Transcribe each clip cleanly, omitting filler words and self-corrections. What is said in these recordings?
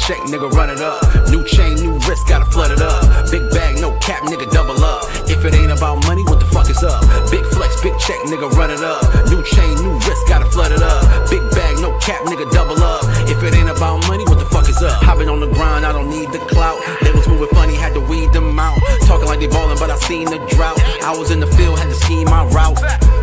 check, nigga, run it up. New chain, new wrist, gotta flood it up. Big bag, no cap, nigga, double up. If it ain't about money, what the fuck is up? Big flex, big check, nigga, run it up. New chain, new wrist, gotta flood it up. Big bag, no cap, nigga, double up. If it ain't about money, what the fuck is up? I've been on the grind, I don't need the clout. They was moving funny, had to weed them out. Talking like they ballin', but I seen the drought. I was in the field, had to scheme my route.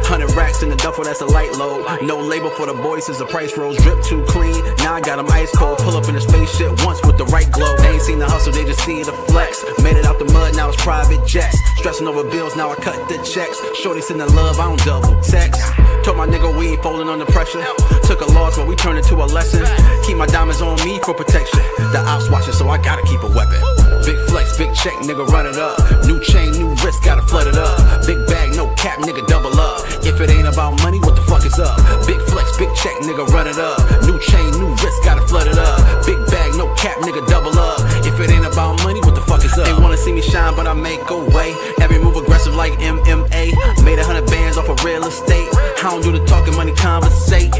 100 racks in the duffel, that's a light load. No label for the boys since the price rose. Drip too clean, now I got them ice cold. Pull up in the spaceship once with the right glow. They ain't seen the hustle, they just see the flex. Made it out the mud, now it's private jets. Stressing over bills, now I cut the checks. Shorty send the love, I don't double text. Told my nigga we ain't folding under pressure. Took a loss, but we turned it to a lesson. Keep my diamonds on me for protection. The ops watching, so I gotta keep a weapon. Big flex, big check, nigga, run it up. New chain, new wrist, gotta flood it up. Big bag, no cap, nigga, double up. If it ain't about money, what the fuck is up? Big flex, big check, nigga, run it up. New chain, new wrist, gotta flood it up. Big bag, no cap, nigga, double up. If it ain't about money, what the fuck is up? They wanna see me shine, but I make a way. Every move aggressive like MMA. Made 100 bands off of real estate. I don't do the talking, money conversate.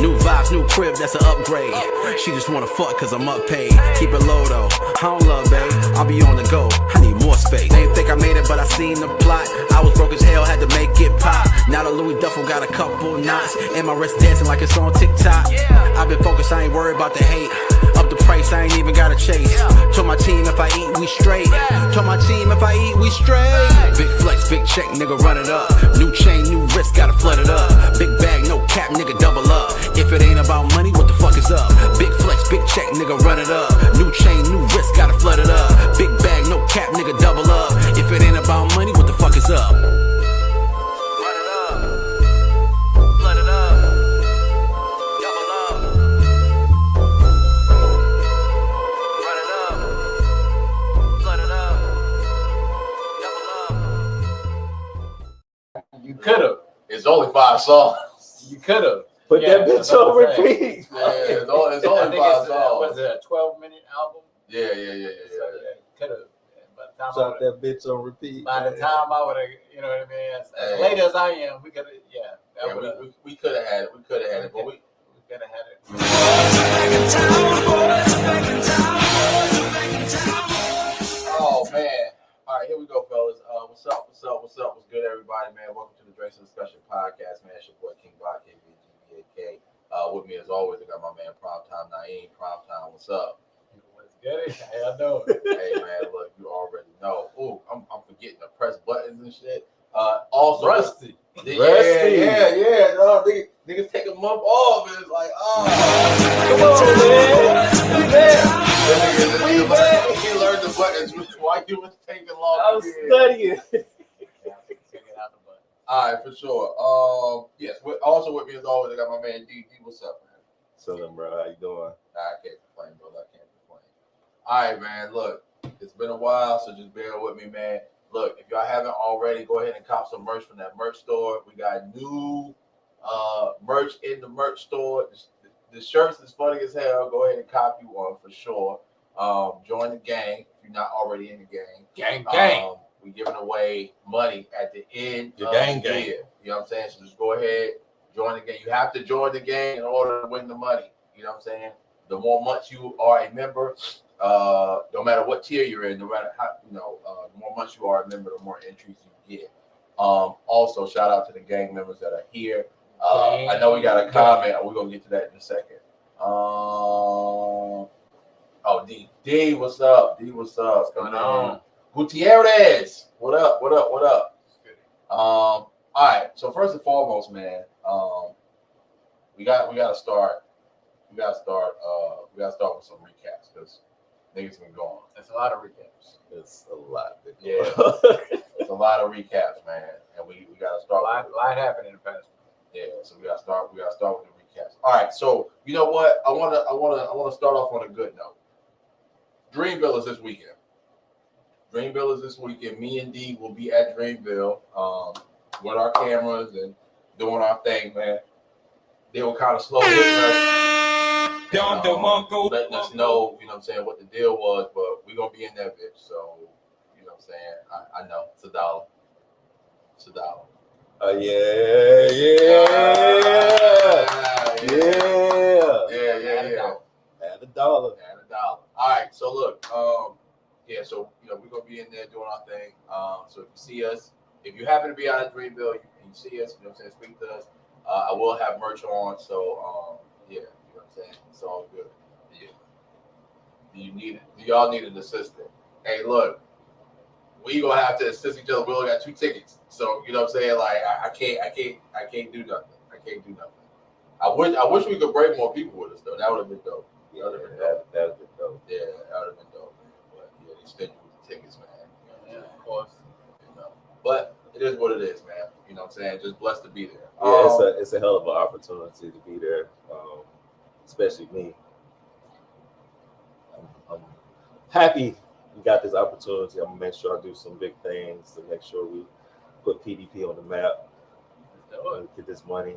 New vibes, new crib, that's an upgrade. She just wanna fuck cause I'm up paid. Keep it low though, I don't love babe. I'll be on the go, I need more space. They didn't think I made it, but I seen the plot. I was broke as hell, had to make it pop. Now the Louis duffel got a couple knots. And my wrist dancing like it's on TikTok. I've been focused, I ain't worried about the hate. Up the price, I ain't even gotta chase. Told my team if I eat, we straight. Told my team if I eat, we straight. Big flex, big check, nigga, run it up. New chain, new wrist, gotta flood it up. Big bag, no cap, nigga, double up. If it ain't about money, what the fuck is up? Big flex, big check, nigga, run it up. New chain, new wrist, gotta flood it up. Big bag, no cap, nigga, double up. If it ain't about money, what the fuck is up? Run it up, flood it up, double up. Run it up, flood it up, double up. You could've. It's only 5 songs. You could've. Put that bitch on repeat. Yeah, it's only 5 songs. Was it a 12-minute album? Yeah. So, could've. Drop that bitch on repeat. By the time I would have, you know what I mean? As late as I am, we could have, we could have had it. But we could have had it. Oh man! All right, here we go, fellas. What's up? What's good, everybody, man? Welcome to the Drinks and Discussion Podcast, man. It's your boy KvngBak, KvngBak. With me as always, I got my man Primetime Naeem. Primetime, what's up? Hey, I know. Hey man, look, you already know. Ooh, I'm forgetting to press buttons and shit. Also Rusty. Yeah. No, niggas take a month off and it's like, come on, man. We back. He learned the buttons while you was taking long. I was studying. All right, for sure. Yes. Also with me as always, I got my man D. What's up, man? So, bro, how you doing? I can't complain, brother. I can't complain. All right, man. Look, it's been a while, so just bear with me, man. Look, if y'all haven't already, go ahead and cop some merch from that merch store. We got new merch in the merch store. The shirts is funny as hell. Go ahead and copy one for sure. Join the gang if you're not already in the gang. Gang. We giving away money at the end The of gang. the year. You know what I'm saying? So just go ahead, join the gang. You have to join the gang in order to win the money. You know what I'm saying? The more months you are a member, no matter what tier you're in, no matter how, the more months you are a member, the more entries you get. Also, shout out to the gang members that are here. I know we got a comment. We're gonna get to that in a second. D, what's up? What's going on? Gutierrez, what up? All right. So first and foremost, man, we gotta start. We gotta start with some recaps because niggas been going. That's a lot of recaps. It's a lot. Yeah, it's a lot of recaps, man, and we gotta start. A lot happened in the past. Yeah, so we gotta start with the recaps. All right, so you know what? I wanna start off on a good note. Dreamville is this weekend. Me and D will be at Dreamville with our cameras and doing our thing, man. They were kind of slow hitting us, letting us know, you know what I'm saying, what the deal was, but we're going to be in that bitch. So, you know what I'm saying? I know. It's $1. It's $1. Yeah. Yeah. Add $1. Add $1. So look, yeah, so we're gonna be in there doing our thing. So if you see us, if you happen to be out of Dreamville and you see us, speak to us. I will have merch on, so yeah, what I'm saying? It's all good. Yeah. Do y'all need an assistant? Hey, look, we gonna have to assist each other. We only got 2 tickets, so you know what I'm saying. Like I can't do nothing. I can't do nothing. I wish we could bring more people with us though. That would have been dope. That would have been dope. Yeah, that would have been dope, man. But yeah, they spent with the tickets, man. Yeah, of course. But it is what it is, man. You know what I'm saying? Just blessed to be there. Yeah, it's a hell of an opportunity to be there, especially me. I'm happy we got this opportunity. I'm gonna make sure I do some big things to make sure we put PDP on the map. Get this money.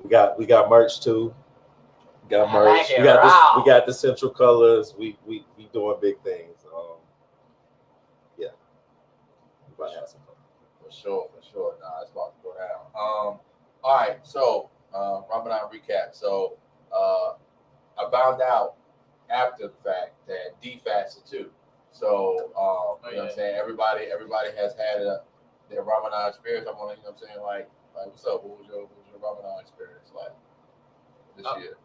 We got merch too. We got merch. We got the central colors. We doing big things. Yeah. We about to have some fun. For sure. Nah, it's about to go down. All right, so Ramadan recap. So I found out after the fact that D fasted too. So you know what I'm saying? Everybody has had their Ramadan experience. I want to, what I'm saying, like what's up? What was your Ramadan experience like this year?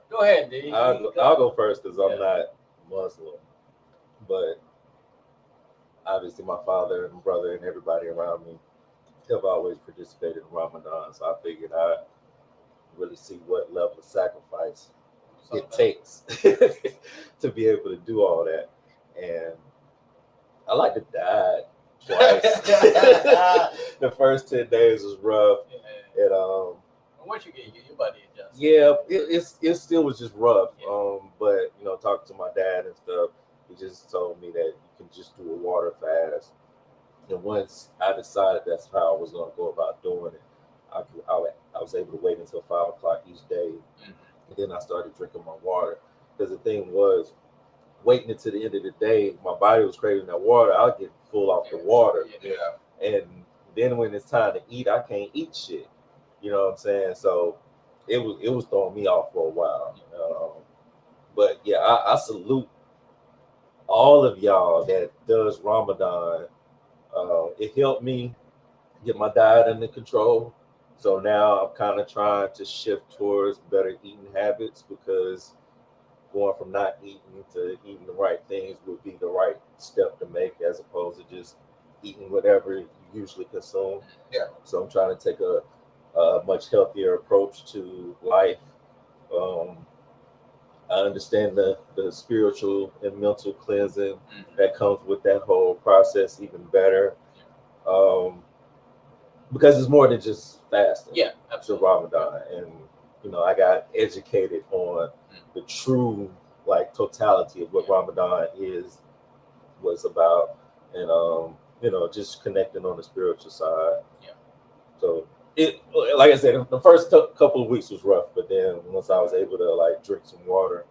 Go ahead, D. I'll go first because I'm not Muslim, but obviously my father and brother and everybody around me have always participated in Ramadan, so I figured I'd really see what level of sacrifice it takes to be able to do all that. And I like to die twice. The first 10 days was rough. Yeah. And once you get your body adjusted. yeah, it still was just rough. Yeah. But talking to my dad and stuff, he just told me that you can just do a water fast. And once I decided that's how I was gonna go about doing it, I was able to wait until 5 o'clock each day. And then I started drinking my water. Because the thing was, waiting until the end of the day, my body was craving that water. I'll get full off the water. Yeah. And then when it's time to eat, I can't eat shit. You know what I'm saying? So it was throwing me off for a while. But yeah, I salute all of y'all that does Ramadan. It helped me get my diet under control. So now I'm kind of trying to shift towards better eating habits, because going from not eating to eating the right things would be the right step to make, as opposed to just eating whatever you usually consume. Yeah. So I'm trying to take a much healthier approach to life. I understand the spiritual and mental cleansing that comes with that whole process even better. Because it's more than just fasting. Yeah, absolutely. Ramadan. And I got educated on the true totality of what Ramadan was about, and just connecting on the spiritual side. Yeah. So it, like I said, the first couple of weeks was rough, but then once I was able to drink some water,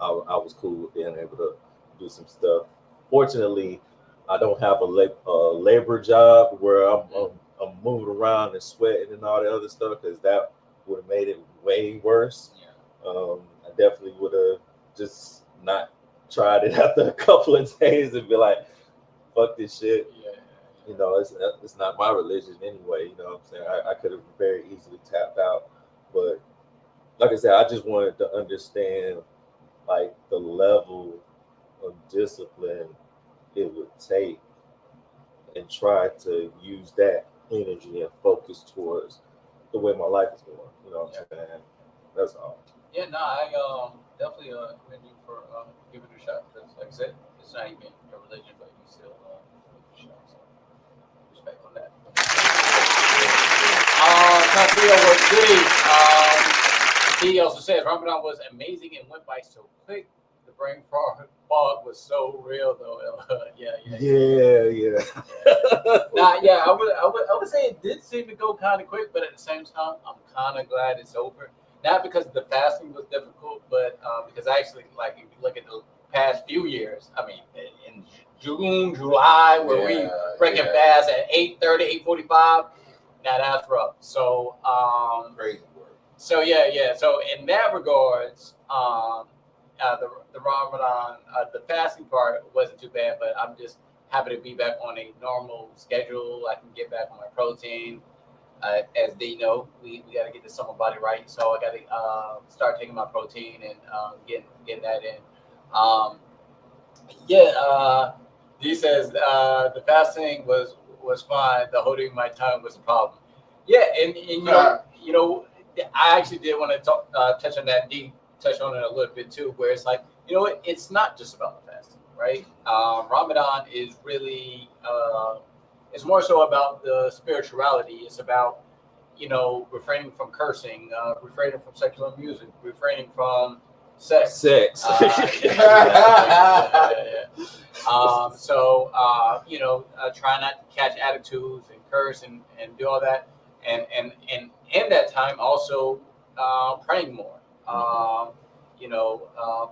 I was cool with being able to do some stuff. Fortunately, I don't have a labor job where I'm moving around and sweating and all the other stuff, because that would have made it way worse. Yeah. I definitely would have just not tried it after a couple of days and be like, fuck this shit. Yeah. It's not my religion anyway. You know what I'm saying? I could have very easily tapped out. But like I said, I just wanted to understand the level of discipline it would take, and try to use that energy and focus towards the way my life is going. You know what I'm saying? That's all. Yeah, no, I definitely commend you for giving it a shot. Because, like I said, it's not even your religion, but you still give it a shot. So, respect on that. He also says Ramadan was amazing and went by so quick. The brain fog was so real, though. Yeah. I would say it did seem to go kind of quick, but at the same time, I'm kind of glad it's over. Not because the fasting was difficult, but because actually, if you look at the past few years, I mean, in June, July, where we breaking fast at 8:30, 8:45, now that's rough. So crazy work. So yeah. So in that regards, the Ramadan, the fasting part wasn't too bad, but I'm just happy to be back on a normal schedule. I can get back on my protein. As they know, we got to get the summer body right, so I got to start taking my protein and getting that in. He says the fasting was fine. The holding my tongue was a problem. Yeah, and I actually did want to touch on that. Touch on it a little bit too, where it's like, it's not just about the fasting, right? Ramadan is really it's more so about the spirituality. It's about refraining from cursing, refraining from secular music, refraining from sex. Try not to catch attitudes and curse and do all that, and in that time also praying more,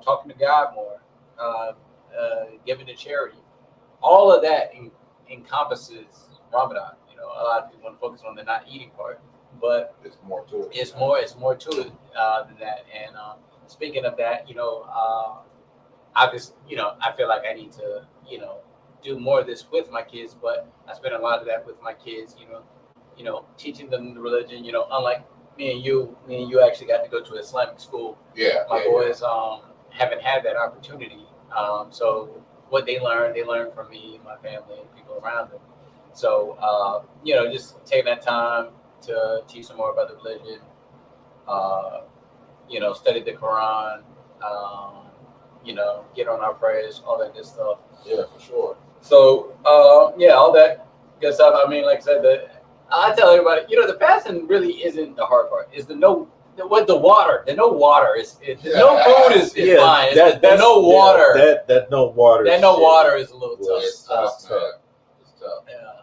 talking to God more, giving to charity. All of that encompasses Ramadan. A lot of people want to focus on the not eating part, but it's more to it. It's more to it than that. And speaking of that, I feel like I need to, do more of this with my kids, but I spend a lot of that with my kids, teaching them the religion, unlike me and you actually got to go to Islamic school. Yeah. My boys haven't had that opportunity. So what they learn from me, my family, and people around them. So, just taking that time to teach them more about the religion, study the Quran, get on our prayers, all that good stuff. Yeah, for sure. So, all that good stuff. I mean, like I said, I tell everybody, the fasting really isn't the hard part. It's the water. The no water is no food is fine. The no water. That no water. That no water is a little tough. It's tough. It's tough. Yeah.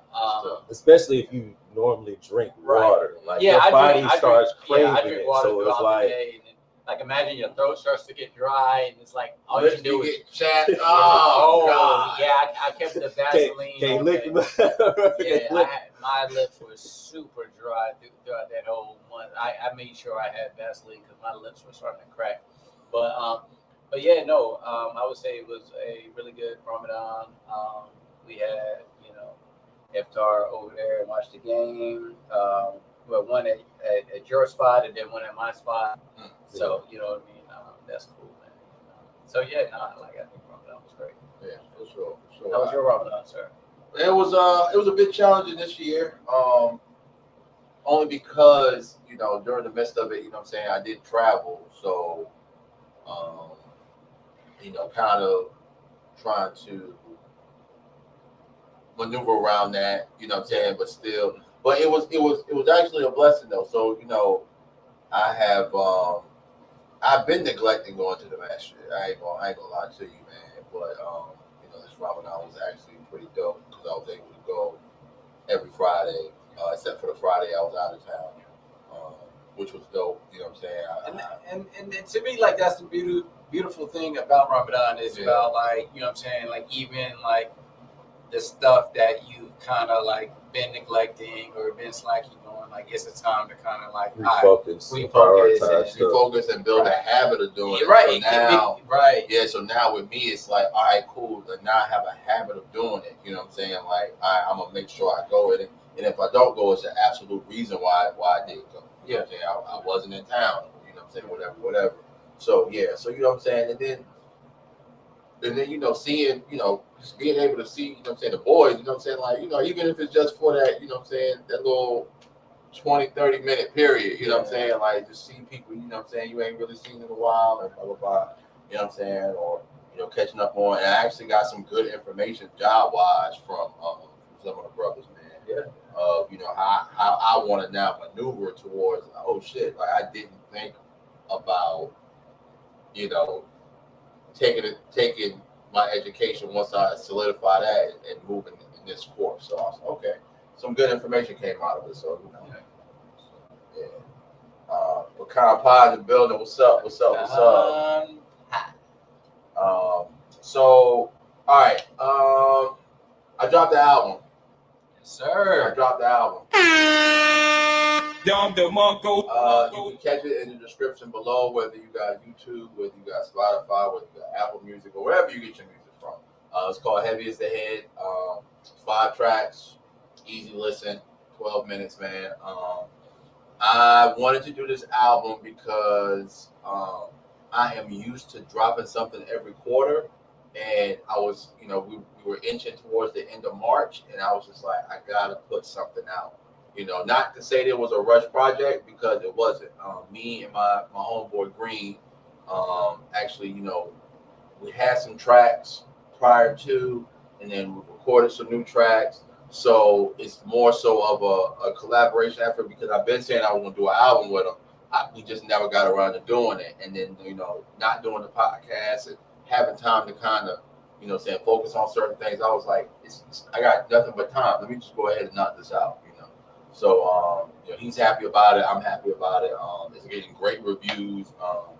Especially if you normally drink water. Like your body starts craving I drink it. water So it's like, the day, and imagine your throat starts to get dry, and it's like all you can do is chat. Oh God. Yeah, I kept the Vaseline. Can't lick my lips were super dry throughout that whole month. I made sure I had Vaseline because my lips were starting to crack. But I would say it was a really good Ramadan. We had iftar over there and watched the game. One at your spot and then one at my spot. So you know what I mean. That's cool, man. I think Ramadan was great. Yeah, for sure. How was your Ramadan, sir? It was a bit challenging this year. Only because during the midst of it, I did travel, so kind of trying to maneuver around that, but still, but it was actually a blessing though. So I have I've been neglecting going to the masjid. I ain't gonna lie to you, man. But this Ramadan was actually pretty dope because I was able to go every Friday, except for the Friday I was out of town, which was dope. You know what I'm saying? And to me, like, that's the beautiful thing about Ramadan is about, like, even like the stuff that you kind of like been neglecting or been slacking on, like it's a time to kind of like refocus and build a habit of doing it. Right. So now, Yeah. So now with me, it's like, all right, cool. But now I have a habit of doing it. You know what I'm saying? Like, I'm gonna make sure I go with it. And if I don't go, it's an absolute reason why I didn't go. You know what I'm saying? I wasn't in town. You know what I'm saying? Whatever. So yeah. So you know what I'm saying? And then seeing, just being able to see, the boys, the even if it's just for that, that little 20-30 minute period, you know what I'm saying? Like, just see people, you ain't really seen in a while and blah, blah, blah, you know what I'm saying? Or, catching up on. And I actually got some good information job-wise from some of the brothers, man. Yeah. Of, how I want to now maneuver towards, oh shit, like I didn't think about, taking my education once I solidify that and moving in this course. So I was like, okay, some good information came out of it. So yeah. Pecan Pie in the building. What's up? So all right. I dropped the album. Yes, sir. I dropped the album. You can catch it in the description below, whether you got YouTube, whether you got Spotify, whether you got Apple Music, or wherever you get your music from. It's called Heavy as the Head. 5 tracks, easy listen, 12 minutes, man. I wanted to do this album because I am used to dropping something every quarter, and I was, we were inching towards the end of March, and I was just like, I gotta put something out. Not to say there was a rush project, because it wasn't. Me and my homeboy Green, actually, we had some tracks prior to, and then we recorded some new tracks. So it's more so of a collaboration effort, because I've been saying I was going to do an album with him. We just never got around to doing it. And then, not doing the podcast and having time to kind of, focus on certain things. I was like, I got nothing but time. Let me just go ahead and knock this out, So, he's happy about it. I'm happy about it. It's getting great reviews. I'm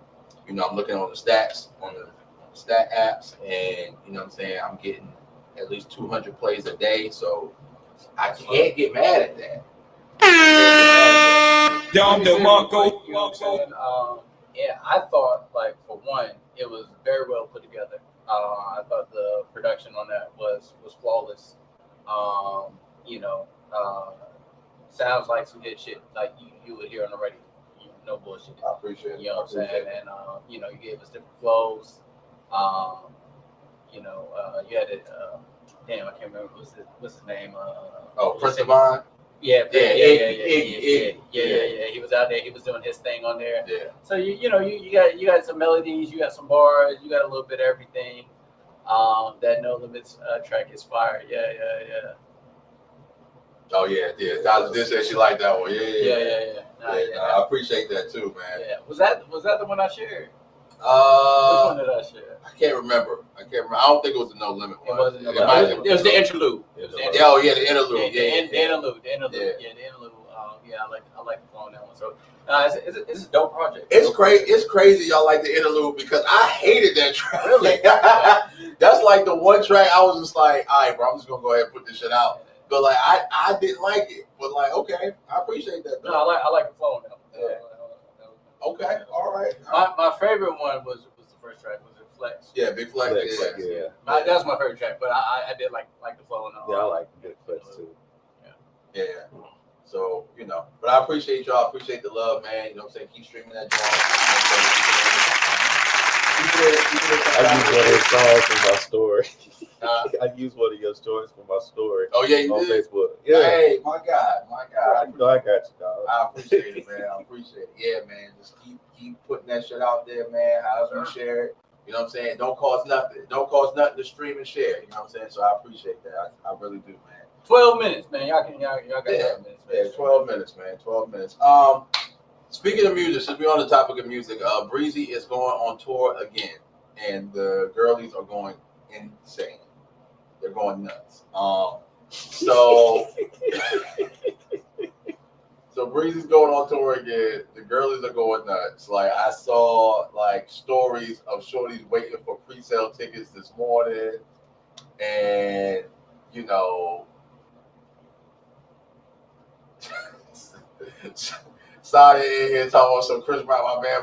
looking on the stats, on the stat apps, and, I'm getting at least 200 plays a day. So I can't get mad at that. Yeah, I thought, for one, it was very well put together. I thought the production on that was flawless. Sounds like some good shit, like you would hear on the radio. No bullshit. I appreciate it. You know what I'm saying? And you gave us different flows. You had it. Damn, I can't remember what's his name. Prince Devon. Yeah. He was out there. He was doing his thing on there. Yeah. So you got some melodies, you got some bars, you got a little bit of everything. That No Limits track is fire. Yeah. Oh yeah. Tyler did say she liked that one. Yeah. I appreciate that too, man. Yeah. Was that the one I shared? Which one did I share? I can't remember. I don't think it was the No Limit one. It wasn't. It was the interlude. The interlude. The interlude. Yeah, the interlude. I like the flow on that one. So it's a dope project. It's crazy. It's crazy y'all like the interlude, because I hated that track. Really? That's like the one track I was just like, all right, bro, I'm just gonna go ahead and put this shit out. But I didn't like it. But okay, I appreciate that. Though. No, I like the flow on that one. Yeah. Okay, all right. My favorite one was the first track. Was it Flex? Yeah, Big Flex. Yeah. That's my favorite track. But I did like the flow on that. Yeah, I like Big Flex too. Yeah. So, but I appreciate y'all. I appreciate the love, man. Keep streaming that I use one of your songs for my story. Oh yeah, you on did? Facebook. Yeah. Hey, my God. I got you, dog. I appreciate it, man. I appreciate it. Yeah, man. Just keep putting that shit out there, man. However you share it. You know what I'm saying? Don't cost nothing. Don't cost nothing to stream and share. You know what I'm saying? So I appreciate that. I really do, man. 12 minutes, man. Y'all got 12 minutes, man. Yeah, 12 minutes, man. 12 minutes. Speaking of music, since we're on the topic of music, Breezy is going on tour again, and the girlies are going insane. They're going nuts. So Breezy's going on tour again. The girlies are going nuts. I saw stories of shorties waiting for pre-sale tickets this morning, and Sada in here talking about some Chris Brown, my man.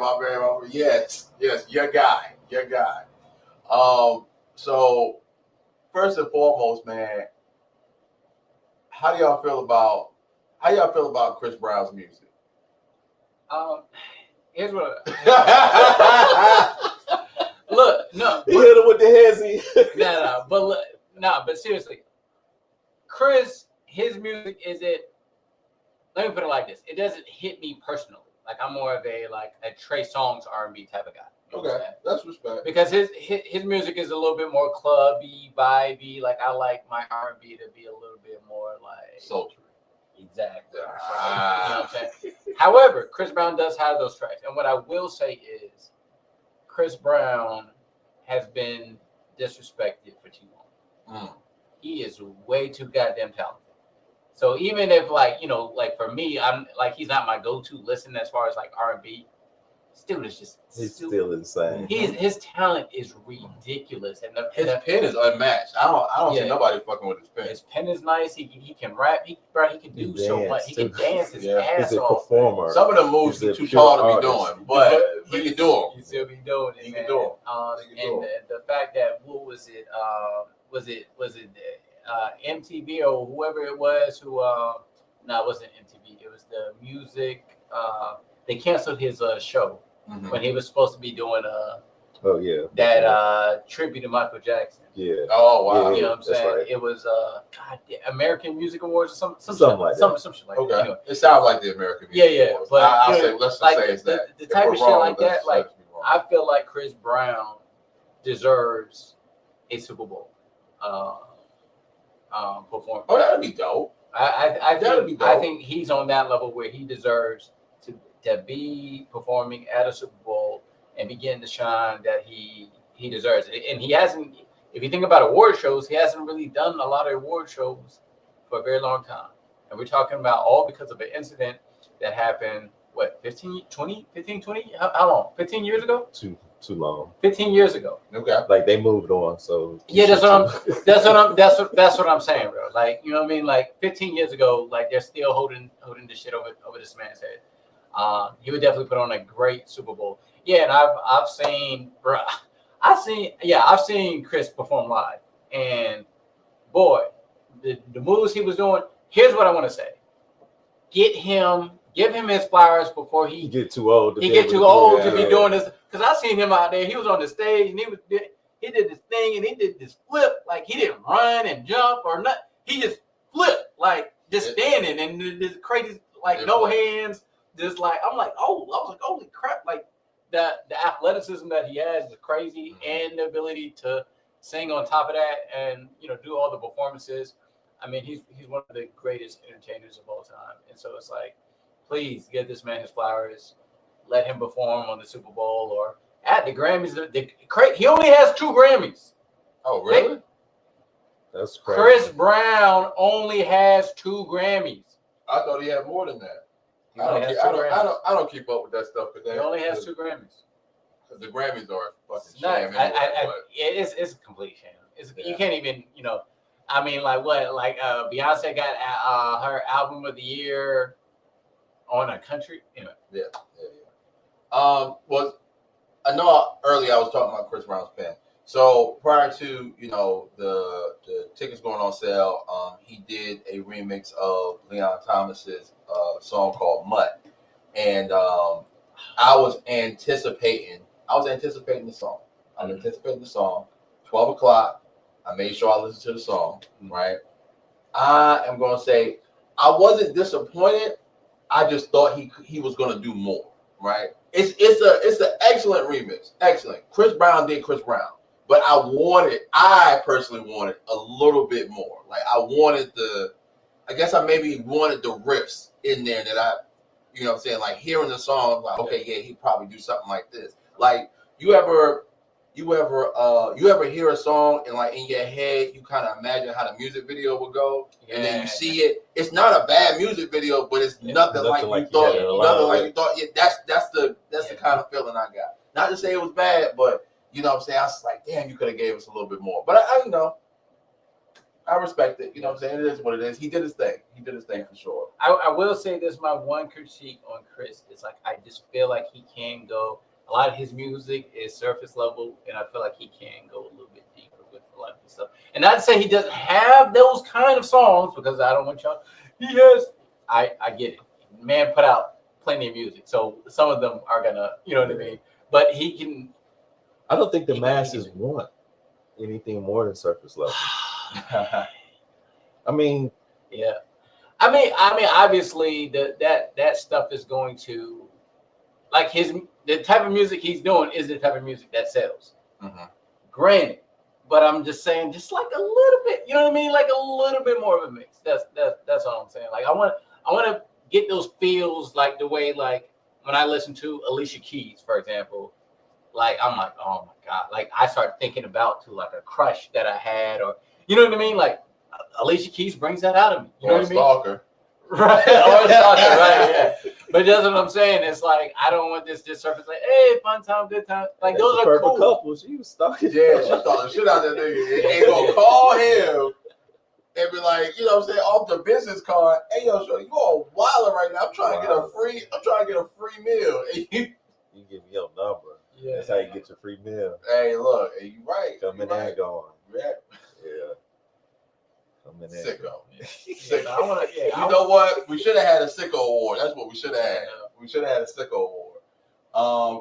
Yes, your guy. So first and foremost, man, how do y'all feel about Chris Brown's music? Here's what. Look, no. He hit him with the hezzy. But seriously, Chris, his music isn't. Let me put it like this: it doesn't hit me personally. I'm more of a Trey Songz R&B type of guy. Okay, that's respect. Because his music is a little bit more clubby, vibey. I like my R&B to be a little bit more sultry. Exactly. You know what I'm saying? However, Chris Brown does have those tracks, and what I will say is, Chris Brown has been disrespected for too long. He is way too goddamn talented. So even if for me, I'm he's not my go-to listen as far as R&B. Still is just He's still insane. his talent is ridiculous, and His pen is unmatched. I don't see nobody fucking with his pen. His pen is nice. He can rap. He can do so much. He can dance his ass He's a off. performer. Some of the moves he's too tall to be doing, but he can do them. He still be doing it. He can do them. And the fact that what was it? Was it MTV or whoever it was who? No, it wasn't MTV. It was the music. They canceled his show when he was supposed to be doing that tribute to Michael Jackson. Yeah. Oh wow. You know what I'm saying? Right. It was American Music Awards or something like that. Some shit like Okay. that. Anyway. It sounds like the American Music Awards. But I'll say let's just say it's that. The type of shit like that, like I feel like Chris Brown deserves a Super Bowl performance. Oh, that'd be dope. I think he's on that level where he deserves to be performing at a Super Bowl and begin to shine that he deserves it. And he hasn't, if you think about award shows, he hasn't really done a lot of award shows for a very long time. And we're talking about all because of an incident that happened, what, 15, 20? How long? 15 years ago? Too long. 15 years ago. Okay. Like they moved on, so Yeah, that's what I'm saying, bro. Like, you know what I mean? Like 15 years ago, like they're still holding this shit over this man's head. He would definitely put on a great Super Bowl. Yeah, and I've seen Chris perform live, and boy, the moves he was doing. Here's what I want to say: give him his flowers before he get too old. To be doing this. Because I seen him out there. He was on the stage and he did this thing and he did this flip. Like he didn't run and jump or nothing. He just flipped, like just standing and this crazy, like no hands. Just like I was like, holy crap! Like the athleticism that he has is crazy, and the ability to sing on top of that, and do all the performances. I mean, he's one of the greatest entertainers of all time, and so it's like, please give this man his flowers. Let him perform on the Super Bowl or at the Grammys. He only has 2 Grammys. Oh, really? That's crazy. Chris Brown only has 2 Grammys. I thought he had more than that. I don't keep up with that stuff. He only has 2 Grammys. Because the Grammys are fucking sham. It's a complete sham. You can't even, I mean, like what? Like Beyonce got her album of the year on a country. Anyway. Yeah. Well, I know earlier I was talking about Chris Brown's pen. So prior to the tickets going on sale, he did a remix of Leon Thomas's song called MUTT, and I was anticipating the song. I'm anticipating the song. 12 o'clock. I made sure I listened to the song. Right. I am gonna say I wasn't disappointed. I just thought he was gonna do more. Right. It's an excellent remix. Excellent. Chris Brown did Chris Brown. But I personally wanted a little bit more. Like I maybe wanted the riffs in there that what I'm saying? Like hearing the song, I'm like, okay, yeah, he'd probably do something like this. Like you ever hear a song and like in your head, you kind of imagine how the music video would go, and then you see it. It's not a bad music video, but it's nothing like you thought. Nothing like you thought. Yeah, that's the kind of feeling I got. Not to say it was bad, but you know what I'm saying? I was like, damn, you could have gave us a little bit more. But I respect it. You know what I'm saying? It is what it is. He did his thing. For sure. I will say this, my one critique on Chris is like, I just feel like he can go, a lot of his music is surface level, and I feel like he can go a little bit deeper with a lot of his stuff. And not to say he doesn't have those kind of songs, because I don't want y'all, he has, I get it. Man put out plenty of music, so some of them are gonna, you know what I mean? But he can, I don't think the masses want anything more than surface level. I mean, yeah. I mean, obviously that stuff is going to, like the type of music he's doing is the type of music that sells. Mm-hmm. Granted, but I'm just saying, just like a little bit, you know what I mean? Like a little bit more of a mix. That's all I'm saying. Like I want to get those feels like the way, like when I listen to Alicia Keys, for example. Like I'm like, oh my God! Like I start thinking about like a crush that I had, or you know what I mean? Like Alicia Keys brings that out of me. You know what I mean? Stalker. Right? Or a stalker, right? Yeah. But that's what I'm saying. It's like I don't want this just surface like, hey, fun time, good time. Like That's those a are perfect cool. couple. She was stalking. Yeah, she thought the shit out that nigga. Ain't gonna call him and be like, you know what I'm saying, off the business card. Hey yo, you all wilding right now. I'm trying to get a free meal. You give me your number. Yeah. That's how you get your free meal. Hey, look, hey, you right. Coming right. and going. Yeah. Yeah. Coming in. Sicko. Yeah, I wanna, You know what? We should have had a sicko award. That's what we should have had. We should have had a sicko award.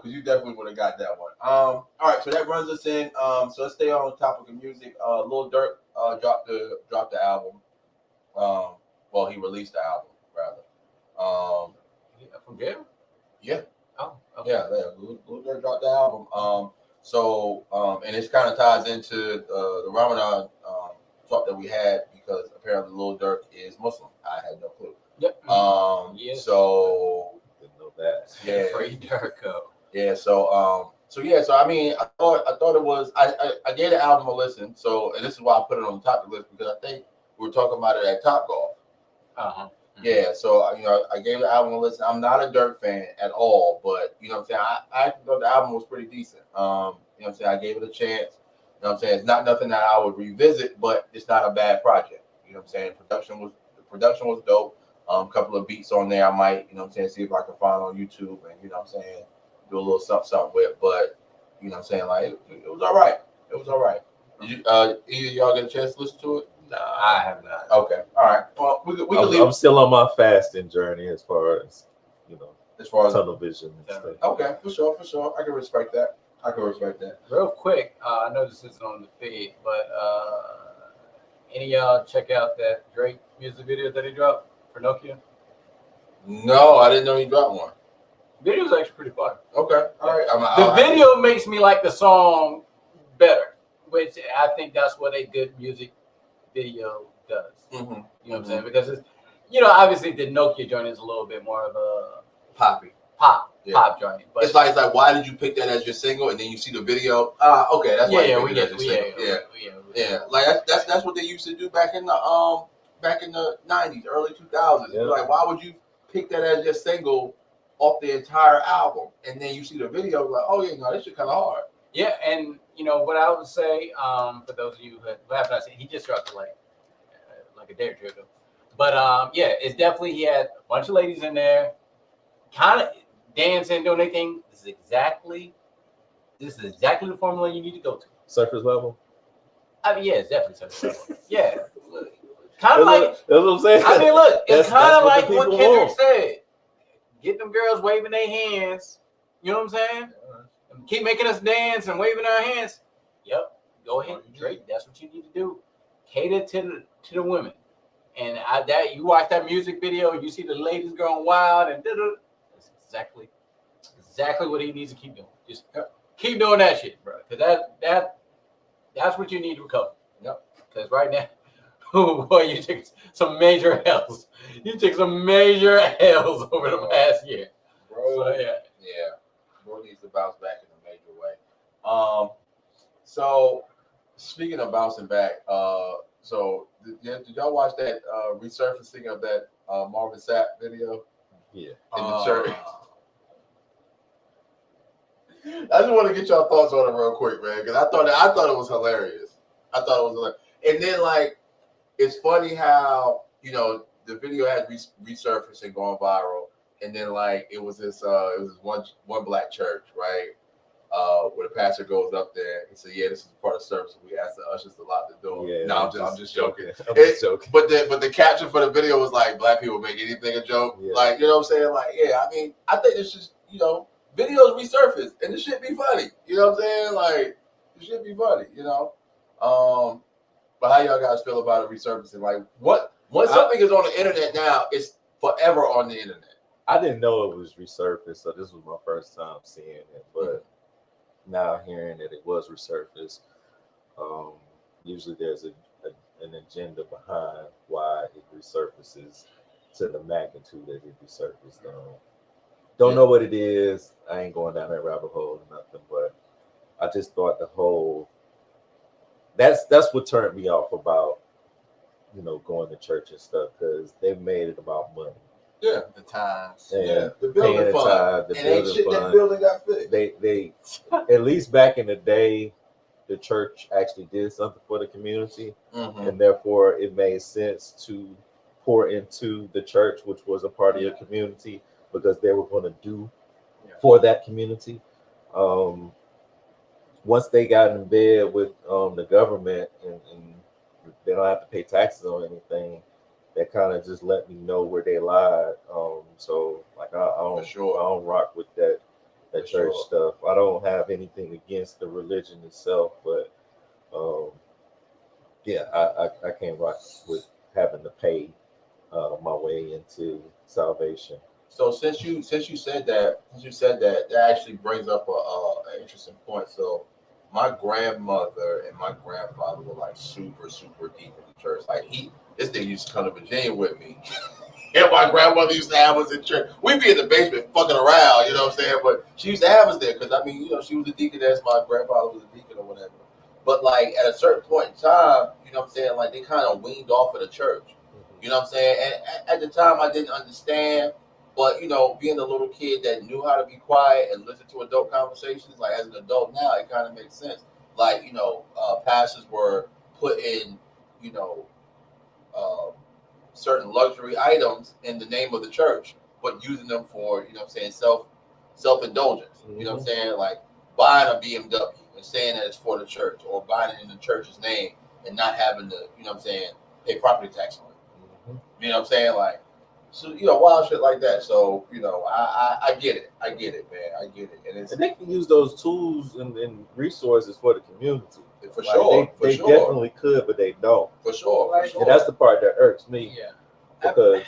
Because you definitely would have got that one. All right, so that runs us in. So let's stay on the topic of music. Lil Durk dropped the album. Well, he released the album rather. From jail? Yeah. Oh, okay. Yeah. Lil Durk dropped the album. And this kind of ties into the Ramadan talk that we had because apparently Lil Durk is Muslim. I had no clue. Yep. Yes. So Didn't know that. yeah. Free Durko. Yeah. So I mean, I thought it was. I gave the album a listen. So and this is why I put it on the topic list because I think we were talking about it at Top Golf. Uh-huh. Yeah, so I gave the album a listen. I'm not a Durk fan at all, but you know what I'm saying. I actually thought the album was pretty decent. You know what I'm saying. I gave it a chance. You know what I'm saying. It's not nothing that I would revisit, but it's not a bad project. You know what I'm saying. The production was dope. A couple of beats on there I might, you know what I'm saying, see if I can find on YouTube and you know what I'm saying, do a little something with. But you know what I'm saying, like it was all right. It was all right. Did you either y'all get a chance to listen to it? No, I have not. Okay, all right. Well, we can leave. I'm still on my fasting journey as far as As far as tunnel vision and stuff. okay, for sure. I can respect that. Real quick, I know this isn't on the feed, but any of y'all check out that Drake music video that he dropped for Nokia? No, I didn't know he dropped one. Video was actually pretty fun. Okay, all right. The video makes me like the song better, which I think that's what a good music video does. Mm-hmm. You know what I'm saying? Because it's, obviously the Nokia joint is a little bit more of a Poppy. pop joint. But It's like why did you pick that as your single and then you see the video? Okay, that's why you picked it as your single. Yeah. Like that's what they used to do back in the 90s, early 2000s. Yeah. Like why would you pick that as your single off the entire album and then you see the video like, oh yeah, no, this shit kind of hard. Yeah, and what I would say, for those of you who have not seen, he just dropped it like a day or two ago. But yeah, it's definitely, he had a bunch of ladies in there, kind of dancing, doing their thing. This is exactly the formula you need to go to. Surface level. I mean, yeah, it's definitely surface level. Yeah, kind of like. That's what I'm saying. I mean, look, it's kind of like the what people Kendrick want. said. Get them girls waving their hands. You know what I'm saying? Keep making us dance and waving our hands. Yep. Go ahead, Drake. That's what you need to do. Cater to the women. And you watch that music video, you see the ladies going wild and that's exactly what he needs to keep doing. Just keep doing that shit, bro. Because that's what you need to recover. Yep. Because right now, oh boy, you took some major L's. You took some major L's over the past year. Bro, So, yeah. Bro needs to bounce back in a major way. So speaking of bouncing back, so did y'all watch that resurfacing of that Marvin Sapp video? Yeah. In the church. I just want to get y'all thoughts on it real quick, man, because I thought it was hilarious. And then like it's funny how the video had resurfaced and gone viral, and then like it was this one black church, right? Where the pastor goes up there and says, "Yeah, this is part of the service. We asked the ushers to lock the door." Yeah, No, I'm just joking. I'm just joking. But the caption for the video was like, "Black people make anything a joke." Yeah. Like, you know what I'm saying? Like, yeah, I mean, I think it's just videos resurface and this shit be funny. You know what I'm saying? Like, it should be funny. But how y'all guys feel about it resurfacing? Like, once something is on the internet now, it's forever on the internet. I didn't know it was resurfaced, so this was my first time seeing it. But now hearing that it was resurfaced, usually there's an agenda behind why it resurfaces to the magnitude that it resurfaced. Don't know what it is. I ain't going down that rabbit hole or nothing, but I just thought that's what turned me off about going to church and stuff, because they made it about money. Yeah. the times. and Yeah, the paying building the fund. tithe, the And ain't building shit that fund. building got fixed. They at least back in the day, the church actually did something for the community, Mhm. and therefore it made sense to pour into the church, which was a part of your community, because they were going to do for that community. Once they got in bed with the government and they don't have to pay taxes on anything, that kind of just let me know where they lied. So like I don't, For sure. I don't rock with that For church sure. stuff. I don't have anything against the religion itself, but yeah, I can't rock with having to pay my way into salvation. So since you said that, that actually brings up an interesting point. So my grandmother and my grandfather were like super deep in the church. Like this thing used to come to Virginia with me. And my grandmother used to have us in church. We'd be in the basement fucking around, you know what I'm saying? But she used to have us there because, I mean, you know, she was a deaconess. My grandfather was a deacon or whatever. But, like, at a certain point in time, you know what I'm saying, like, they kind of weaned off of the church. You know what I'm saying? And at the time, I didn't understand. But, you know, being a little kid that knew how to be quiet and listen to adult conversations, like, as an adult now, it kind of makes sense. Like, you know, pastors were putting, you know, certain luxury items in the name of the church, but using them for, you know what I'm saying, self-indulgence. You know what I'm saying? Like buying a BMW and saying that it's for the church, or buying it in the church's name and not having to, you know what I'm saying, pay property tax on it. You know what I'm saying? Like, so, you know, wild shit like that. So, you know, I get it. I get it, man. I get it. And they can use those tools and resources for the community. For like sure. They definitely could, but they don't. For sure. For sure. And that's the part that irks me. Yeah. Because,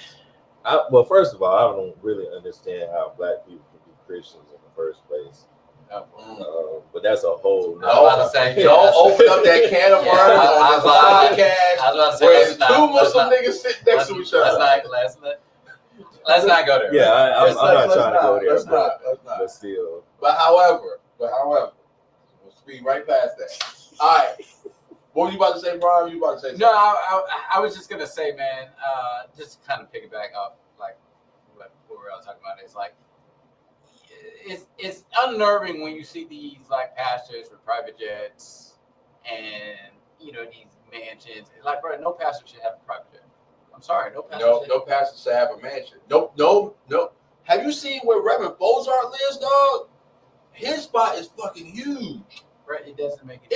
well, first of all, I don't really understand how black people can be Christians in the first place. But that's a whole. Don't open up that can of worms on this podcast. I was about to say, where two Muslim niggas sit next to each other. Let's not go there. Yeah, I'm not trying to go there. Let's not. But still. But however, we'll speed right past that. All right. What were you about to say, Brian? You about to say something? No, I was just gonna say, man, just to kind of piggyback off like what we were talking about. It's like it's unnerving when you see these like pastors with private jets and, you know, these mansions. Like, bro, no pastor should have a private jet. I'm sorry, no pastor. No pastor should have a mansion. No. Have you seen where Reverend Bozart lives, dog? His spot is fucking huge. Right, it doesn't make it.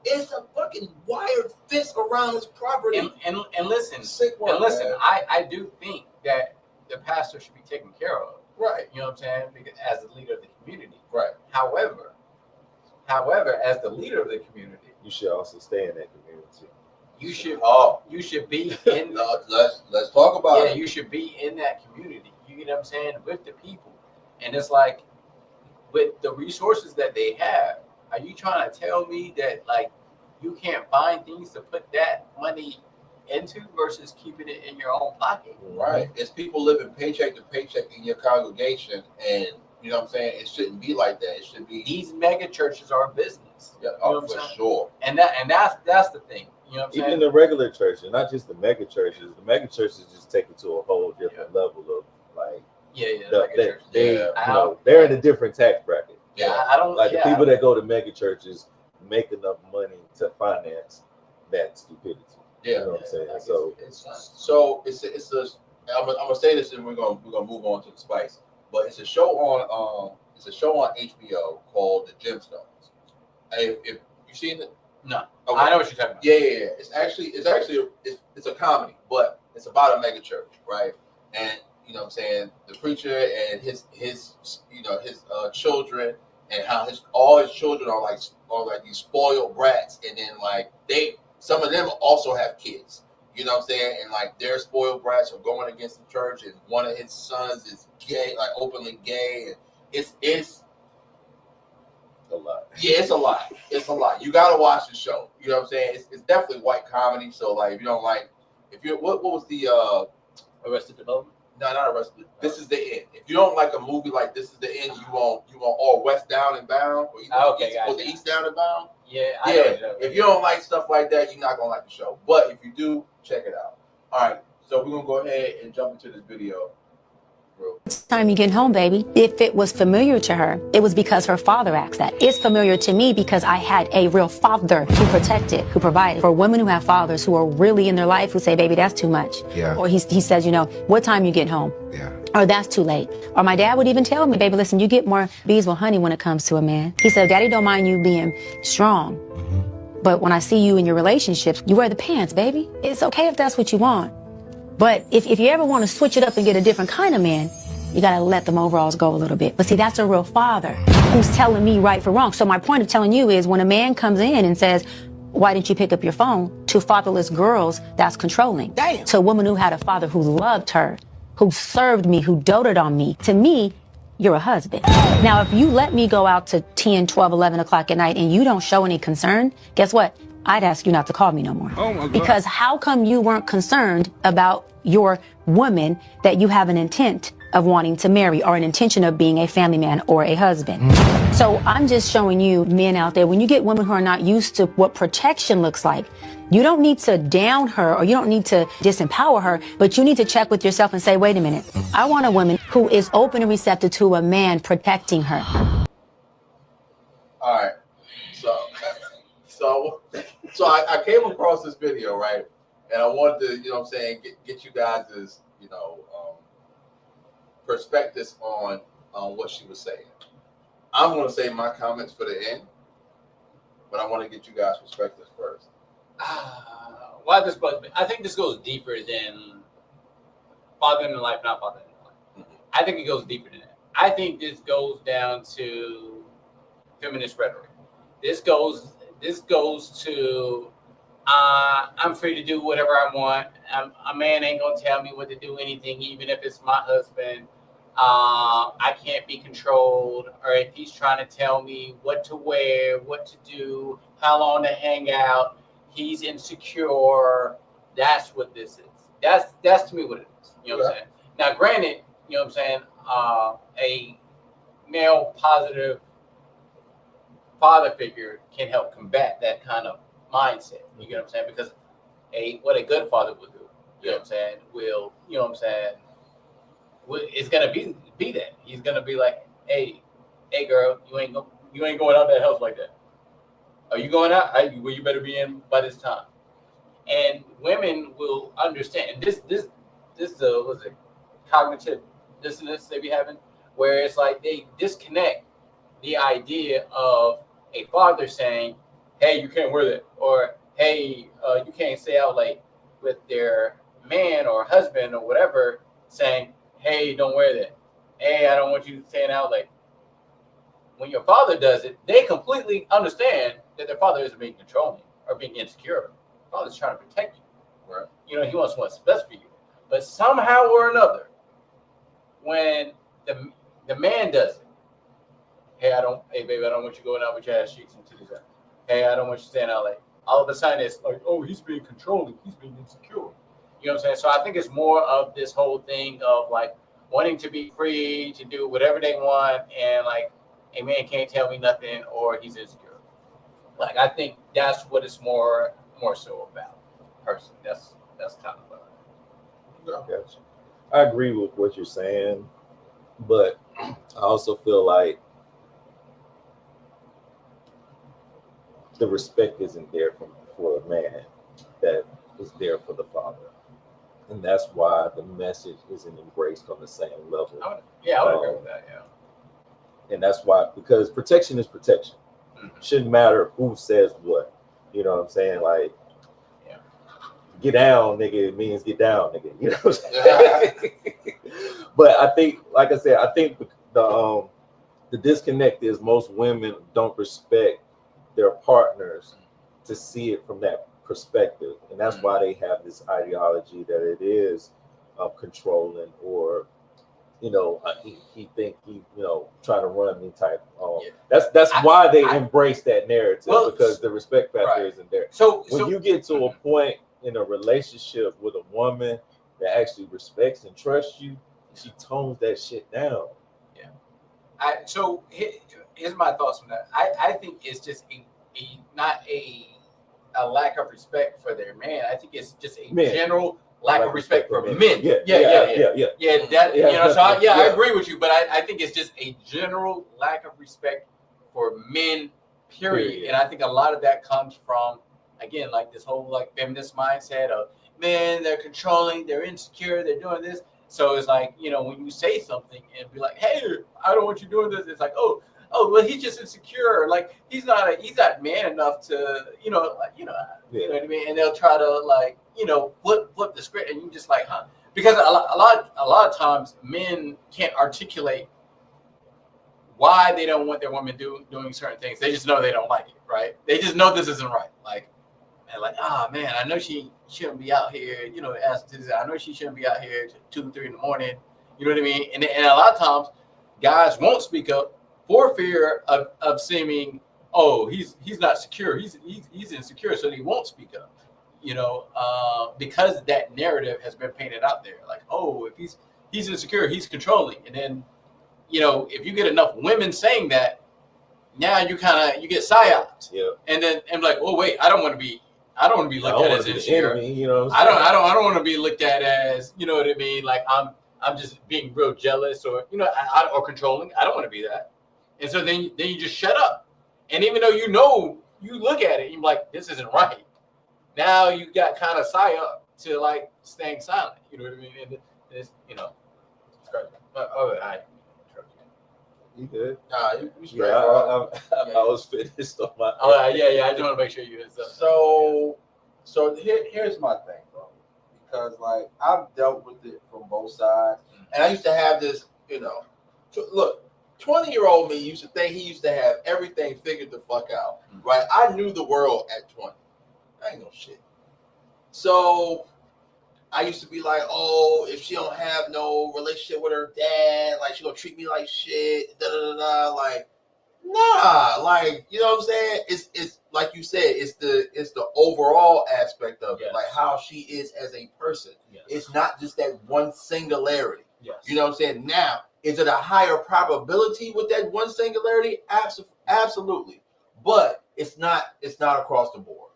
It's a fucking wired fence around his property. And listen, Sick work, and listen, man. I do think that the pastor should be taken care of. Right. You know what I'm saying? Because as the leader of the community. Right. However, as the leader of the community, you should also stay in that community. You should be in. Let's talk about it. Yeah, you should be in that community. You know what I'm saying? With the people, and it's like with the resources that they have. Are you trying to tell me that like you can't find things to put that money into versus keeping it in your own pocket? Right. It's people living paycheck to paycheck in your congregation, and you know what I'm saying? It shouldn't be like that. It should be these mega churches are business. Yeah, you know for sure. And that's the thing. You know what I'm saying? Even the regular churches, not just the mega churches. The mega churches just take it to a whole different level of like they're in a different tax bracket. Yeah, I don't like the people that go to mega churches make enough money to finance that stupidity. Yeah, you know what I'm saying. I'm gonna say this, and we're gonna move on to the spice. But it's a show on HBO called The Gemstones. If you seen it, no, okay. I know what you're talking about. Yeah. It's actually a comedy, but it's about a mega church, right? And you know what I'm saying, the preacher and his children, and how all his children are like these spoiled brats, and then like some of them also have kids, you know what I'm saying, and like their spoiled brats are going against the church, and one of his sons is gay, like openly gay, and it's a lot. Yeah, it's a lot. You gotta watch the show. You know what I'm saying? It's definitely white comedy. So like, if you don't like, what was the Arrested Development? No, not Arrested. This Is the End. If you don't like a movie like This Is the End, you want all West Down and Bound, or the East Down and Bound. Yeah. If you don't like stuff like that, you're not gonna like the show. But if you do, check it out. All right, so we're gonna go ahead and jump into this video. bro. Time you get home, baby. If it was familiar to her, it was because her father asked that. It's familiar to me because I had a real father who protected, who provided. For women who have fathers who are really in their life who say, baby, that's too much. Yeah. Or he says, you know, what time you get home? Yeah. Or that's too late. Or my dad would even tell me, baby, listen, you get more bees with honey when it comes to a man. He said, daddy don't mind you being strong. But when I see you in your relationships, you wear the pants, baby. It's okay if that's what you want. But if you ever want to switch it up and get a different kind of man, you got to let them overalls go a little bit. But see, that's a real father who's telling me right for wrong. So my point of telling you is when a man comes in and says, why didn't you pick up your phone? To fatherless girls, that's controlling. Damn. To a woman who had a father who loved her, who served me, who doted on me, to me, you're a husband. Now, if you let me go out to 10, 12, 11 o'clock at night and you don't show any concern, guess what? I'd ask you not to call me no more. Oh my God. Because how come you weren't concerned about your woman that you have an intent of wanting to marry or an intention of being a family man or a husband? So I'm just showing you men out there, when you get women who are not used to what protection looks like, you don't need to down her or you don't need to disempower her, but you need to check with yourself and say, wait a minute, I want a woman who is open and receptive to a man protecting her. All right. So I came across this video, right? And I wanted to, you know what I'm saying, get you guys' perspectives on what she was saying. I'm going to say my comments for the end, but I want to get you guys' perspectives first. Why this bugs me? I think this goes deeper than father in life, not father in life. Mm-hmm. I think it goes deeper than that. I think this goes down to feminist rhetoric. This goes to I'm free to do whatever I want. A man ain't gonna tell me what to do anything, even if it's my husband. I can't be controlled, or if he's trying to tell me what to wear, what to do, how long to hang out, he's insecure. That's what this is. That's to me what it is. You know what I'm saying? Now, granted, you know what I'm saying, a male positive father figure can help combat that kind of mindset. You get what I'm saying? Because what a good father would do, you know what I'm saying, will, you know what I'm saying, it's gonna be that. He's gonna be like, hey girl, you ain't going out that house like that. Are you going out? Well, you better be in by this time. And women will understand. This was a cognitive dissonance they be having, where it's like they disconnect the idea of a father saying, hey, you can't wear that, or hey, you can't stay out late, with their man or husband or whatever saying, hey, don't wear that. Hey, I don't want you staying out late. When your father does it, they completely understand that their father isn't being controlling or being insecure. Father's trying to protect you. Right. You know, he wants what's best for you. But somehow or another, when the man does it, hey, baby, I don't want you going out with your ass cheeks into the. Hey, I don't want you staying out late. All of a sudden, it's like, oh, he's being controlling. He's being insecure. You know what I'm saying? So I think it's more of this whole thing of like wanting to be free to do whatever they want, and like a man can't tell me nothing, or he's insecure. Like I think that's what it's more so about. Personally, that's kind of what Gotcha. I agree with what you're saying, but I also feel like the respect isn't there for a man that is there for the father. And that's why the message isn't embraced on the same level. I would agree with that, yeah. And that's why, because protection is protection. Shouldn't matter who says what. You know what I'm saying? Like, get down, nigga, it means get down, nigga. You know what I'm saying? But I think, like I said, I think the disconnect is most women don't respect their partners to see it from that perspective, and that's why they have this ideology that it is controlling, or he think he trying to run me type. That's why they embrace that narrative, because the respect factor isn't there. So when you get to a point in a relationship with a woman that actually respects and trusts you, she tones that shit down. So here's my thoughts on that. I think it's just not a lack of respect for their man. I think it's just a general lack of respect for men. Yeah. That Yeah, you know. So I yeah. agree with you, but I think it's just a general lack of respect for men. Period. And I think a lot of that comes from, again, like this whole like feminist mindset of men, they're controlling, they're insecure, they're doing this. So it's like, you know, when you say something and be like, hey, I don't want you doing this, it's like, oh, well, he's just insecure. Like he's not man enough to, you know what I mean? And they'll try to like, you know, flip the script, and you just like, huh? Because a lot of times men can't articulate why they don't want their women doing certain things. They just know they don't like it, right? They just know this isn't right. Like, and like, man, I know she shouldn't be out here, you know, I know she shouldn't be out here till 2, 3 in the morning. You know what I mean? And a lot of times, guys won't speak up for fear of seeming, oh, he's not secure. He's insecure, so he won't speak up. You know, because that narrative has been painted out there. Like, oh, if he's insecure, he's controlling. And then, you know, if you get enough women saying that, now you get psyops. Yeah. And then like, oh wait, I don't want to be looked at as insecure. You know, I don't want to be looked at as, you know what I mean? Like I'm just being real jealous or, you know, or controlling. I don't want to be that. And so then you just shut up. And even though you know, you look at it, you're like, this isn't right. Now you got kind of psyop to like staying silent. You know what I mean? And it's, you know, it's crazy. You good? Nah, you straight. Yeah, I was finished on my. Oh yeah. I just want to make sure you. So here's my thing, bro. Because like I've dealt with it from both sides, and I used to have this, you know, look. 20-year-old me used to think he used to have everything figured the fuck out, right? I knew the world at 20. I ain't no shit. So I used to be like, oh, if she don't have no relationship with her dad, like she gonna treat me like shit, like, nah, like, you know what I'm saying? It's like you said, it's the overall aspect of it, like how she is as a person. Yes. It's not just that one singularity. Yes. You know what I'm saying? Now, is it a higher probability with that one singularity? Absolutely. But it's not across the board.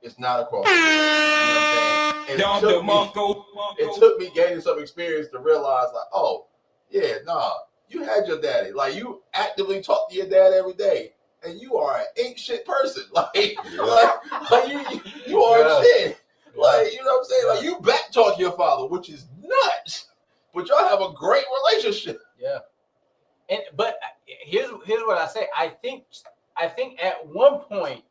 It's not across the board. You know what I'm saying? It took me gaining some experience to realize, like, oh, yeah, nah, you had your daddy. Like, you actively talk to your dad every day, and you are an ain't shit person. Like you are shit. Like, you know what I'm saying? Like, you back talk your father, which is nuts. But y'all have a great relationship. Yeah. But here's what I say. I think at one point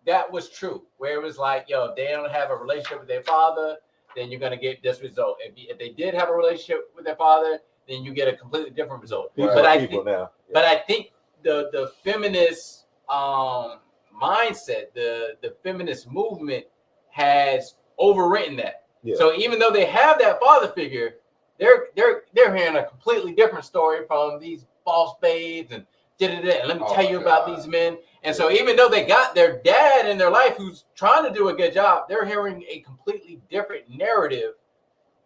that was true, where it was like, yo, if they don't have a relationship with their father, then you're gonna get this result. If they did have a relationship with their father, then you get a completely different result. Right. But I think the feminist mindset, the feminist movement has overwritten that. Yeah. So even though they have that father figure, they're hearing a completely different story from these false babes and and let me tell you about these men. And so even though they got their dad in their life who's trying to do a good job, they're hearing a completely different narrative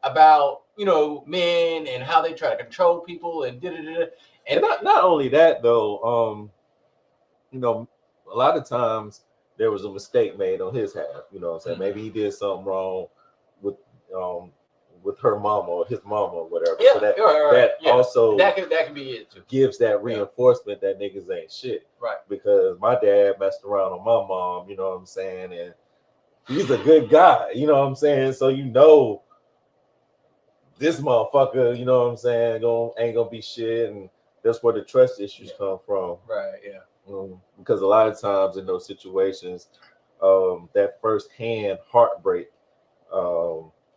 about, you know, men and how they try to control people and And not only that though, you know, a lot of times there was a mistake made on his half. You know what I'm saying? Mm-hmm. Maybe he did something wrong with her mama or his mama or whatever. Yeah, so that also that could be it too. Gives that reinforcement that niggas ain't shit. Right. Because my dad messed around on my mom, you know what I'm saying? And he's a good guy, you know what I'm saying? So you know this motherfucker, you know what I'm saying, ain't gonna be shit, and that's where the trust issues come from. Right, yeah. Because a lot of times in those situations, that first hand heartbreak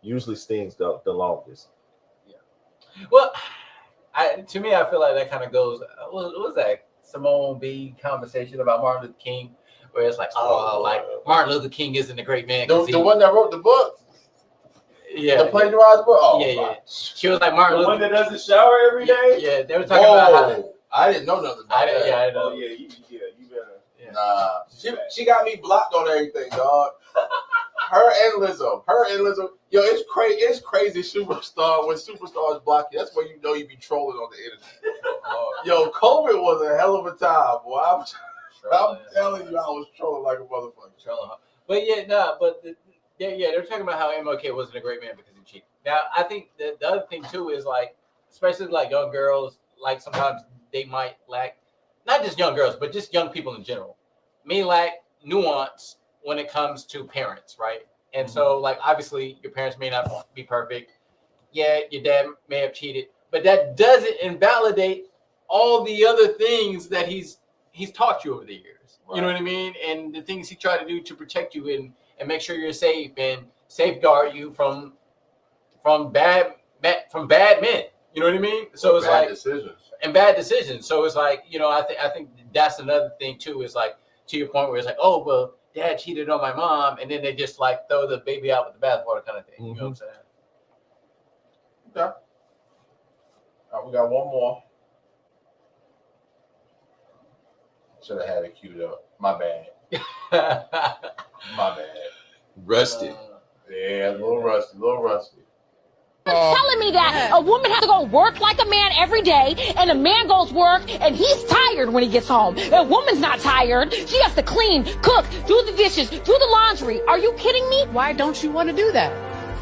usually stings the longest. Yeah. Well, to me, I feel like that kind of goes. What was that Simone B conversation about Martin Luther King, where it's like, Martin Luther King isn't a great man. The one that wrote the book. Yeah. The plagiarized book. Oh, yeah. She was like Martin Luther. The one that doesn't shower every day. Yeah, they were talking about. I didn't know nothing about that. Yeah, I know. Oh yeah, you better. Yeah. Nah, she got me blocked on everything, dog. Her and Lizzo. Yo, it's crazy. Superstar, when superstars block you, that's when you know you be trolling on the internet. Yo, COVID was a hell of a time, boy. I'm telling you, I was trolling like a motherfucker. But yeah, but Yeah, they're talking about how MLK wasn't a great man because he cheated. Now, I think the other thing too is like, especially like young girls, like sometimes they might lack, not just young girls, but just young people in general, may lack nuance when it comes to parents, right? And so, like, obviously, your parents may not be perfect. Yeah, your dad may have cheated, but that doesn't invalidate all the other things that he's taught you over the years. Right. You know what I mean? And the things he tried to do to protect you and make sure you're safe and safeguard you from bad men. You know what I mean? So it's like bad decisions. So it's like, you know, I think that's another thing too. Is like, to your point where it's like, oh well, dad cheated on my mom, and then they just like throw the baby out with the bathwater kind of thing. You know what I'm saying? Okay. All right, we got one more. Should have had it queued up. My bad. My bad. Rusty. Yeah, a little rusty. Telling me that a woman has to go work like a man every day, and a man goes work and he's tired when he gets home. A woman's not tired. She has to clean, cook, do the dishes, do the laundry. Are you kidding me? Why don't you want to do that?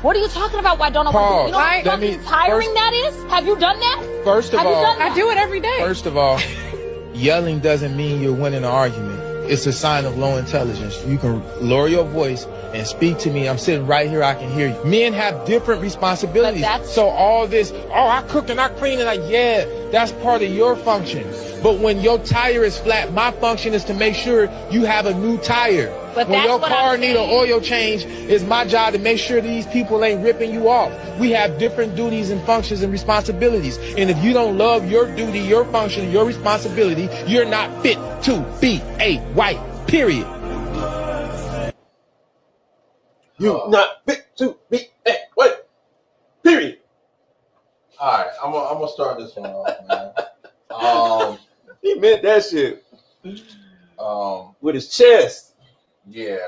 What are you talking about? Why don't I want to do? You know how fucking tiring that is? Have you done that? First of all, I do it every day. First of all, yelling doesn't mean you're winning an argument. It's a sign of low intelligence. You can lower your voice and speak to me. I'm sitting right here. I can hear you. Men have different responsibilities. So all this, I cook and I clean and yeah, that's part of your function. But when your tire is flat, my function is to make sure you have a new tire. But when your car need an oil change, it's my job to make sure these people ain't ripping you off. We have different duties and functions and responsibilities. And if you don't love your duty, your function, your responsibility, you're not fit to be a wife, period. You're not fit to be a wife, period. All right, I'm gonna start this one off, man. He meant that shit. With his chest. Yeah.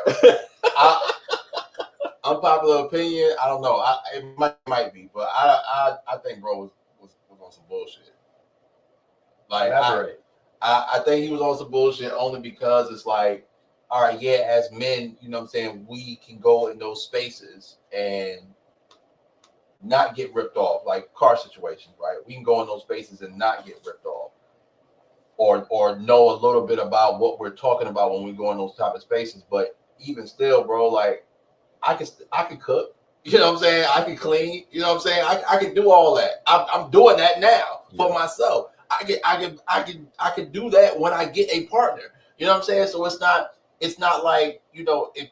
Unpopular opinion. I don't know. It might be, but I think bro was on some bullshit. Like I think he was on some bullshit only because it's like, all right, yeah, as men, you know what I'm saying, we can go in those spaces and not get ripped off, like car situations, right? We can go in those spaces and not get ripped off. Or know a little bit about what we're talking about when we go in those type of spaces. But even still, bro, like I can cook, you know what I'm saying? I can clean, you know what I'm saying? I can do all that. I'm doing that now for myself. I can do that when I get a partner. You know what I'm saying? So it's not like, you know, if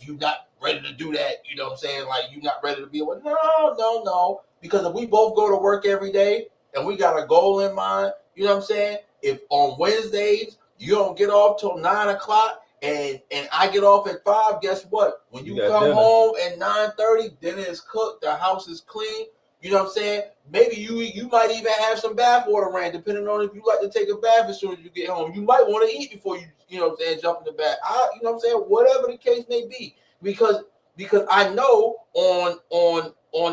you're not ready to do that, you know what I'm saying? Like you're not ready to be with. No. Because if we both go to work every day and we got a goal in mind, you know what I'm saying? If on Wednesdays you don't get off till 9 o'clock and I get off at 5, guess what? When you come home at 9:30, dinner is cooked, the house is clean. You know what I'm saying? Maybe you might even have some bath water ran, depending on if you like to take a bath as soon as you get home. You might want to eat before you know what I'm saying, jump in the bath. You know what I'm saying? Whatever the case may be, because I know on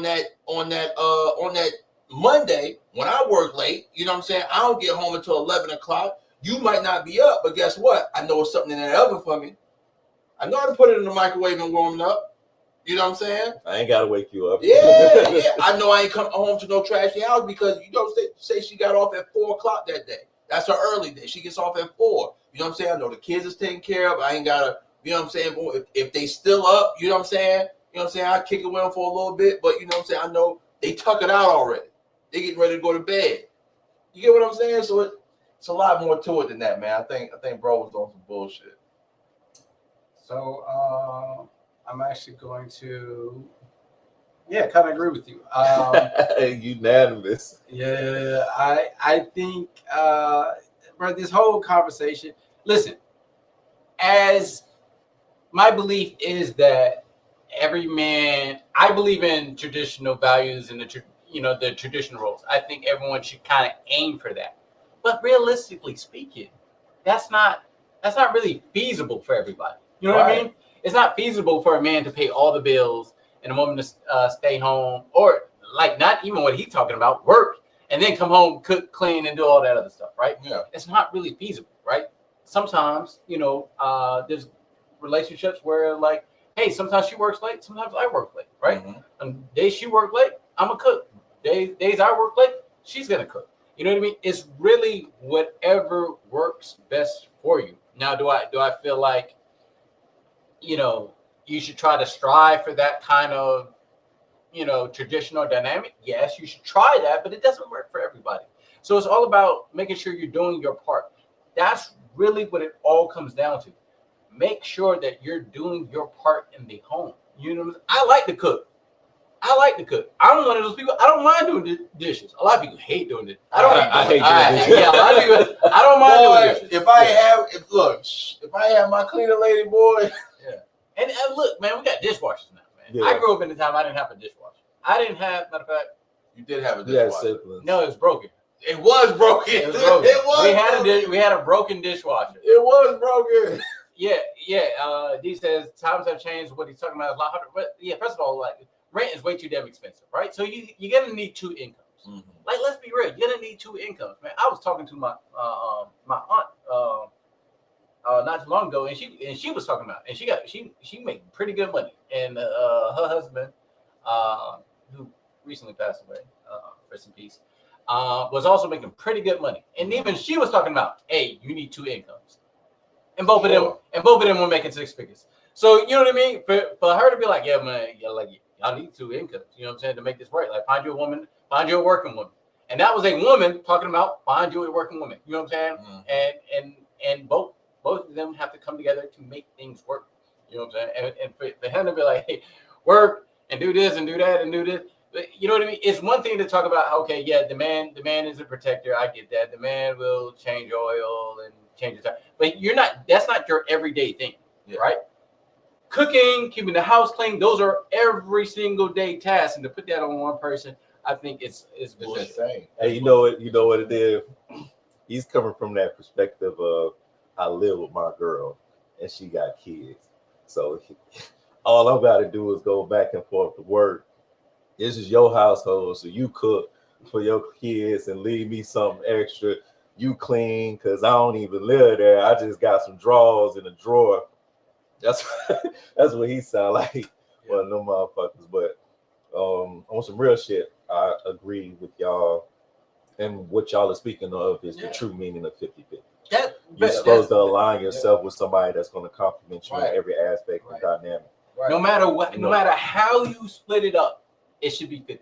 that Monday, when I work late, you know what I'm saying, I don't get home until 11 o'clock. You might not be up, but guess what? I know it's something in that oven for me. I know how to put it in the microwave and warm it up. You know what I'm saying? I ain't got to wake you up. Yeah. I know I ain't come home to no trashy house because, you know, say she got off at 4 o'clock that day. That's her early day. She gets off at 4. You know what I'm saying? I know the kids is taken care of. I ain't got to, you know what I'm saying? If they still up, you know what I'm saying? You know what I'm saying? I kick it with them for a little bit, but you know what I'm saying? I know they tuck it out already. They getting ready to go to bed. You get what I'm saying? So it's a lot more to it than that, man. I think bro was doing some bullshit. So I'm actually going to kind of agree with you. Unanimous. Yeah, I think bro, this whole conversation, listen, as my belief is that every man, I believe in traditional values and the traditional roles. I think everyone should kind of aim for that. But realistically speaking, that's not really feasible for everybody. You know what I mean? It's not feasible for a man to pay all the bills and a woman to stay home, or like not even what he's talking about, work and then come home, cook, clean, and do all that other stuff, right? Yeah. It's not really feasible, right? Sometimes, there's relationships where like hey, sometimes she works late, sometimes I work late, right? Mhm. And days she work late, I'm gonna cook. Days I work late, she's gonna cook. You know what I mean? It's really whatever works best for you. Now, do I feel like, you know, you should try to strive for that kind of, you know, traditional dynamic? Yes, you should try that, but it doesn't work for everybody. So it's all about making sure you're doing your part. That's really what it all comes down to. Make sure that you're doing your part in the home. You know, I like to cook. I'm one of those people. I don't mind doing the dishes. A lot of people hate doing it. I hate doing dishes. Yeah, a lot of people. I don't mind doing dishes. If I have my cleaner lady, boy. And look, man, we got dishwashers now, man. Yeah. I grew up in the time I didn't have a dishwasher. I didn't have. Matter of fact, You did have a Yeah, dishwasher. no, it was broken. It was broken. It was broken. It was We had a broken dishwasher. It was broken. Yeah. D says times have changed. What he's talking about is a lot harder. But yeah, first of all, like rent is way too damn expensive, right? So you're gonna need two incomes. Mm-hmm. Like, let's be real, you're gonna need two incomes, man. I was talking to my my aunt not too long ago, and she was talking about, and she made pretty good money, and her husband, who recently passed away, rest in peace, was also making pretty good money, and even she was talking about, hey, you need two incomes, and both of them were making six figures. So you know what I mean? For her to be like, yeah, man, like y'all need two incomes, you know what I'm saying, to make this work. Like, find you a woman, find you a working woman, and that was a woman talking about find you a working woman. You know what I'm saying? Mm-hmm. And both of them have to come together to make things work. You know what I'm saying? And for him to be like, hey, work and do this and do that and do this. But you know what I mean? It's one thing to talk about, okay, yeah, the man is a protector. I get that. The man will change oil and change the time. But that's not your everyday thing, right? Cooking, keeping the house clean, those are every single day tasks. And to put that on one person, I think it's bullshit. Insane. Hey, you know what it is? He's coming from that perspective of, I live with my girl and she got kids. So all I'm about to do is go back and forth to work. This is your household, so you cook for your kids and leave me something extra. You clean, because I don't even live there. I just got some drawers in a drawer. That's what he sound like, one of them motherfuckers. But on some real shit, I agree with y'all. And what y'all are speaking of is the true meaning of 50-50. You're supposed to align yourself with somebody that's going to compliment you in every aspect of the dynamic. Right. No matter what, no matter how you split it up, it should be 50-50.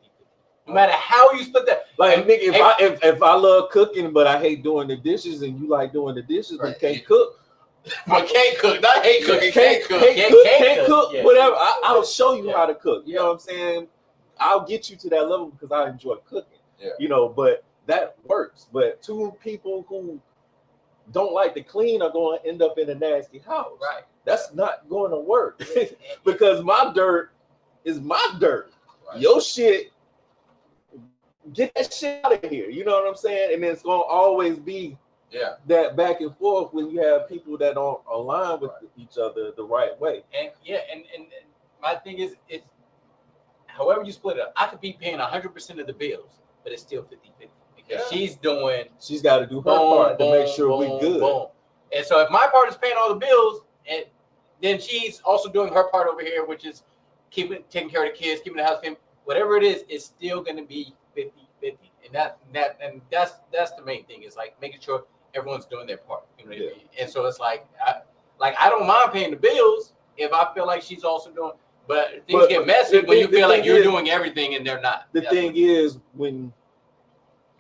No matter how you split that. Like, nigga, if I love cooking, but I hate doing the dishes, and you like doing the dishes, but can't cook. I can't cook. Not hate cooking. Can't cook. Can't cook. Whatever. I'll show you how to cook. You know what I'm saying? I'll get you to that level because I enjoy cooking. Yeah. You know, but that works. But two people who don't like to clean are going to end up in a nasty house. Right. That's not going to work because my dirt is my dirt. Right. Your shit, get that shit out of here. You know what I'm saying? And it's going to always be that back and forth when you have people that don't align with each other the right way. And and my thing is, it's however you split it up. I could be paying 100% of the bills, but it's still 50-50. She's got to do her part to make sure we're good. Boom. And so if my part is paying all the bills, and then she's also doing her part over here, which is taking care of the kids, keeping the house clean, whatever it is, it's still going to be 50-50. And that's the main thing, is like making sure everyone's doing their part. You know what I mean? And so it's like I don't mind paying the bills if I feel like she's also doing, but things get messy when you feel like you're doing everything and they're not. The thing is, when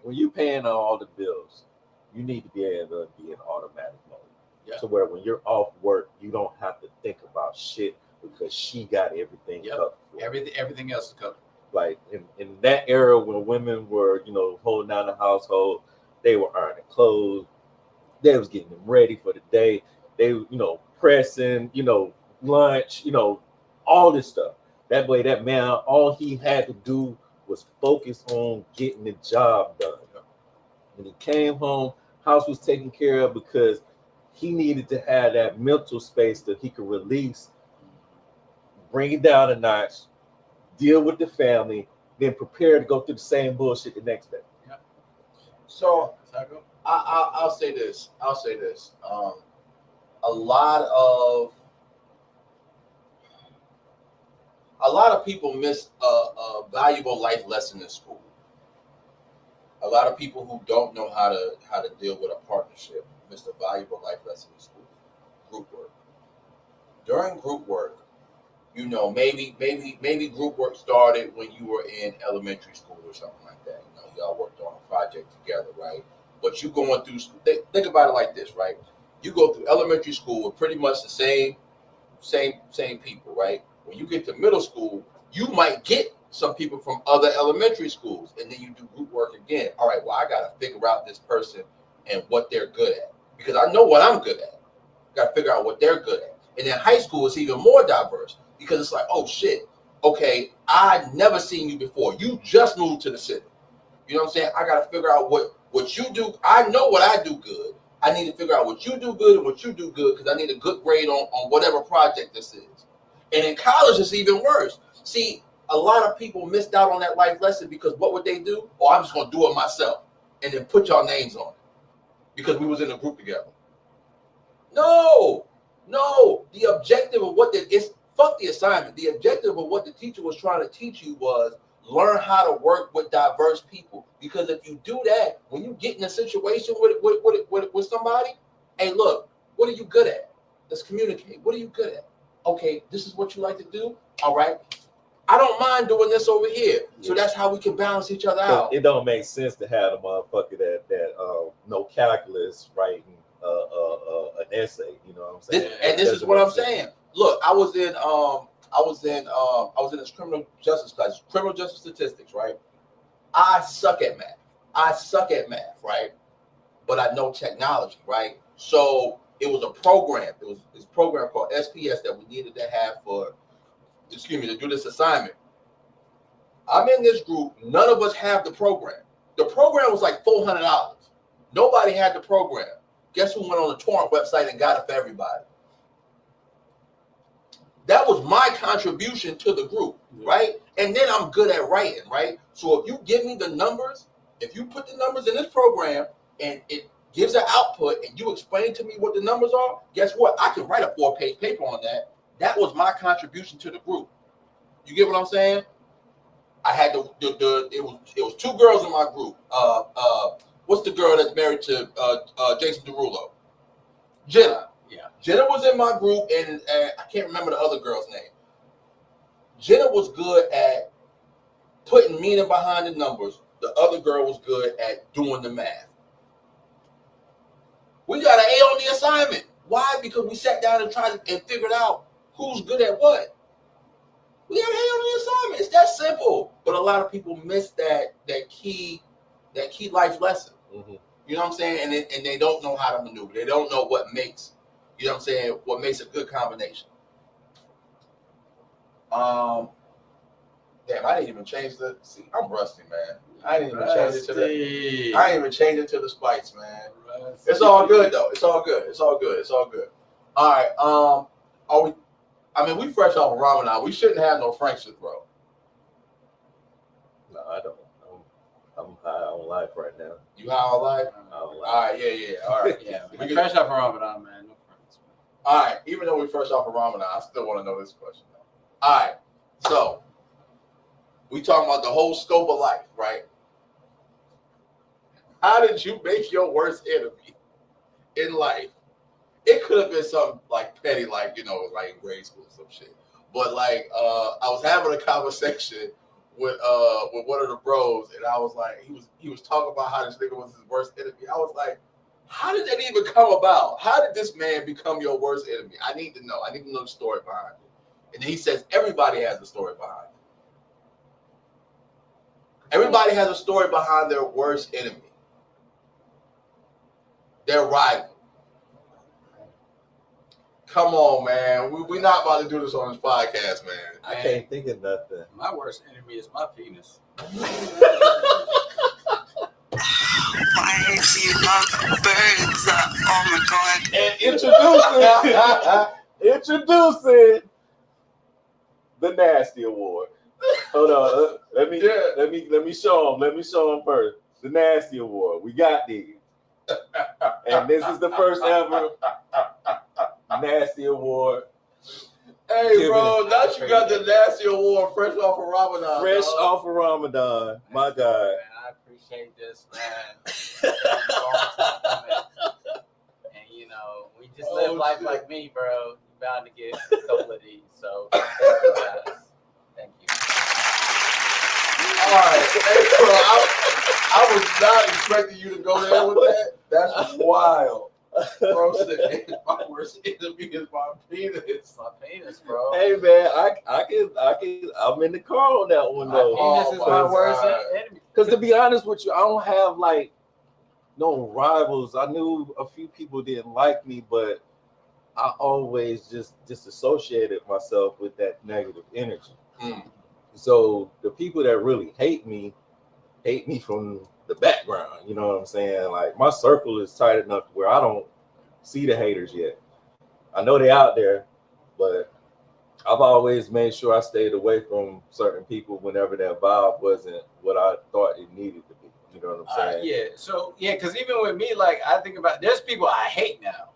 you're paying all the bills, you need to be able to be in automatic mode. Yeah. So where when you're off work, you don't have to think about shit because she got everything covered. Everything else is covered. Like in that era when women were, holding down the household, they were ironing clothes, they was getting them ready for the day, they, pressing, lunch, all this stuff. That way, that man, all he had to do was focus on getting the job done. When he came home, house was taken care of because he needed to have that mental space that he could release, bring it down a notch, deal with the family, then prepare to go through the same bullshit the next day. Yeah. So I'll say this. A lot of a lot of people miss a valuable life lesson in school. A lot of people who don't know how to deal with a partnership miss a valuable life lesson in school. Group work. During group work, you know, maybe group work started when you were in elementary school or something like that. You know, y'all worked on a project together, right? But you going through, think about it like this, right? You go through elementary school with pretty much the same people, right? When you get to middle school, you might get some people from other elementary schools, and then you do group work again. All right, well, I got to figure out this person and what they're good at, because I know what I'm good at. Got to figure out what they're good at. And then high school is even more diverse, because it's like, oh shit, okay, I'd never seen you before. You just moved to the city. You know what I'm saying? I got to figure out what you do. I know what I do good. I need to figure out what you do good and what you do good, because I need a good grade on whatever project this is. And in college, it's even worse. See, a lot of people missed out on that life lesson, because what would they do? Oh, I'm just going to do it myself and then put y'all names on it because we was in a group together. No. The objective of fuck the assignment. The objective of what the teacher was trying to teach you was learn how to work with diverse people. Because if you do that, when you get in a situation with somebody, hey, look, what are you good at? Let's communicate. What are you good at? Okay, this is what you like to do. All right. I don't mind doing this over here. So that's how we can balance each other out. It don't make sense to have a motherfucker that no calculus writing an essay. You know what I'm saying? This is what I'm saying. Look, I was in this criminal justice class, criminal justice statistics, right? I suck at math, right? But I know technology, right? So it was a program. It was this program called SPS that we needed to have to do this assignment. I'm in this group. None of us have the program. The program was like $400. Nobody had the program. Guess who went on the torrent website and got it for everybody? That was my contribution to the group, right? And then I'm good at writing, right? So if you give me the numbers, if you put the numbers in this program and it gives an output and you explain to me what the numbers are, guess what? I can write a 4-page paper on that. That was my contribution to the group. You get what I'm saying? I had it was 2 girls in my group. What's the girl that's married to Jason Derulo? Jenna. Yeah. Jenna was in my group, and I can't remember the other girl's name. Jenna was good at putting meaning behind the numbers. The other girl was good at doing the math. We got an A on the assignment. Why? Because we sat down and tried and figured out who's good at what. We got an A on the assignment. It's that simple. But a lot of people miss that key life lesson. Mm-hmm. You know what I'm saying? And they don't know how to maneuver. They don't know what makes, you know what I'm saying, what makes a good combination. Damn, I didn't even change I'm rusty, man. I didn't even change it to the spice, man. Rusty. It's all good though. It's all good. All right. We fresh off of Ramadan. We shouldn't have no Franks to throw. No, I don't. I'm high on life right now. You high on life? All right, yeah. All right. Yeah, we fresh off of Ramadan, man. No Franks. All right, even though we fresh off of Ramadan, I still want to know this question. All right, so we talking about the whole scope of life, right? How did you make your worst enemy in life? It could have been something like petty, like, you know, like in grade school or some shit. But like, I was having a conversation with one of the bros, and I was like, he was talking about how this nigga was his worst enemy. I was like, how did that even come about? How did this man become your worst enemy? I need to know. I need to know the story behind it. And then he says everybody has a story behind it. Everybody has a story behind their worst enemy, their rival. Come on, man. We're not about to do this on this podcast, man. I can't think of nothing. My worst enemy is my penis. I see birds up. Oh my god. And introducing the Nasty Award. Hold on. Let me show him. Let me show him first. The Nasty Award. We got these. And this is the first ever Nasty Award. Hey, bro, now you got the nasty award fresh off of Ramadan. Fresh dog. off of Ramadan. My God. Man, I appreciate this, man. And you know, we just live life shit. like me, bro. You're bound to get a couple of these. So thank you guys. Thank you. All right. Hey, bro, I was not expecting you to go there with that. That's wild. Bro said my worst enemy is my penis. My penis, bro. Hey man, I can I'm in the car on that one My though. penis is my worst enemy. Because to be honest with you, I don't have like no rivals. I knew a few people didn't like me, but I always just disassociated myself with that negative energy. So the people that really hate me from the background. You know what I'm saying? Like my circle is tight enough where I don't see the haters yet. I know they're out there, but I've always made sure I stayed away from certain people whenever that vibe wasn't what I thought it needed to be. You know what I'm saying? Yeah. So yeah, because even with me, like I think about there's people I hate now.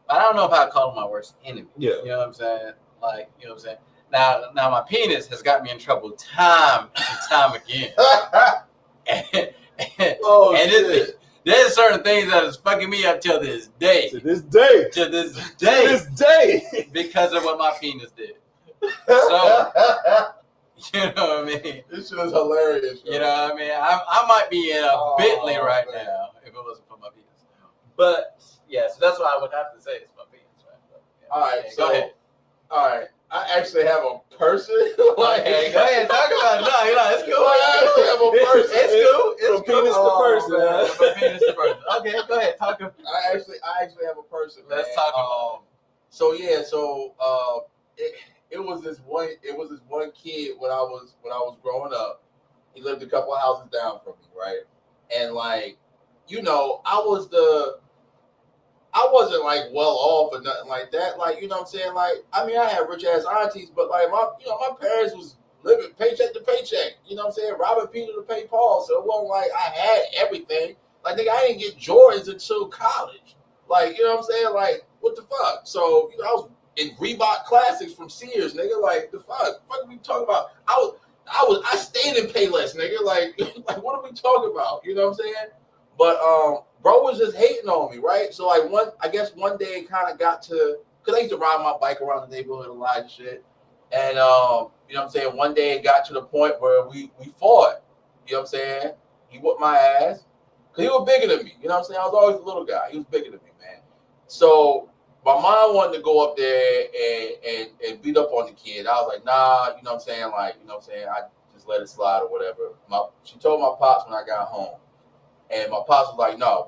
I don't know if I call them my worst enemy. Yeah. You know what I'm saying? Like, you know what I'm saying? Now my penis has got me in trouble time and time again. There's certain things that is fucking me up till this day. To this day. To this To day. this day. Because of what my penis did. So, you know what I mean? This shit is hilarious. You know what I mean? I might be in a Bentley right now if it wasn't for my penis. But yeah, so that's what I would have to say. It's my penis, right? But, yeah. All right, Okay, so go ahead. all right, I actually have a person. Okay, go ahead, talk about it. No, it's cool. I actually have a person. It's cool. It's From penis to person, man. From penis to person. Okay, go ahead. Talk about it. I actually have a person. Let's man. talk about it. So yeah, it was this one kid when I was growing up. He lived a couple of houses down from me, right? And like, you know, I wasn't like well off or nothing like that. Like, you know what I'm saying? Like, I mean, I had rich ass aunties, but like my parents was living paycheck to paycheck. You know what I'm saying? Robbing Peter to pay Paul. So it wasn't like I had everything. Like, nigga, I didn't get Jordans until college. Like, you know what I'm saying? Like, what the fuck? So, you know, I was in Reebok Classics from Sears, nigga. Like, the fuck are we talking about? I stayed in Payless, nigga. Like, like what are we talking about? You know what I'm saying? But bro was just hating on me, right? So like one day it kind of got to, because I used to ride my bike around the neighborhood a lot and shit. And you know what I'm saying? One day it got to the point where we fought. You know what I'm saying? He whooped my ass. Because he was bigger than me. You know what I'm saying? I was always a little guy. He was bigger than me, man. So my mom wanted to go up there and beat up on the kid. I was like, nah, you know what I'm saying? Like, you know what I'm saying? I just let it slide or whatever. She told my pops when I got home. And my pops was like, no,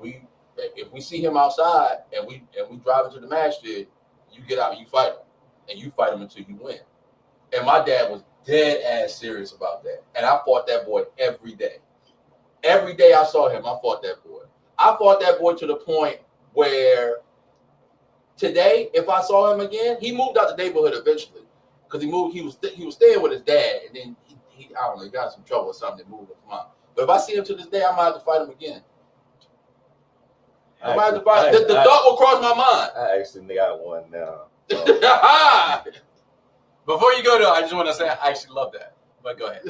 if we see him outside and we drive into the masjid, you get out, you fight him. And you fight him until you win. And my dad was dead ass serious about that. And I fought that boy every day. Every day I saw him, I fought that boy. I fought that boy to the point where today, if I saw him again, he moved out the neighborhood eventually. Because he was staying with his dad, and then he I don't know, he got in some trouble or something, moved with his mom. But if I see him to this day, I might have to fight him again. I might have to fight. The thought will cross my mind. I actually got one now. Before you go to, I just want to say I actually love that. But go ahead.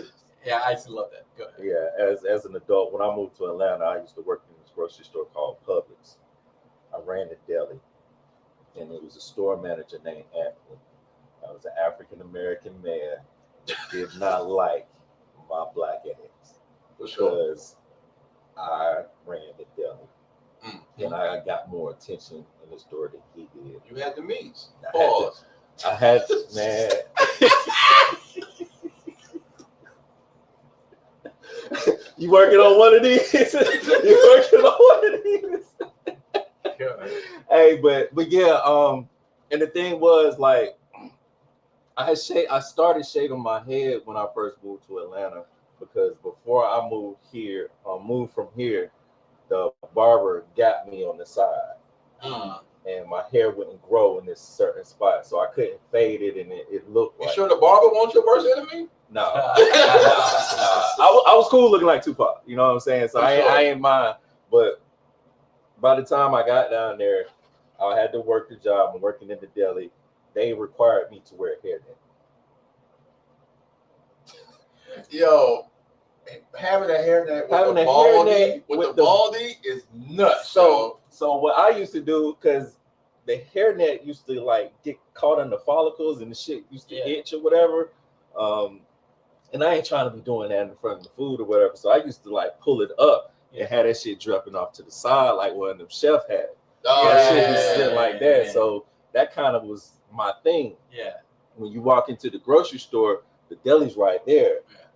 Yeah, I actually love that. Go ahead. Yeah, as an adult, when I moved to Atlanta, I used to work in this grocery store called Publix. I ran the deli, and it was a store manager named Anthony. I was an African American man that did not like my black ass because I ran the deli, and I got more attention in the store than he did. You had the meats. I had man. You working on one of these? You working on one of these? Hey, but yeah, and the thing was like, I started shaving my head when I first moved to Atlanta because before I moved from here, the barber got me on the side, and my hair wouldn't grow in this certain spot, so I couldn't fade it, and it looked like. You sure the barber wants your worst enemy? No. I was cool looking like Tupac, you know what I'm saying? So I ain't mind. But by the time I got down there, I had to work the job. I'm working in the deli, they required me to wear a hairnet. Yo, having a hairnet with the baldy is nuts. So what I used to do, because the hairnet used to like get caught in the follicles and the shit used to itch or whatever. And I ain't trying to be doing that in front of the food or whatever. So I used to like pull it up and have that shit dropping off to the side like one of them chef had. That shit be sitting like that. So that kind of was my thing. Yeah. When you walk into the grocery store, the deli's right there. Yeah.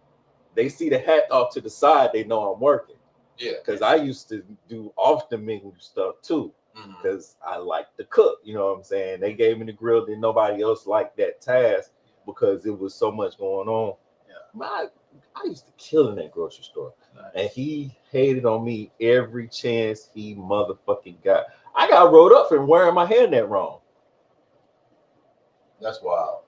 They see the hat off to the side, they know I'm working. Yeah. Because I used to do off the menu stuff too. Because I like to cook, you know what I'm saying? They gave me the grill, then nobody else liked that task because it was so much going on. Yeah. I used to kill in that grocery store. Nice. And he hated on me every chance he motherfucking got. I got rolled up for wearing my hairnet wrong. That's wild.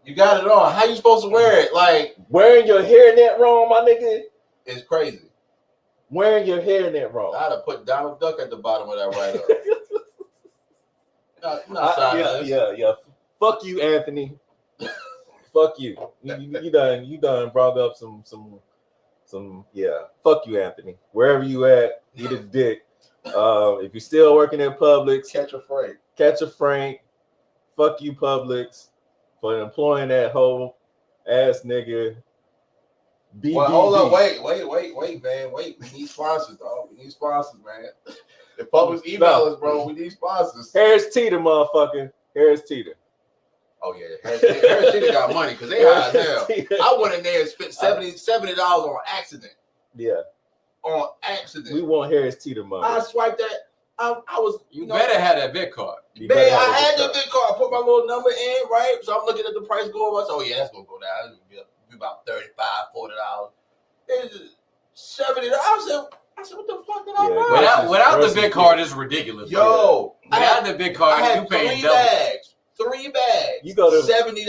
You got it on. How you supposed to wear it? Like wearing your hairnet wrong, my nigga, is crazy. Wearing your hairnet wrong. I'd have put Donald Duck at the bottom of that right up. Yeah. Fuck you, Anthony. Fuck you. You done brought up some. Fuck you, Anthony. Wherever you at, eat a dick. If you're still working at Publix, catch a Frank. Fuck you, Publix, for employing that whole ass nigga. Well, hold up, wait, man. Wait, we need sponsors, dog. We need sponsors, man. The Publix email us, bro. We need sponsors. Harris Teeter, motherfucker. Harris Teeter. Oh yeah, Harris Teeter got money because they high as hell. I went in there and spent $70 on accident. Yeah. On accident. We want Harris Teeter money. I swiped that. I was. You better have that bid card. Man, I had that bid card. I put my little number in, right? So I'm looking at the price go up. I said, oh yeah, that's gonna go down. It's gonna be about $35, $40. It's $70. I said, what the fuck did I buy? Without the bid card, it's ridiculous. Yo, without the bid card, you paying double. Three bags. You go to $70.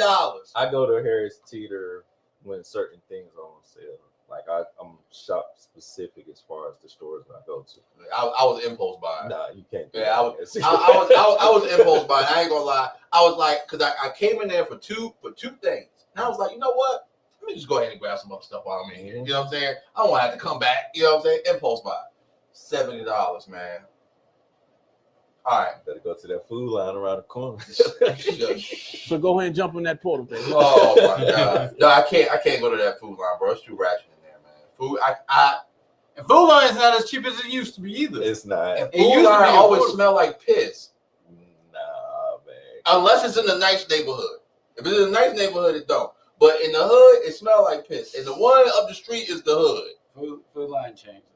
I go to Harris Teeter when certain things are on sale. Like I'm shop specific as far as the stores that I go to. I was impulse buying. Nah, you can't. Yeah, I was impulse buying. I ain't gonna lie. I was like, because I came in there for two things, and I was like, you know what? Let me just go ahead and grab some other stuff while I'm in here. You know what I'm saying? I don't want to have to come back. You know what I'm saying? Impulse buy. $70, man. All right. Better go to that food line around the corner. So go ahead and jump on that portal, baby. Oh my God. No, I can't go to that food line, bro. It's too ratchet in there, man. Food, and food line is not as cheap as it used to be either. It's not. And food line always smell like piss. Nah, man. Unless it's in a nice neighborhood. If it's in a nice neighborhood, it don't. But in the hood, it smells like piss. And the one up the street is the hood. Food line changed.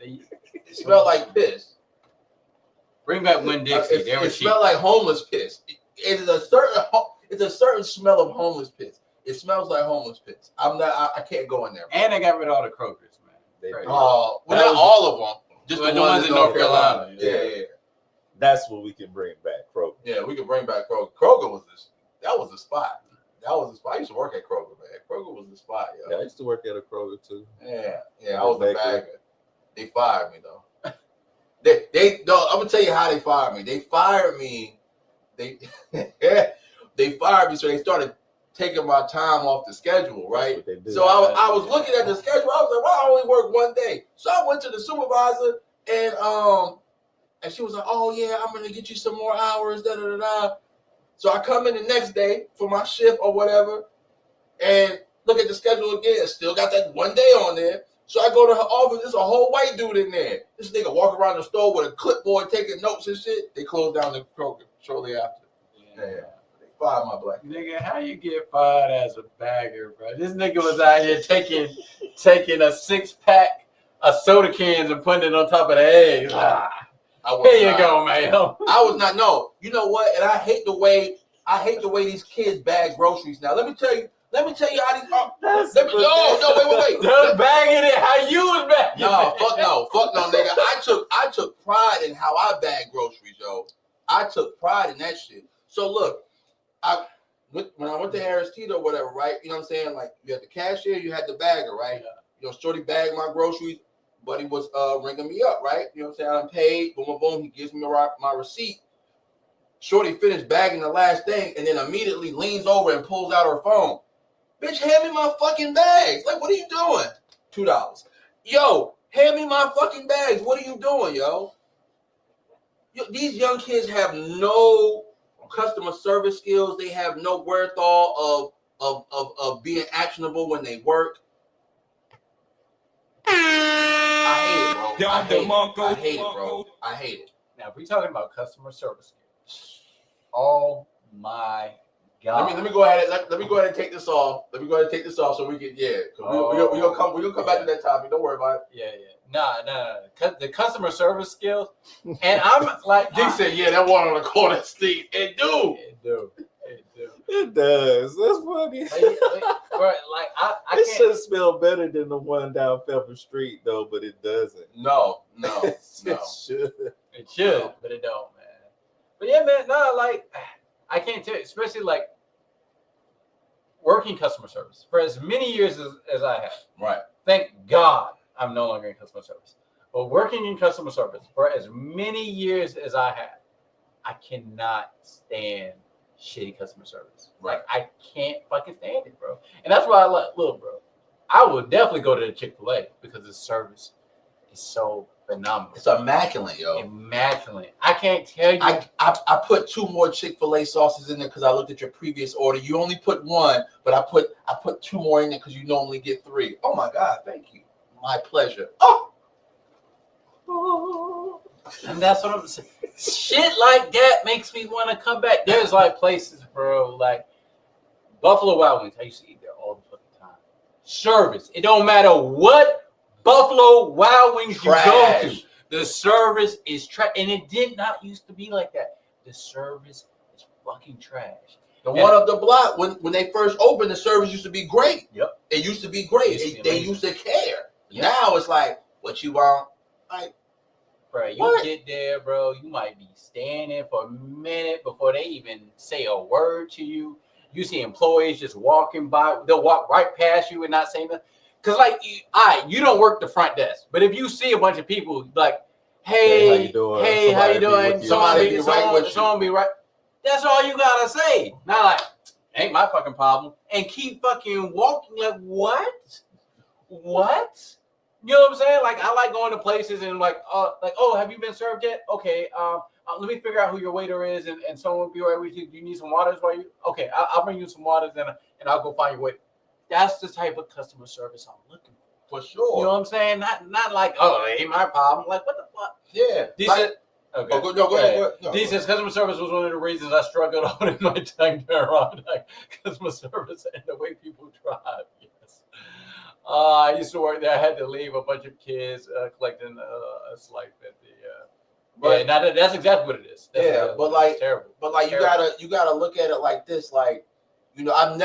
It smells like piss. Bring back Winn-Dixie. It smells like homeless piss. It's a certain smell of homeless piss. It smells like homeless piss. I can't go in there. And they got rid of all the Krogers, man. Well, not all of them. Just the ones in North Carolina. Yeah. That's what we can bring back, Kroger. Yeah, we can bring back Kroger. Kroger was the spot. I used to work at Kroger, man. Kroger was the spot, yo. Yeah, I used to work at a Kroger too. Yeah, I was the bagger. They fired me though. I'm gonna tell you how they fired me. They fired me. They fired me, so they started taking my time off the schedule, right? So I was looking at the schedule. I was like, well, I only work one day. So I went to the supervisor, and she was like, oh yeah, I'm gonna get you some more hours. Da da da da. So I come in the next day for my shift or whatever, and look at the schedule again. Still got that one day on there. So I go to her office. There's a whole white dude in there. This nigga walk around the store with a clipboard taking notes and shit. They closed down the Kroger shortly after. Yeah. They fired my black nigga. How you get fired as a bagger, bro? This nigga was out here taking a 6-pack of soda cans and putting it on top of the eggs. Here you go, man. I was not. No, you know what? And I hate the way these kids bag groceries now. Let me tell you how these. Wait. They're bagging it how you was bagging. Fuck no, nigga. I took pride in how I bag groceries, yo. I took pride in that shit. So look, when I went to Harris Teeter or whatever, right? You know what I'm saying? Like you had the cashier, you had the bagger, right? Yeah. You know, shorty bagged my groceries. Buddy was ringing me up, right? You know what I'm saying? I'm paid. Boom, boom, boom. He gives me my receipt. Shorty finished bagging the last thing and then immediately leans over and pulls out her phone. Bitch, hand me my fucking bags. Like, what are you doing? $2. Yo, hand me my fucking bags. What are you doing, yo? These young kids have no customer service skills. They have no wherewithal of being actionable when they work. I hate it, bro. I hate it. Now, if we're talking about customer service, oh my God. Let me go ahead and take this off. Let me go ahead and take this off so we can we're gonna come back to that topic. Don't worry about it. Yeah. Nah. The customer service skills, and I'm like, He said, yeah, that one on the corner steep. It do. It does. That's funny. Like I It can't. should smell better than the one down Pepper Street, though, but it doesn't. No. It should. It should, but it don't, man. But yeah, man, no, like I can't tell you, especially like working customer service for as many years as I have. Right. Thank God I'm no longer in customer service. But working in customer service for as many years as I have, I cannot stand shitty customer service. Right. Like, I can't fucking stand it, bro. And that's why I look, bro, I would definitely go to the Chick-fil-A because the service is so phenomenal. It's immaculate, yo. Immaculate. I can't tell you. I put 2 more Chick-fil-A sauces in there because I looked at your previous order. You only put 1, but I put 2 more in there because you normally get 3. Oh my God, thank you. My pleasure. And that's what I'm saying. Shit like that makes me want to come back. There's like places, bro, like Buffalo Wild Wings. I used to eat there all the fucking time. Service. It don't matter what Buffalo Wild Wings you go to. The service is trash. And it did not used to be like that. The service is fucking trash. The one up the block, when they first opened, the service used to be great. Yep. It used to be great. They used to care. Yep. Now it's like, what you want? Like, bro, you get there, bro. You might be standing for a minute before they even say a word to you. You see employees just walking by. They'll walk right past you and not say nothing. Because, like, you don't work the front desk. But if you see a bunch of people, like, hey, how you doing? Hey, how you doing? Someone be right. That's all you got to say. Not like, ain't my fucking problem. And keep fucking walking. Like, what? What? You know what I'm saying? Like, I like going to places and like, oh, have you been served yet? Okay, let me figure out who your waiter is, and someone will be right with you. Do you need some waters while you? Okay, I'll bring you some waters and I'll go find your waiter. That's the type of customer service I'm looking for sure. You know what I'm saying? Not like, oh, it ain't my problem. Like, what the fuck? Yeah. Okay. Go ahead. He says customer service was one of the reasons I struggled on in my time during Ramadan. Customer service and the way people drive. Yes. I used to work there. I had to leave a bunch of kids collecting a slice at the. But now that's exactly what it is. But like, terrible. But like, you gotta look at it like this. Like, you know, I've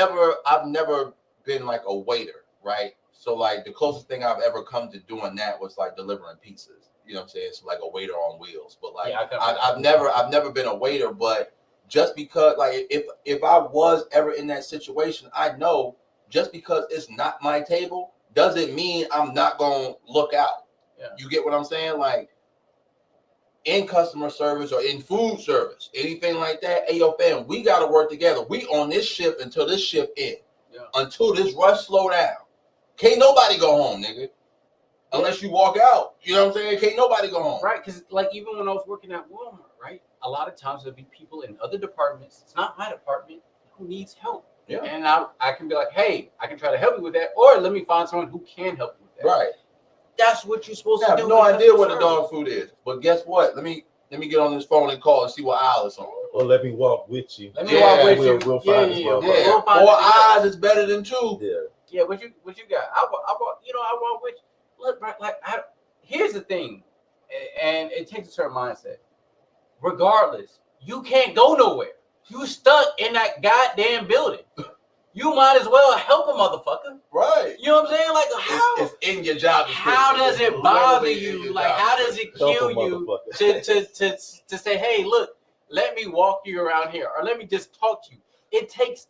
never been like a waiter, right? So like, the closest thing I've ever come to doing that was like delivering pizzas. You know what I'm saying? So like a waiter on wheels. But like, I've never been a waiter. But just because, like, if I was ever in that situation, I know. Just because it's not my table doesn't mean I'm not going to look out. Yeah. You get what I'm saying? Like, in customer service or in food service, anything like that, hey, yo, fam, we got to work together. We on this shift until this shift ends. Yeah. Until this rush slow down. Can't nobody go home, nigga. Unless you walk out. You know what I'm saying? Can't nobody go home. Right, because, like, even when I was working at Walmart, right, a lot of times there'll be people in other departments. It's not my department who needs help. Yeah. And I can be like, hey, I can try to help you with that, or let me find someone who can help you with that. Right. That's what you're supposed to do. I have no idea what the dog food is, but guess what? Let me get on this phone and call and see what aisle it's on. Or let me walk with you. Let me walk with you. We'll find this one. Yeah. 4 eyes is better than 2. Yeah. Yeah. What you got? I walk with you. Look, like, here's the thing, and it takes a certain mindset. Regardless, you can't go nowhere. You stuck in that goddamn building. You might as well help a motherfucker. Right. You know what I'm saying? Like, how? It's in your job. How does it bother you? Like, how does it kill you to say, hey, look, let me walk you around here, or let me just talk to you? It takes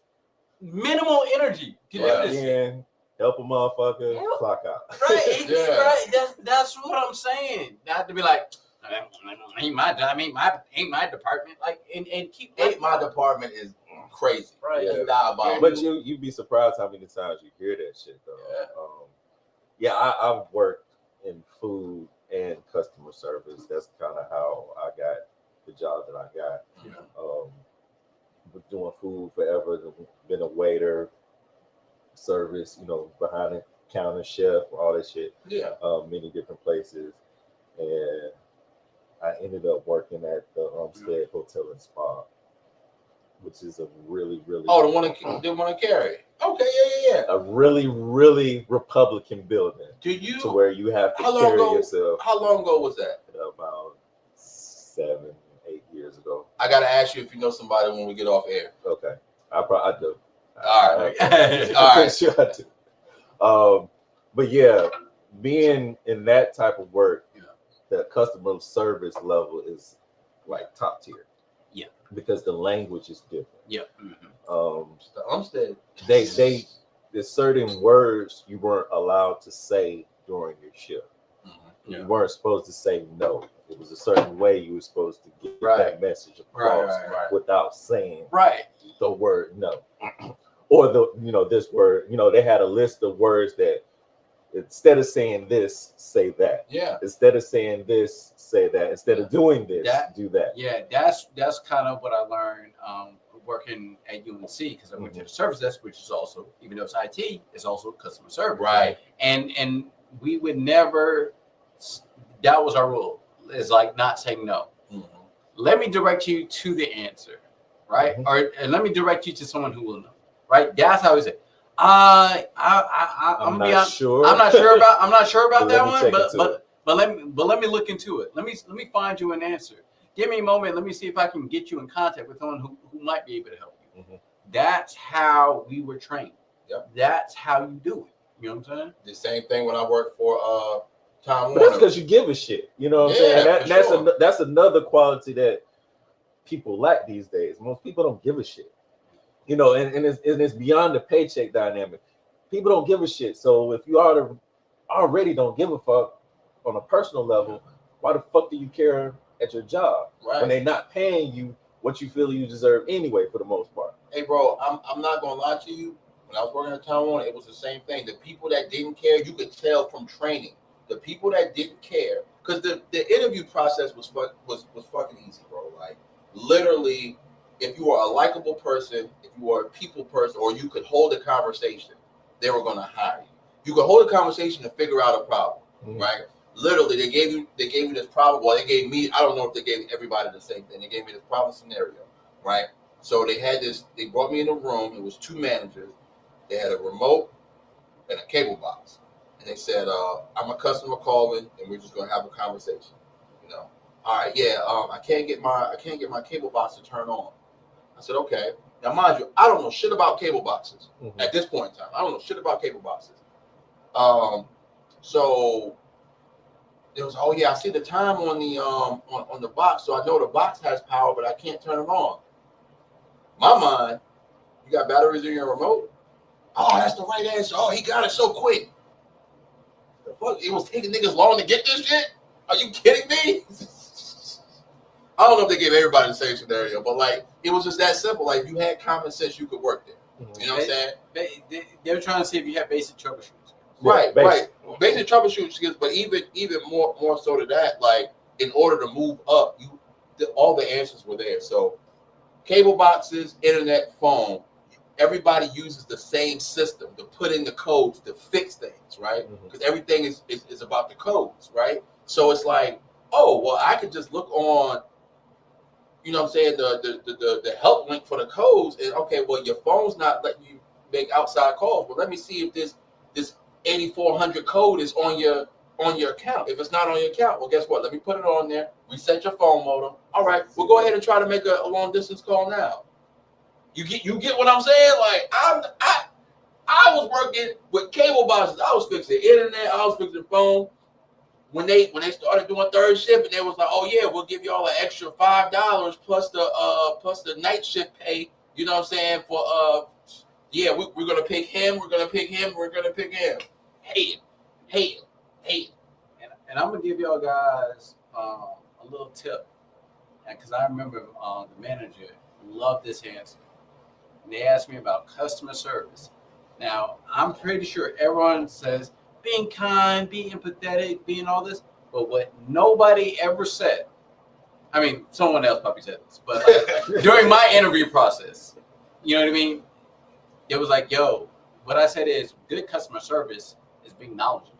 minimal energy to do this. Yeah. Help a motherfucker, clock out. Right. Right. That's what I'm saying. Not to be like, Ain't my job. Ain't my department. Like and keep Ain't my department is crazy. Right. It's diabolical. But you'd be surprised how many times you hear that shit though. Yeah, I've worked in food and customer service. That's kind of how I got the job that I got. Been doing food forever. Been a waiter, service, behind the counter, chef, all that shit. Yeah. Many different places, and I ended up working at the Stead Hotel and Spa, which is a really, really the one in Cary. Okay, yeah. a really, really Republican building. To where you have to carry yourself. How long ago was that? About 7-8 years ago. I gotta ask you if you know somebody when we get off air. Okay, I do. All right. All right. Sure I do. But yeah, being in that type of work, the customer service level is like top tier. Yeah, because the language is different. Yeah. There's certain words you weren't allowed to say during your shift. You weren't supposed to say no. It was a certain way you were supposed to get that message across without saying the word no. Or this word, they had a list of words that instead of saying this, say that. Yeah. Instead of saying this, say that. Instead of doing this, do that. Yeah, that's kind of what I learned working at UNC, because I went to the service desk, which is also, even though it's IT, it's also customer service. Right. And we would never, that was our rule, is like not saying no. Let me direct you to the answer, right? And let me direct you to someone who will know, right? That's how we say. I'm not sure. I'm not sure about that one, but let me look into it. Let me find you an answer. Give me a moment. Let me see if I can get you in contact with someone who might be able to help you. That's how we were trained. Yep. That's how you do it. You know what I'm saying? The same thing when I worked for Time Warner. But that's because you give a shit. You know what I'm saying? That's another quality that people lack these days. Most people don't give a shit. And it's beyond the paycheck dynamic. People don't give a shit. So if you already don't give a fuck on a personal level, why the fuck do you care at your job when they're not paying you what you feel you deserve anyway, for the most part? Hey, bro, I'm not gonna lie to you. When I was working at Time Warner, it was the same thing. The people that didn't care, you could tell from training. The people that didn't care, because the interview process was fucking easy, bro. Like literally, if you are a likable person, if you are a people person, or you could hold a conversation, they were gonna hire you. You could hold a conversation and figure out a problem, right? Literally, they gave you this problem. Well, they gave me, I don't know if they gave everybody the same thing. They gave me this problem scenario, right? So they brought me in a room. It was 2 managers. They had a remote and a cable box. And they said, I'm a customer calling and we're just gonna have a conversation. All right, yeah, I can't get my cable box to turn on. I said, okay. Now mind you, I don't know shit about cable boxes at this point in time. I don't know shit about cable boxes. So it was, oh yeah, I see the time on the box, so I know the box has power, but I can't turn it on. My mind, you got batteries in your remote? Oh, that's the right answer. Oh, he got it so quick. The fuck? It was taking niggas long to get this shit? Are you kidding me? I don't know if they gave everybody the same scenario, but like it was just that simple. Like if you had common sense, you could work there. You know what I'm saying? They were trying to see if you had basic troubleshooting. Right. Basic troubleshooting skills, but even more so to that, like in order to move up, all the answers were there. So cable boxes, internet, phone, everybody uses the same system to put in the codes to fix things, right? Because everything is about the codes, right? So it's like, oh, well, I could just look on, you know what I'm saying, the help link for the codes, and okay, well, your phone's not letting you make outside calls. Well, let me see if this 8400 code is on your account. If it's not on your account, well, guess what? Let me put it on there. Reset your phone modem. All right, we'll go ahead and try to make a long distance call now. You get what I'm saying? Like I was working with cable boxes. I was fixing internet. I was fixing phone. When they started doing third shift, and they was like, oh yeah, we'll give y'all an extra $5 plus the night shift pay. You know what I'm saying? For yeah, we're gonna pick him. We're gonna pick him. We're gonna pick him. Hate it. And I'm gonna give y'all guys a a little tip, and because I remember the manager loved this answer. And they asked me about customer service. Now, I'm pretty sure everyone says being kind, being empathetic, being all this, but what nobody ever said, I mean, someone else probably said this, but like, during my interview process, you know what I mean? It was like, yo, what I said is good customer service is being knowledgeable.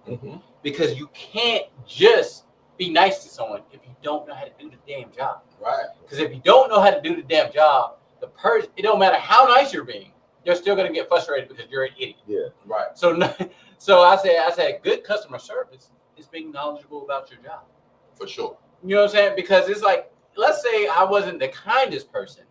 Mm-hmm. Because you can't just be nice to someone if you don't know how to do the damn job. Right. Because if you don't know how to do the damn job, it don't matter how nice you're being, you're still gonna get frustrated because you're an idiot. Yeah. Right. So I said good customer service is being knowledgeable about your job. For sure. You know what I'm saying? Because it's like, let's say I wasn't the kindest person.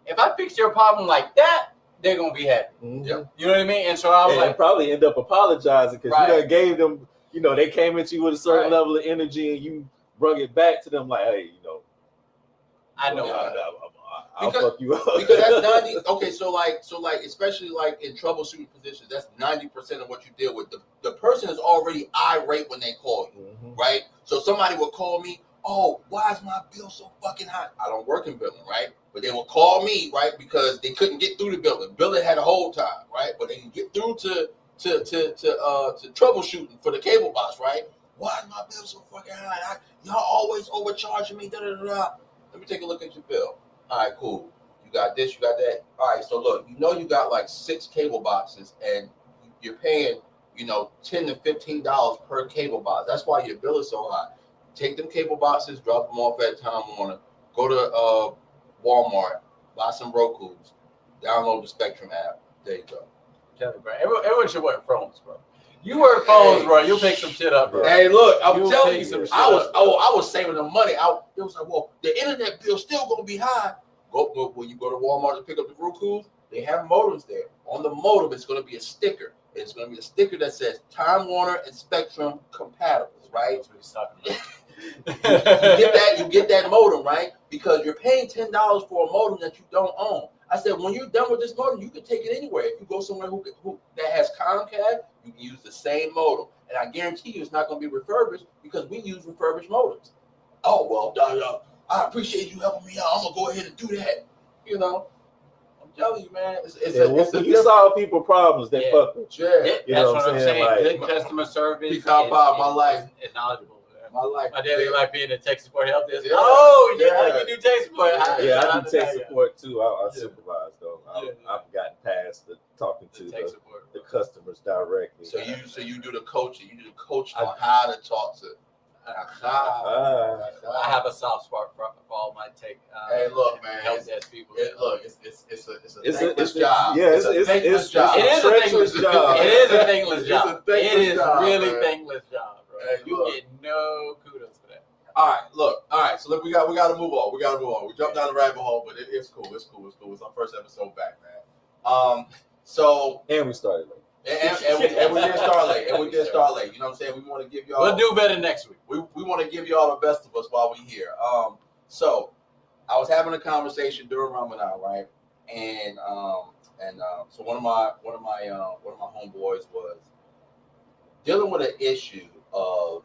If I fix your problem like that, they're gonna be happy. Mm-hmm. Yeah. You know what I mean? And so I was and like, probably end up apologizing because Right. you done gave them, you know, they came at you with a certain Right. level of energy and you brought it back to them like, hey, you know, I know. I'll Because- fuck you up. Because that's 90. Okay, so like, especially like in troubleshooting positions, that's 90% of what you deal with. The person is already irate when they call you, Mhm. right? So somebody will call me, oh, why is my bill so fucking high? I don't work in billing, right? But they will call me, right, because they couldn't get through the billing. Billing had a hold time, right? But they can get through to troubleshooting for the cable box, right? Why is my bill so fucking high? Y'all always overcharging me. Da da da da. Let me take a look at your bill. All right, cool. You got this, you got that. All right, so look, you know you got like 6 cable boxes, and you're paying, you know, $10 to $15 per cable box. That's why your bill is so high. Take them cable boxes, drop them off at Time Warner. Go to Walmart, buy some Rokus, download the Spectrum app. There you go. Tell you, bro. Everyone should work phones, bro. You work phones, bro. You'll pick some shit up, bro. Hey, look, I'm You'll telling pick you, some shit I up. was saving the money. It was like, well, the internet bill's still gonna be high. Go when you go to Walmart to pick up the Rokus, they have modems there. On the modem, it's gonna be a sticker. It's gonna be a sticker that says Time Warner and Spectrum compatible, right? That's what he's talking about. You get that modem, right? Because you're paying $10 for a modem that you don't own. I said, when you're done with this modem, you can take it anywhere. If you go somewhere who that has Comcast, you can use the same modem. And I guarantee you it's not going to be refurbished because we use refurbished modems. Oh, well, I appreciate you helping me out. I'm going to go ahead and do that. You know, I'm telling you, man. When you solve people problems, they fuck with you. Yeah. You That's know what I'm saying. Like, Good customer service. Peacock Pop, my life. Is knowledgeable. My life. My daily life being in tech support help desk. Yeah. Oh, Yeah. You do tech support. yeah, I do tech support too. I Yeah. supervise though. Yeah. I've gotten past the talking to Tech the support. customers directly. So you do the coaching. You do the coaching on how to talk to. I have a soft spot for all my tech. Hey, look, man. Help desk people. It's a It's thankless a job. yeah, It's a thankless job. It is a treacherous thankless job. It is a thankless It's job. a thankless It is job, really man. thankless job, bro. Hey, You look. get no kudos for that. All right, look. All right, so look, we got to move on. We jumped down the rabbit hole, but it's cool. It's our first episode back, man. So And we started late. and we did start late. And we did start late. You know what I'm saying? We want to give y'all. We'll do better next week. We want to give y'all the best of us while we're here. So I was having a conversation during Ramadan, right? And so one of my homeboys was dealing with an issue of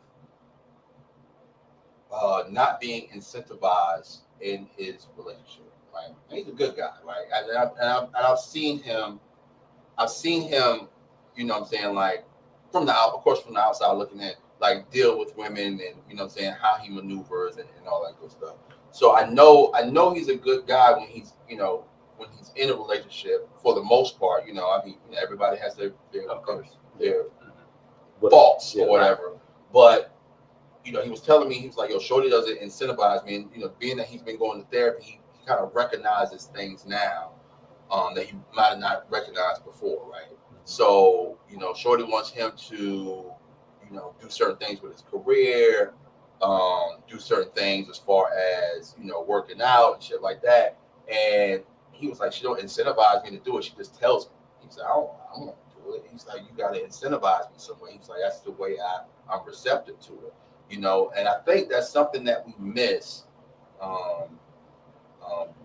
not being incentivized in his relationship, right? And he's a good guy, right? And I've seen him, you know what I'm saying, like from the outside looking in, like deal with women and, you know what I'm saying, how he maneuvers and all that good stuff. So I know he's a good guy when he's in a relationship for the most part. You know, I mean, everybody has their faults or whatever. But you know, he was telling me, he was like, yo, Shorty doesn't incentivize me. And, you know, being that he's been going to therapy, he kind of recognizes things now that he might have not recognized before, right? So, you know, Shorty wants him to, you know, do certain things with his career, do certain things as far as, you know, working out and shit like that. And he was like, she don't incentivize me to do it. She just tells me. He's like, I don't want to do it. He's like, you got to incentivize me some way. He's like, that's the way I'm receptive to it. You know, and I think that's something that we miss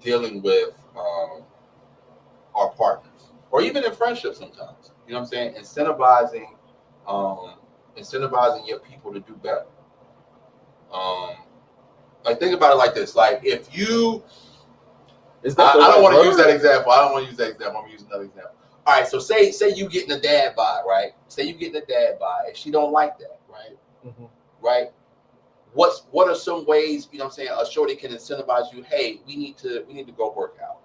dealing with our partners, or even in friendships sometimes. You know what I'm saying? Incentivizing your people to do better. Like, think about it like this. Like, if you, Is that I the don't right want to word? use that example. I'm going to use another example. All right, so say you getting a dad bod, right? Say you getting a dad bod, and she don't like that, right? Mm-hmm. Right? What are some ways, you know what I'm saying, a shorty can incentivize you, hey, we need to go work out.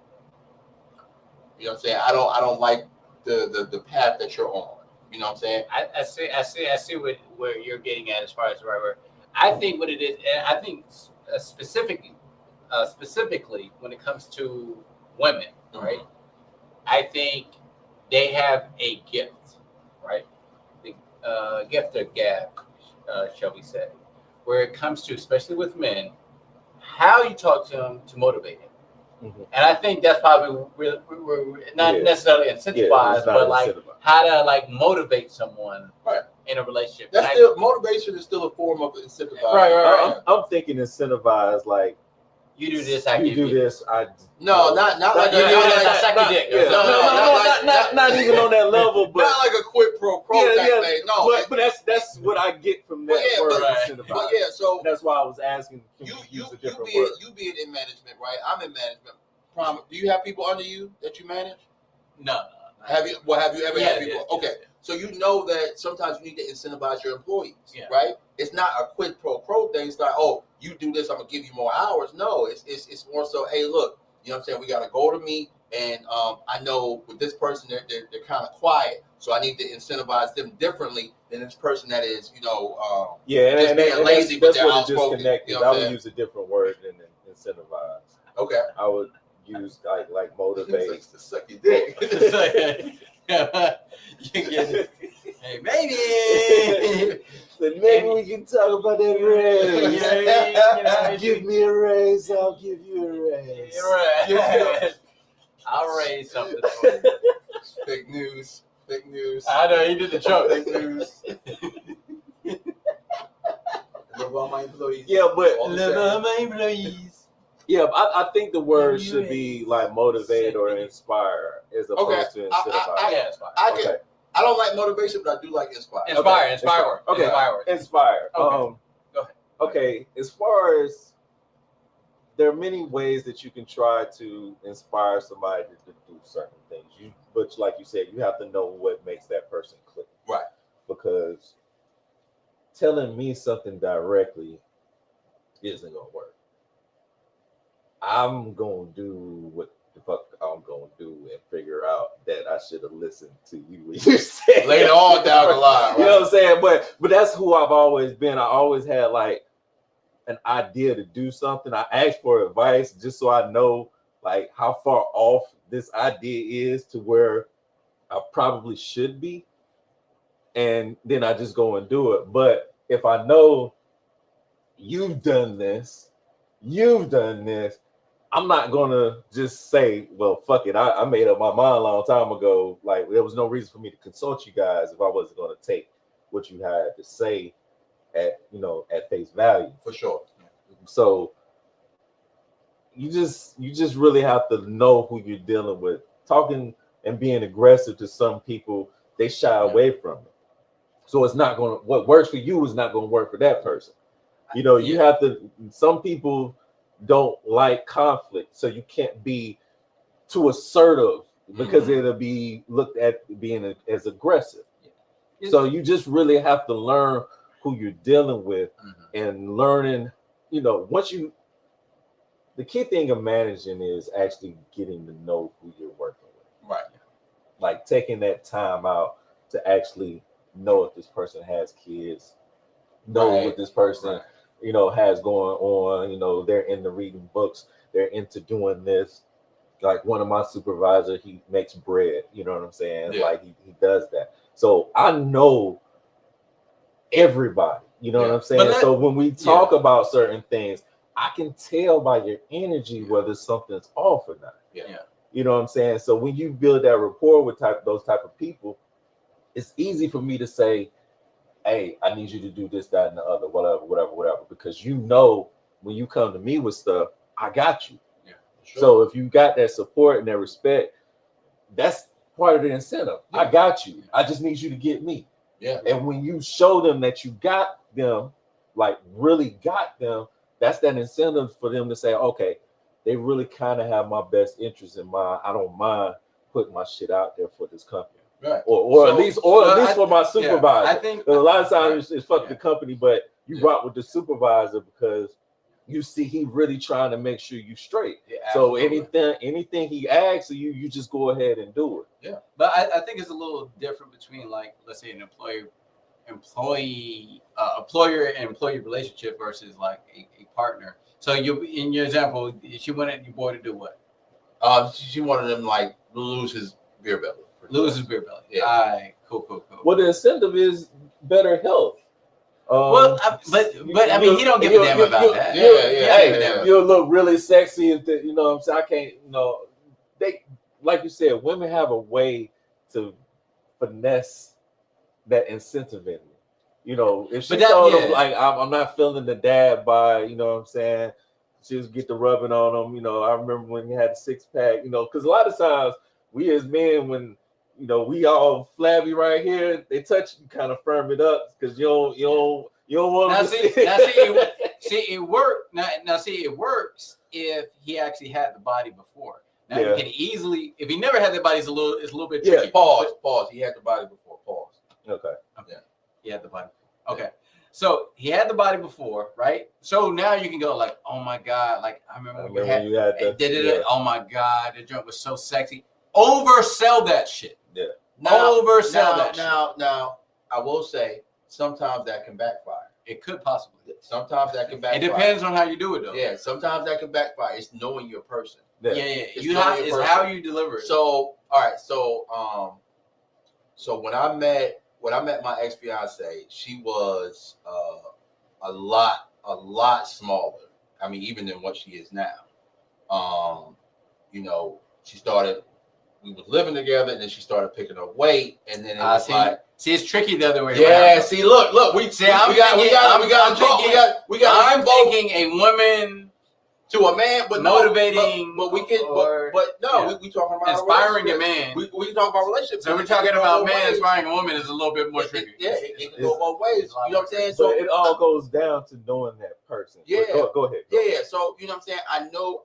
You know what I'm saying? I don't like the path that you're on. You know what I'm saying? I see where you're getting at as far as the right word. I think what it is, and I think specifically when it comes to women, right? I think they have a gift, right? The gift or gab, shall we say, where it comes to, especially with men, how you talk to them to motivate them. Mm-hmm. And I think that's probably we're not necessarily incentivized, but like how to like motivate someone in a relationship. That's still motivation is still a form of incentivizing. Right. I'm thinking incentivize, like you do this, you do this. Not like suck your dick. Not even on that level, but not like a quid pro quo type thing. No, but that's what I get from that word incentivize. But yeah, so that's why I was asking. Can we use a different word? You being in management, right? I'm in management. Do you have people under you that you manage? No. Have you ever had people? Okay. So you know that sometimes you need to incentivize your employees, right? It's not a quid pro quo thing. It's like, oh, you do this, I'm gonna give you more hours. No, it's more so, hey, look, you know what I'm saying? We got to go to meet, and I know with this person, they're kind of quiet, so I need to incentivize them differently than this person that is, and just being lazy, but they're outspoken. You know I would use a different word than incentivize. Okay. I would use like motivate. To suck your dick. Hey, maybe. But maybe we can talk about that raise. Give me a raise, I'll give you a raise. Right. I'll raise something for you. Fake news. I know, he did the joke. Fake news. Love all my employees. Yeah, but Love all my employees. Yeah, I think the word should be like motivate or inspire as opposed to incentivize. I don't like motivation, but I do like inspire. Inspire. Okay, inspire. Okay. Go ahead. Okay, as far as there are many ways that you can try to inspire somebody to do certain things. But like you said, you have to know what makes that person click. Right. Because telling me something directly isn't gonna work. I'm gonna do what the fuck I'm gonna do and figure out that I should have listened to you when you said later on down the line. Right? You know what I'm saying? But that's who I've always been. I always had like an idea to do something. I asked for advice just so I know like how far off this idea is to where I probably should be. And then I just go and do it. But if I know you've done this, I'm not gonna just say, well, fuck it. I made up my mind a long time ago. Like there was no reason for me to consult you guys if I wasn't gonna take what you had to say at face value. For sure. So you just really have to know who you're dealing with. Talking and being aggressive to some people, they shy away from it. So it's not gonna, what works for you is not gonna work for that person. You have to, some people don't like conflict, so you can't be too assertive because it'll be looked at being as aggressive. So you just really have to learn who you're dealing with and learning, the key thing of managing is actually getting to know who you're working with. Right. Like taking that time out to actually know if this person has kids, know what this person has going on. They're into reading books, they're into doing this. Like one of my supervisors, he makes bread, you know what I'm saying? Like he does that. So I know everybody, you know what I'm saying? So when we talk about certain things, I can tell by your energy whether something's off or not. You know what I'm saying? So when you build that rapport with those type of people, it's easy for me to say, hey, I need you to do this, that, and the other, whatever, because when you come to me with stuff, I got you. Sure. So if you got that support and that respect, that's part of the incentive. I got you. I just need you to get me. And when you show them that you got them, like really got them, that's that incentive for them to say, okay, they really kind of have my best interest in mind. I don't mind putting my shit out there for this company. Right. Or at least for my supervisor. I think a lot of times it's fuck the Yeah. company, but you rock with the supervisor because you see he really trying to make sure you straight. Yeah, so absolutely. anything he asks of you, you just go ahead and do it. Yeah. But I think it's a little different between, like, let's say an employer and employee relationship versus like a partner. So you, in your example, she wanted your boy to do what? She wanted him like lose his beer belly. Lose his beer belly. Yeah. All right, cool. Well, the incentive is better health. But I mean, he don't give a damn about that. Yeah. You'll look really sexy, and you know what I'm saying. I can't, they, like you said, women have a way to finesse that incentive in me. If she told him like I'm not feeling the dad by, you know what I'm saying, she just get the rubbing on him. I remember when he had a 6-pack, because a lot of times we as men, when we all flabby right here, they touch you, kind of firm it up because you don't want to see. It worked. Now see, it works if he actually had the body before. Now you can easily, if he never had the body, it's a little bit tricky. Pause. He had the body before. Pause. Okay. Yeah. He had the body. Okay. So he had the body before, right? So now you can go like, oh my God, like I remember when you had that. Oh my God, the joint was so sexy. Oversell that shit. Yeah. Oversell that shit. Now, I will say sometimes that can backfire. It could possibly. Sometimes that can backfire. It depends on how you do it, though. Yeah. Sometimes that can backfire. It's knowing your person. Yeah. It's how you deliver it. So all right. So when I met my ex-fiance, she was a lot smaller. I mean, even than what she is now. She started. We was living together, and then she started picking up weight, and then it was see, it's tricky the other way. Yeah, around. see, look, we got I'm thinking a woman to a man, but motivating, but we can, we talking about inspiring a man. We talking about relationships. So we're talking about man inspiring a woman is a little bit more tricky. It can go both ways. You know what I'm saying? So it all goes down to knowing that person. Yeah. Go ahead. Yeah. So you know what I'm saying?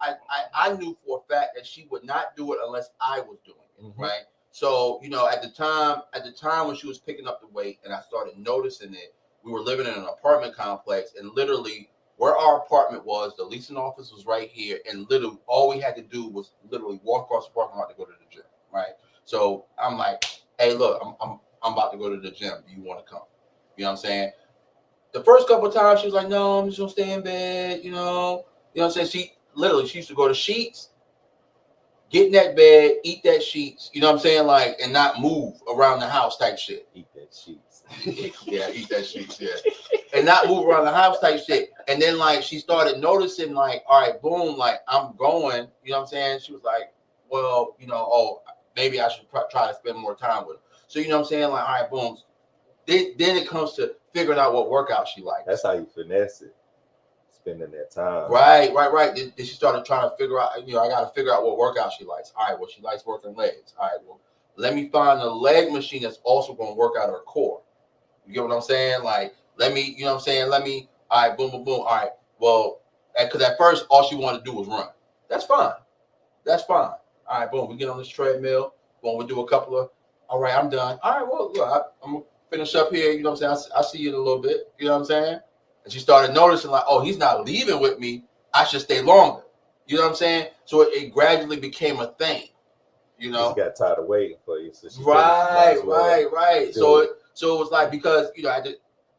I knew for a fact that she would not do it unless I was doing it, right? So at the time when she was picking up the weight and I started noticing it, we were living in an apartment complex, and literally where our apartment was, the leasing office was right here, and literally all we had to do was literally walk across the parking lot to go to the gym, right? So I'm like, hey, look, I'm about to go to the gym. Do you want to come? You know what I'm saying? The first couple of times she was like, no, I'm just gonna stay in bed, You know what I'm saying? She used to go to Sheets, get in that bed, eat that Sheets, you know what I'm saying? Like, and not move around the house type shit. Eat that Sheets. Yeah, eat that Sheets, yeah. And not move around the house type shit. And then like she started noticing, like, all right, boom, like I'm going, you know what I'm saying? She was like, well, maybe I should try to spend more time with her. So you know what I'm saying? Like, all right, boom. Then it comes to figuring out what workout she likes. That's how you finesse it. Spending that time. Right. Then she started trying to figure out, I got to figure out what workout she likes. All right, well, she likes working legs. All right, well, let me find a leg machine that's also going to work out her core. You get what I'm saying? Like, all right, boom, boom, boom. All right, well, because at first, all she wanted to do was run. That's fine. All right, boom, we get on this treadmill. Boom, we do a couple of, all right, I'm done. All right, well, look, I'm going to finish up here. You know what I'm saying? I'll see you in a little bit. You know what I'm saying? And she started noticing, like, oh, he's not leaving with me. I should stay longer. You know what I'm saying? So it gradually became a thing. She got tired of waiting for you. So right. So it was like, because,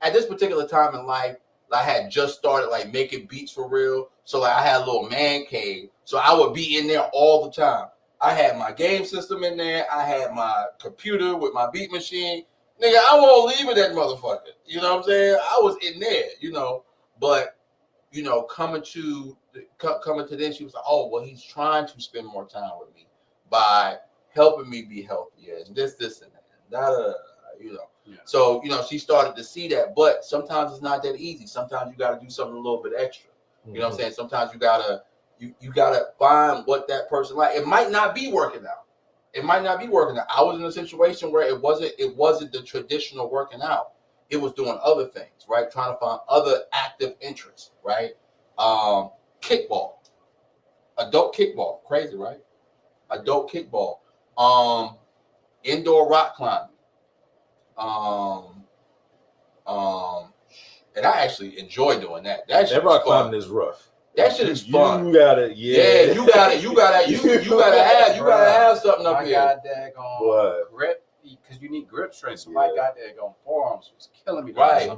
at this particular time in life, I had just started like making beats for real. So like I had a little man cave. So I would be in there all the time. I had my game system in there. I had my computer with my beat machine. Nigga, I won't leave with that motherfucker. You know what I'm saying? I was in there, But, coming to this, she was like, oh, well, he's trying to spend more time with me by helping me be healthier and this and that. Yeah. So, she started to see that. But sometimes it's not that easy. Sometimes you got to do something a little bit extra. You know what I'm saying? Sometimes you gotta find what that person like. It might not be working out. I was in a situation where it wasn't the traditional working out. It was doing other things, right? Trying to find other active interests, right? Kickball. Adult kickball. Crazy, right? Adult kickball. Indoor rock climbing. And I actually enjoy doing that. That rock climbing is rough. That shit is fun. You gotta, you gotta have something up here. I got that going grip because you need grip strength. So my got that going forearms was killing me. Right.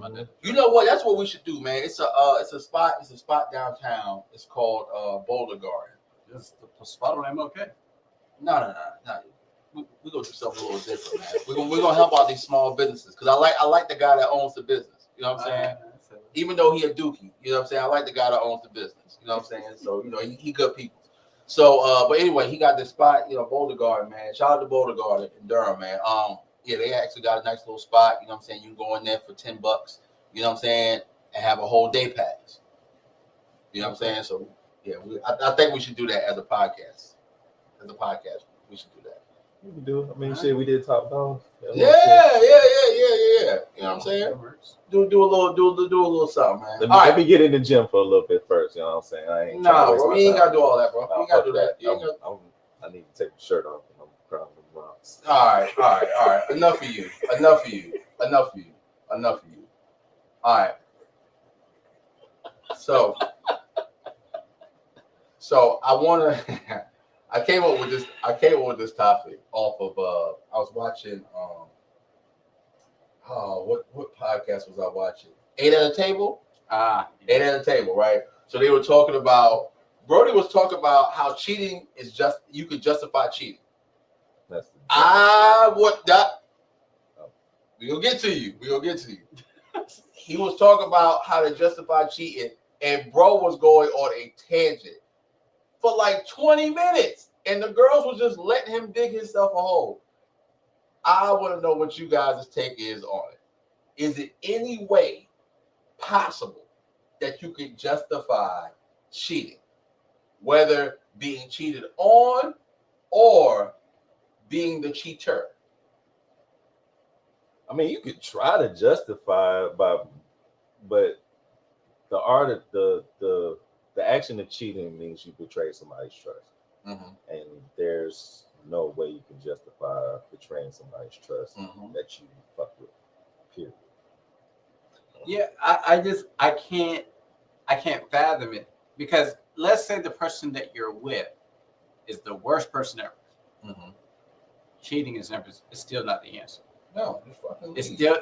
You know what? That's what we should do, man. It's a spot downtown. It's called Boulder Garden. It's the spot on MLK. No. We're gonna do something a little different, man. We're gonna help out these small businesses because I like the guy that owns the business. You know what I'm saying? Even though he a dookie, you know what I'm saying? I like the guy that owns the business. You know what I'm saying? So he good people. So but anyway, he got this spot, Boulder Garden, man. Shout out to Boulder Garden in Durham, man. They actually got a nice little spot. You know what I'm saying? You can go in there for $10. You know what I'm saying? And have a whole day pass. You know what I'm saying? So yeah, I think we should do that as a podcast. We should do that. We can do it. I mean, shit, we did Top Dog. Yeah. You know what I'm saying? Do a little something, man. Let me get in the gym for a little bit first. You know what I'm saying? I ain't. Nah, bro, we ain't gotta do all that, bro. We ain't gotta do that. I need to take the shirt off and I'm crying the rocks. All right. Enough of you. All right. So I wanna. I came up with this topic off of I was watching what podcast was I watching? 8 at a Table? 8 at a Table, right? So they were talking about Brody was talking about how cheating is you could justify cheating. We're gonna get to you. He was talking about how to justify cheating, and bro was going on a tangent for like 20 minutes, and the girls was just letting him dig himself a hole. I want to know what you guys' take is on it. Is it any way possible that you could justify cheating, whether being cheated on or being the cheater? I mean, you could try to justify it but the art of the action of cheating means you betray somebody's trust. Mm-hmm. And there's no way you can justify betraying somebody's trust that you fuck with. Period. Yeah, I can't fathom it, because let's say the person that you're with is the worst person ever. Mm-hmm. Cheating is still not the answer. No, just fucking it's still,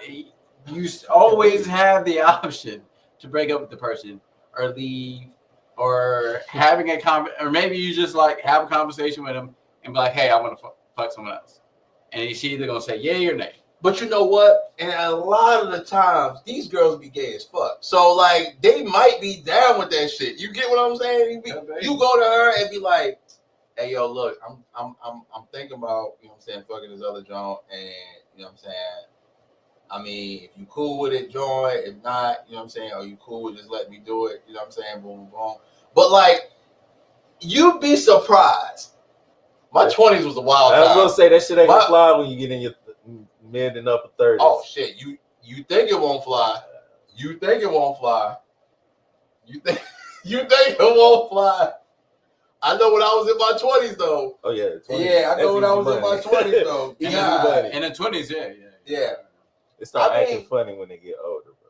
you always have the option to break up with the person or leave, or having or maybe you just like have a conversation with them and be like, hey, I want to fuck someone else, and she's either gonna say yay or nay. But you know what? And a lot of the times, these girls be gay as fuck. So like, they might be down with that shit. You get what I'm saying? You go to her and be like, hey, yo, look, I'm thinking about, you know what I'm saying, fucking this other joint, and you know what I'm saying. I mean, if you cool with it, join. If not, you know what I'm saying, are you cool with just let me do it? You know what I'm saying? Boom, boom. But like, you'd be surprised. My 20s was a wild time. I was gonna say that shit ain't gonna fly when you get in your mid and upper 30s. Oh shit, you think it won't fly? You think it won't fly? You think it won't fly? I know when I was in my 20s though. Oh yeah, 20s. Yeah, I know when I was in my 20s though. Yeah, in the 20s, yeah. It start acting funny when they get older, bro.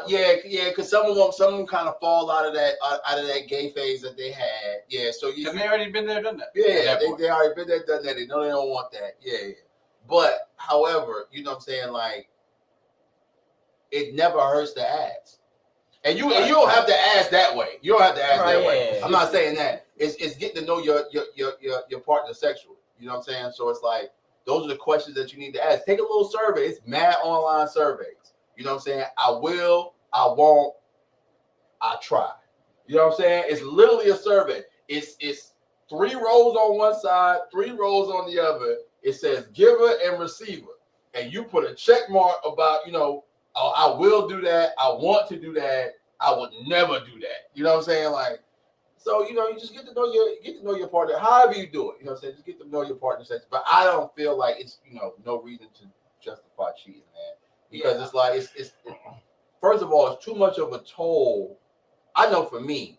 Yeah, because some of them kind of fall out of that gay phase that they had. Yeah, so they already been there, done that. Yeah, they already been there, done that. They know they don't want that. Yeah. But however, you know what I'm saying, like, it never hurts to ask. And you don't have to ask that way. You don't have to ask that way. I'm not saying that. It's getting to know your partner sexually. You know what I'm saying? So it's like, those are the questions that you need to ask. Take a little survey. It's mad online surveys. You know what I'm saying? I will, I won't, I try. You know what I'm saying? It's literally a survey. It's 3 rows on one side, 3 rows on the other. It says giver and receiver. And you put a check mark about, you know, oh, I will do that. I want to do that. I would never do that. You know what I'm saying? Like, so, you know, you just get to know your partner, however you do it. You know what I'm saying? Just get to know your partner sex. But I don't feel like it's, you know, no reason to justify cheating, man. Because it's like, it's first of all, it's too much of a toll I know for me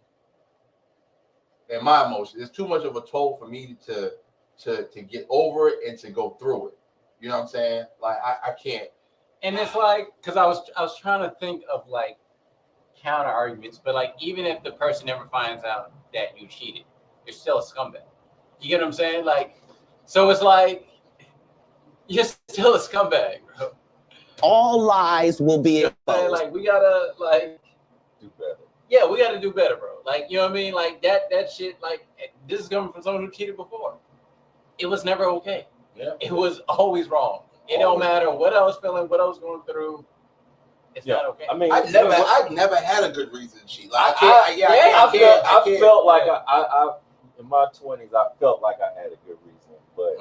and my emotions, it's too much of a toll for me to get over it and to go through it. You know what I'm saying? Like I can't. And it's like, because I was trying to think of like counter arguments, but like even if the person never finds out that you cheated, you're still a scumbag. You get what I'm saying? Like, so it's like you're still a scumbag, bro. All lies will be exposed. Like we gotta like Do better. Yeah, we gotta do better, bro. Like, you know what I mean? Like that shit, like this is coming from someone who cheated before. It was never okay. Yeah. It was always wrong. It don't matter what I was feeling, what I was going through. It's not okay. I mean, I never had a good reason to cheat. Like I felt like I in my 20s, I felt like I had a good reason, but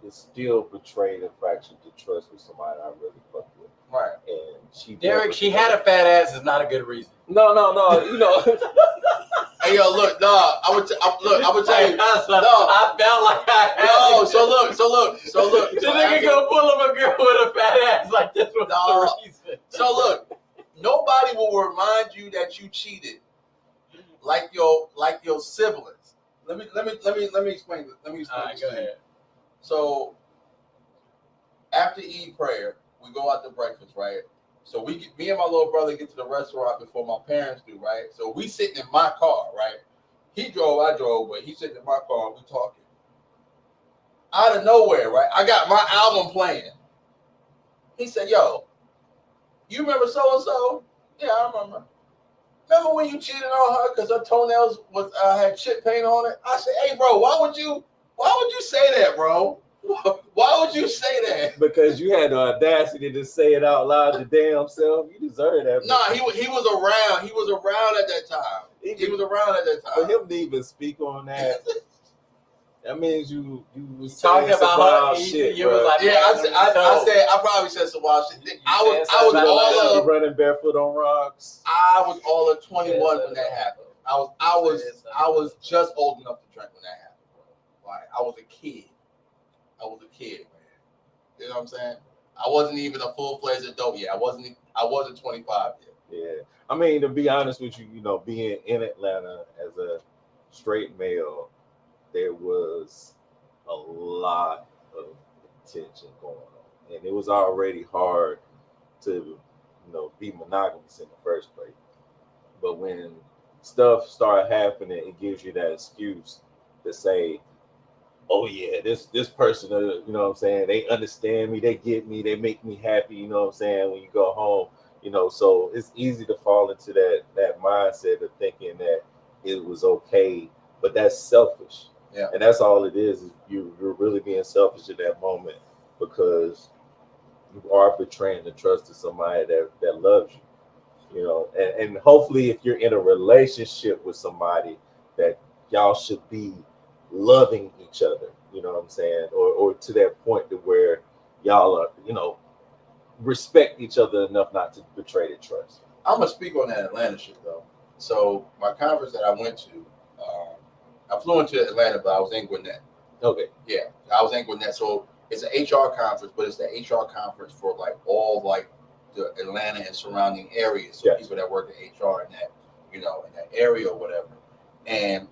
it still betrayed and fractured the trust with somebody I really fucked with. Right. And Derek, she had a fat ass is not a good reason. No, you know. Hey, yo, look, dog. I would tell you. I felt like I had. No, so look. The nigga gonna pull up a girl with a fat ass like this was the reason. So look, nobody will remind you that you cheated like your siblings. Let me explain this. Let me explain this. Go ahead. So after Eid prayer, we go out to breakfast, right? So me and my little brother get to the restaurant before my parents do, right? So we sitting in my car, right? He drove, I drove, but he's sitting in my car, we talking. Out of nowhere, right? I got my album playing. He said, yo, you remember so-and-so? Yeah, I remember. Remember when you cheated on her because her toenails had chip paint on it? I said, hey, bro, why would you say that, bro? Why would you say that? Because you had the audacity to say it out loud to damn self. You deserve that. Nah, he was around. He was around at that time. He was around at that time. For him to even speak on that, that means you was talking saying some about wild her. shit, You was like, yeah, I probably said some wild shit. I was all of running barefoot on rocks. I was all of 21 when that happened. I was just old enough to drink when that happened. Like I was a kid. Man. You know what I'm saying? I wasn't even a full-fledged adult yet. I wasn't 25 yet. Yeah. I mean, to be honest with you, being in Atlanta as a straight male, there was a lot of tension going on. And it was already hard to, be monogamous in the first place. But when stuff started happening, it gives you that excuse to say, oh yeah, this person, you know what I'm saying? They understand me, they get me, they make me happy, you know what I'm saying? When you go home, so it's easy to fall into that mindset of thinking that it was okay, but that's selfish. Yeah. And that's all it is you're really being selfish in that moment because you are betraying the trust of somebody that loves you, and hopefully if you're in a relationship with somebody that y'all should be loving each other, you know what I'm saying, or to that point to where y'all are, respect each other enough not to betray the trust. I'm gonna speak on that Atlanta shit though. So my conference that I went to, I flew into Atlanta, but I was in Gwinnett. Okay. Yeah, I was in Gwinnett. So it's an HR conference, but it's the HR conference for like all like the Atlanta and surrounding areas. So people that work in HR in that, in that area or whatever. And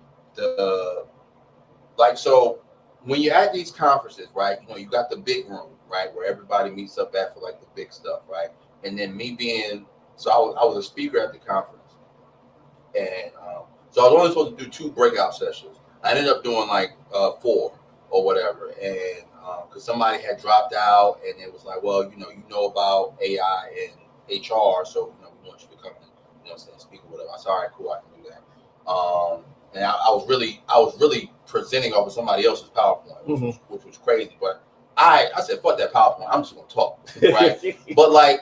so when you're at these conferences, right, you got the big room, right, where everybody meets up at for like the big stuff, right? And then me being, so I was a speaker at the conference. And so I was only supposed to do 2 breakout sessions. I ended up doing like 4 or whatever. And because somebody had dropped out and it was like, well, you know about AI and HR, so, we want you to come and, speak or whatever. I said, all right, cool, I can do that. And I was really presenting off of somebody else's PowerPoint, which was crazy. But I said, fuck that PowerPoint. I'm just gonna talk, right? But like,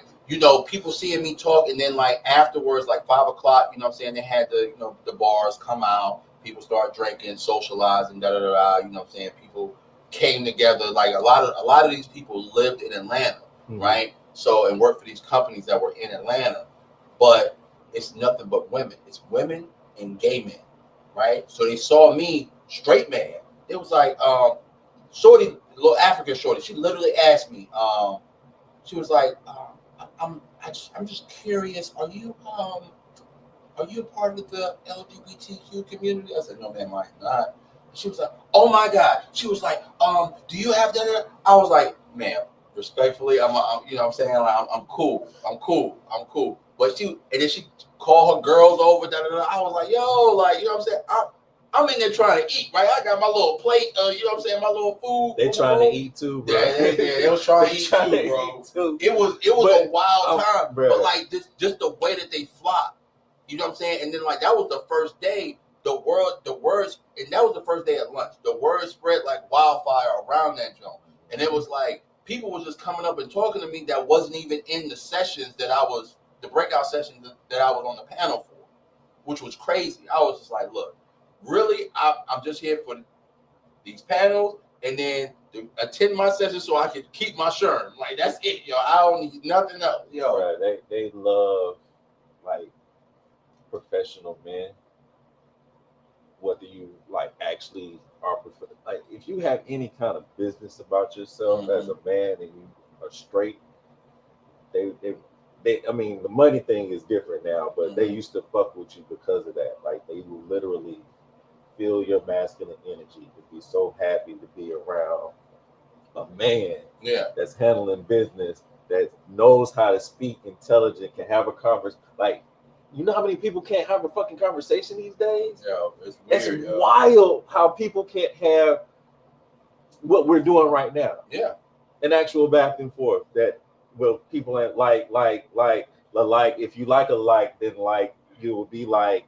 people seeing me talk, and then like afterwards, like 5 o'clock, they had the bars come out, people start drinking, socializing, people came together. Like a lot of these people lived in Atlanta, right? So and worked for these companies that were in Atlanta, but it's nothing but women. It's women and gay men. Right, so they saw me, straight man. It was like, shorty, little African shorty. She literally asked me. She was like, I'm just curious. Are you are you a part of the LGBTQ community? I said, no, ma'am, I'm not. She was like, oh my God. She was like, do you have that? I was like, ma'am, respectfully, I'm you know what I'm saying? Like, I'm cool. But and then she called her girls over, I was like, yo, like, you know what I'm saying? I'm in there trying to eat, right? I got my little plate, you know what I'm saying? My little food. They trying to eat too, bro. Yeah, they was trying to eat too, bro. It was a wild time, bro. but like just the way that they flopped, you know what I'm saying? And then like that was the first day the words, and that was the first day at lunch. The word spread like wildfire around that joint, and it was like people were just coming up and talking to me that wasn't even in the sessions that the breakout sessions that I was on the panel for, which was crazy. I was just like, look. Really, I'm just here for these panels and then to attend my session so I can keep my shirt. Like, that's it, yo. I don't need nothing else, yo. Right. They love, like, professional men. Whether you, like, actually are, like, if you have any kind of business about yourself as a man and you are straight, they I mean, the money thing is different now, but they used to fuck with you because of that. Like, they will literally feel your masculine energy, to be so happy to be around a man that's handling business, that knows how to speak, intelligent, can have a conversation. Like, you know how many people can't have a fucking conversation these days? Yo, it's weird, wild how people can't have what we're doing right now. Yeah. An actual back and forth that people ain't like if you like a like, then like you will be like.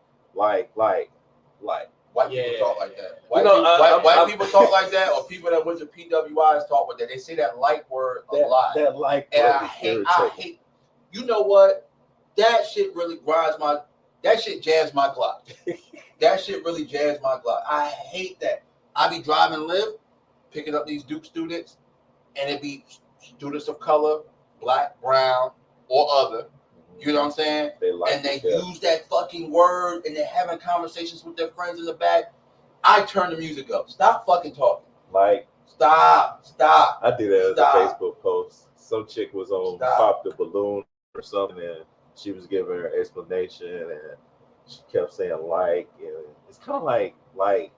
White people talk like that. White people talk like that, or people that went to PWIs talk with that. They say that like word a lot. That like and word I hate. You know what? That shit really that shit jams my Glock. That shit really jams my Glock. I hate that. I be driving Lyft, picking up these Duke students, and it be students of color, black, brown, or other. You know what I'm saying? They use that fucking word, and they're having conversations with their friends in the back. I turn the music up. Stop fucking talking. Like, stop. I did that as a Facebook post. Some chick was on Pop the Balloon or something, and she was giving her explanation, and she kept saying like, and it's kind of like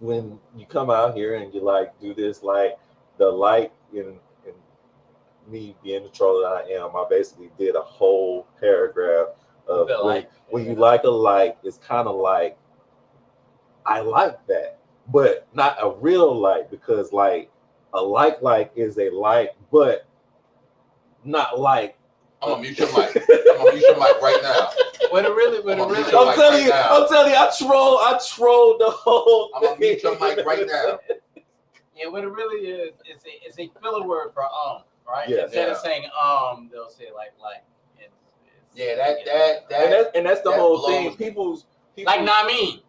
when you come out here and you like do this, like the like in me being the troll that I am, I basically did a whole paragraph of when you like a like, it's kind of like, I like that, but not a real like, because like a like is a like, but not like. I'm gonna mute your mic. I'm gonna mute your mic right now. I'm telling you, I trolled the whole thing. I'm gonna mute your mic right now. Yeah, what it really is, it's a filler word for right? Yeah, Instead of saying they'll say like. And that's the whole thing. People like Namin.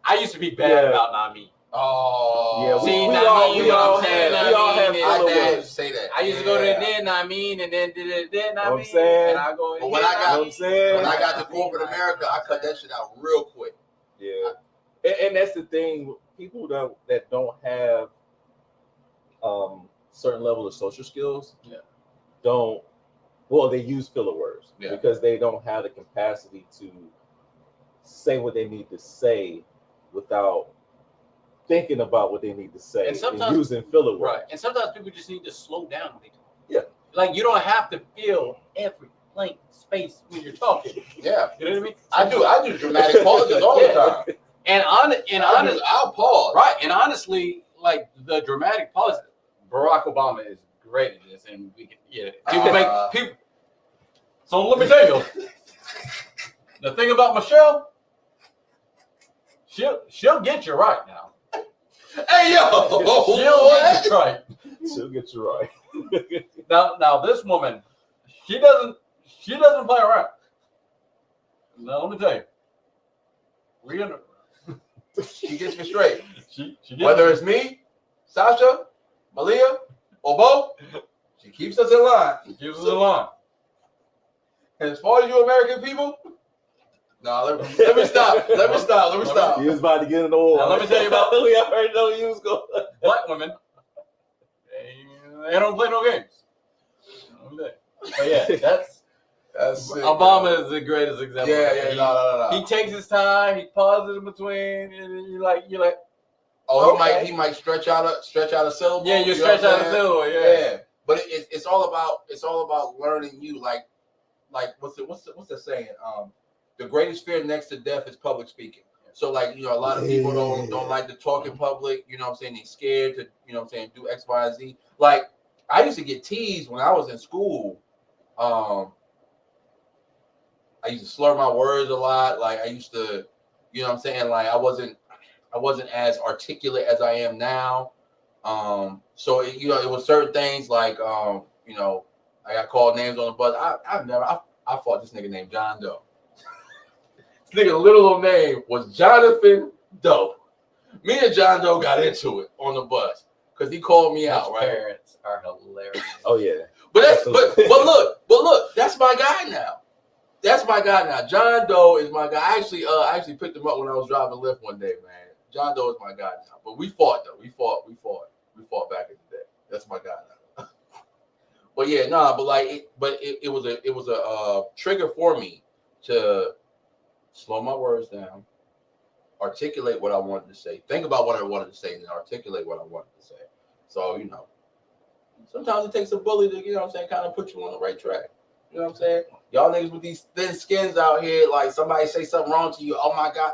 I used to be bad about Namin. Oh, yeah. We all have say that. I used to go to then Namin and then did Namin. I'm saying, and I go. But when I got to corporate America, I cut that shit out real quick. Yeah, and that's the thing. People that don't have certain level of social skills they use filler words because they don't have the capacity to say what they need to say without thinking about what they need to say, and sometimes using filler words. Right. And sometimes people just need to slow down when they talk. Yeah. Like, you don't have to fill every blank space when you're talking. Yeah. You know what I mean? I do dramatic pauses all the time. And honestly, I'll pause. Right. And honestly, like the dramatic pause, Barack Obama is great at this, and we can people. So let me tell you, the thing about Michelle, she'll get you right now. Hey yo, get you right. She'll get you right. Now this woman, she doesn't play around. Now let me tell you, she gets me straight. Whether it's me, Sasha, Malia, or Bo, she keeps us in line. And as far as you American people, let me stop. He was about to get in the war. Now, let me tell you about. We already know he was going. Black women, they don't play no games. But yeah, That's sick, Obama yo. is the greatest example. Yeah, no. He takes his time, he pauses in between, and then you're like, Oh, okay. he might stretch out a syllable. Yeah, you stretch out a syllable. Yeah. But it's all about learning you. Like what's the saying? The greatest fear next to death is public speaking. So like, a lot of people don't like to talk in public. You know what I'm saying? They're scared to, do X, Y, and Z. Like I used to get teased when I was in school. I used to slur my words a lot. Like I used to, you know what I'm saying? Like I wasn't as articulate as I am now. So it was certain things like, I got called names on the bus. I fought this nigga named John Doe. This nigga little old name was Jonathan Doe. Me and John Doe got into it on the bus because he called me out. Right? Parents are hilarious. Oh yeah. But look, that's my guy now. That's my guy now. John Doe is my guy. I actually picked him up when I was driving Lyft one day, man. John Doe is my guy now. But we fought though. We fought back in the day. That's my guy now. But yeah, it was a trigger for me to slow my words down, articulate what I wanted to say, think about what I wanted to say, and then articulate what I wanted to say. So, sometimes it takes a bully to, kind of put you on the right track. You know what I'm saying? Y'all niggas with these thin skins out here, like somebody say something wrong to you. Oh my God.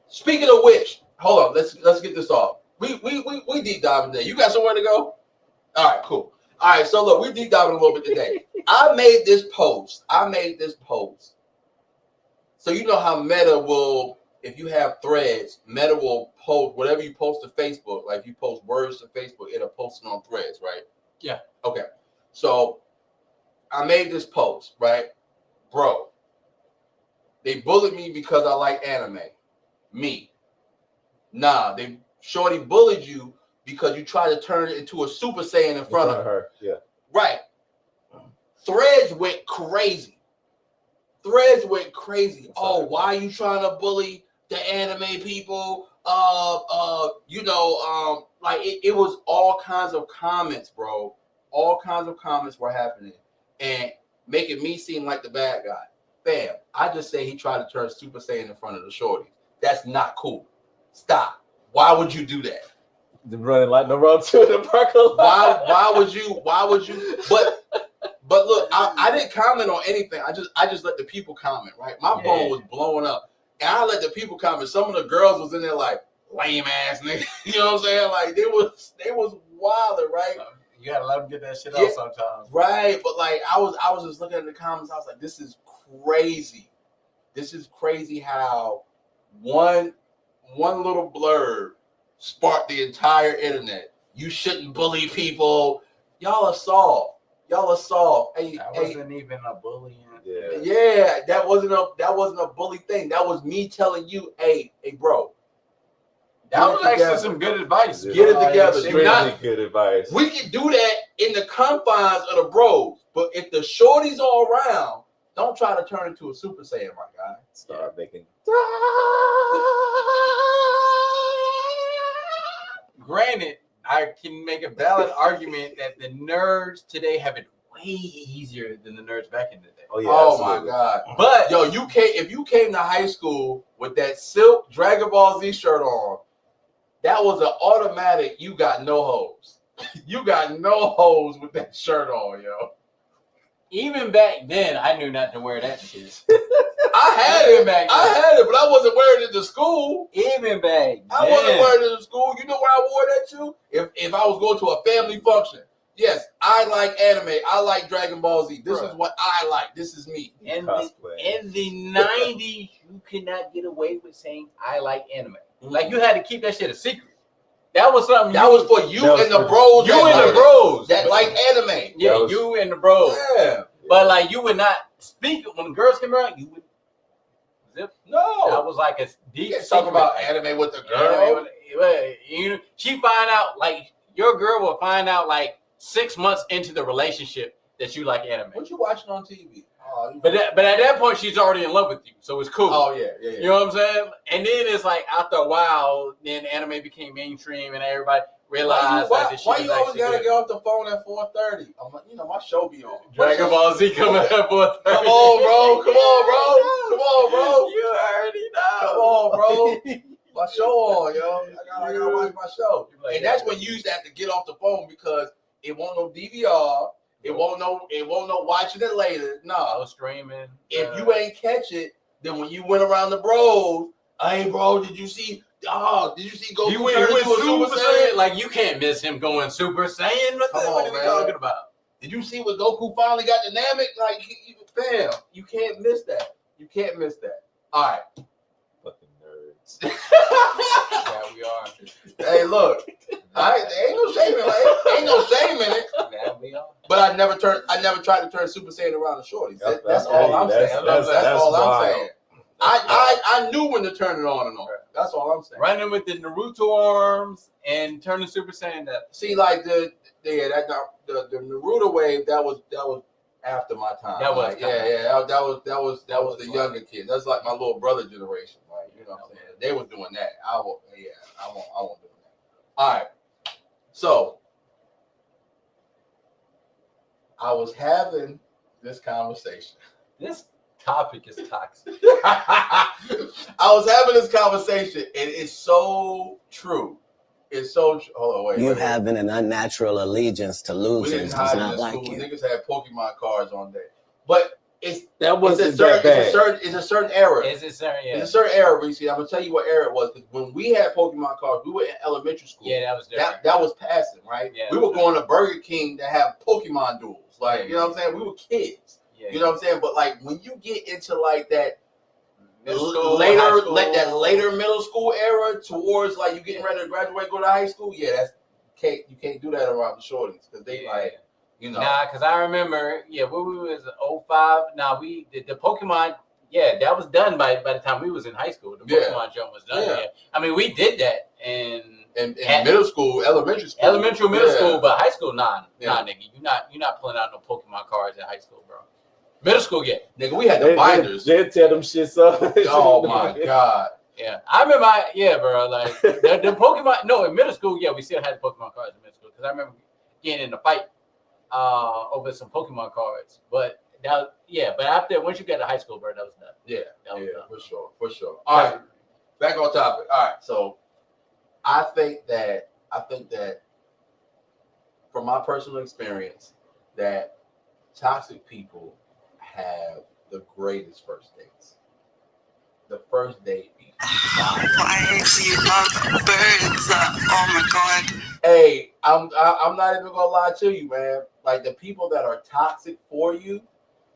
Speaking of which, hold on, let's get this off. We deep diving today. You got somewhere to go? All right, cool. All right, so look, we deep diving a little bit today. I made this post. So you know how Meta will, if you have threads, Meta will post whatever you post to Facebook. Like if you post words to Facebook, it'll post it on threads, right? Yeah. Okay. So I made this post, right? Bro, they bullied me because I like anime. Me. Nah, they shorty bullied you because you tried to turn it into a Super Saiyan in front of her. Yeah. Right. Threads went crazy. Oh, why are you trying to bully the anime people? It was all kinds of comments, bro. All kinds of comments were happening and making me seem like the bad guy. Bam. I just say he tried to turn Super Saiyan in front of the shorty. That's not cool. Stop. Why would you do that? Running like the road to the parking lot. Why would you? But look, I didn't comment on anything. I just let the people comment, right? My phone was blowing up. And I let the people comment. Some of the girls was in there like, lame ass nigga. You know what I'm saying? Like they was wilder, right? You gotta let them get that shit out sometimes. Right. But like I was just looking at the comments, I was like, this is crazy. This is crazy how one little blurb sparked the entire internet. You shouldn't bully people. Y'all are soft. Hey, that wasn't even a bullying. Yeah, that wasn't a bully thing. That was me telling you, hey, bro. That was actually some good advice. Get it together. Really good advice. We can do that in the confines of the bros, but if the shorties are around, don't try to turn into a Super Saiyan, my guy. Start making. Granted, I can make a valid argument that the nerds today have it way easier than the nerds back in the day. Oh yeah. Oh absolutely. my God. But yo, if you came to high school with that silk Dragon Ball Z shirt on, that was an automatic. You got no hoes. You got no hoes with that shirt on, yo. Even back then, I knew not to wear that shit. I had it, but I wasn't wearing it to school. Even back then. I wasn't wearing it to school. You know where I wore that to? If I was going to a family function. Yes, I like anime. I like Dragon Ball Z. This is what I like. This is me. In the 90s, you could not get away with saying I like anime. Like you had to keep that shit a secret. That was something that was for you and the bros. You and the bros that like anime. Yeah, you and the bros. Yeah. But like you would not speak when the girls came around. You would zip. No, that was like a deep. You can't talk about anime with the girl. She find out like your girl will find out like 6 months into the relationship that you like anime. What you watching on TV? But at that point, she's already in love with you, so it's cool. Oh yeah. You know what I'm saying? And then it's like after a while, then anime became mainstream, and everybody realized Why that you always gotta get off the phone at 4:30? I'm like, my show be on. Dragon Ball Z coming at 4:30. Come on, bro. Come on, bro. You already know. Come on, bro. My show on, yo. I gotta watch my show. Like, and that's when you used to have to get off the phone because it won't no DVR. It won't no watching it later. No streaming. If you ain't catch it, then when you went around the bros, hey bro, did you see Goku He went turn into a Super Saiyan? Like you can't miss him going Super Saiyan. What are we talking about? Did you see what Goku finally got dynamic? Like, fam, you can't miss that. You can't miss that. All right. Fucking nerds. Yeah, we are. Hey, look. Ain't no shame in it. Ain't no shame in it. Yeah, we are. But I never tried to turn Super Saiyan around the shorties. That's all I'm saying. That's all I'm saying. I knew when to turn it on and off. That's all I'm saying. Running with the Naruto arms and turning Super Saiyan up. See, like the Naruto wave, that was after my time. That was that was the younger kids. That's like my little brother generation. Like, you know what I'm saying? They was doing that. I won't do that. All right. So I was having this conversation. This topic is toxic. I was having this conversation, and it's so true. It's so true. Hold on, wait. You having an unnatural allegiance to losers does not like you. Niggas had Pokemon cards on there, but it's a certain era. It's a certain, yeah. It's a certain era, Reese. I'm gonna tell you what era it was, because when we had Pokemon cards, we were in elementary school. Yeah, that was different. That was passing, right? Yeah, we were going to Burger King to have Pokemon duels. Like, you know what I'm saying? We were kids. Yeah, you know what I'm saying? But like when you get into like that later middle school era towards like you getting ready to graduate, go to high school, yeah, you can't do that around the shorties because they like, you know. Nah, because I remember, when we was 05. Nah, we did the Pokemon. Yeah, that was done by the time we was in high school. The Pokemon jump was done. Yeah. I mean, we did that in middle school, elementary school, middle school, but high school, nah, nigga, you're not pulling out no Pokemon cards in high school, bro. Middle school, yeah. Nigga, we had the binders. They tear them shits up. Oh my god. Yeah, I remember. Bro. Like the Pokemon. No, in middle school, we still had the Pokemon cards in middle school because I remember getting in a fight over some Pokemon cards. But but after once you get to high school, bro, that was done. Yeah, that was done. For sure. All right, back on topic. All right, so I think that from my personal experience that toxic people have the greatest first dates. The first date. Why is you love birds? Oh my god. Hey, I'm not even gonna lie to you, man. Like the people that are toxic for you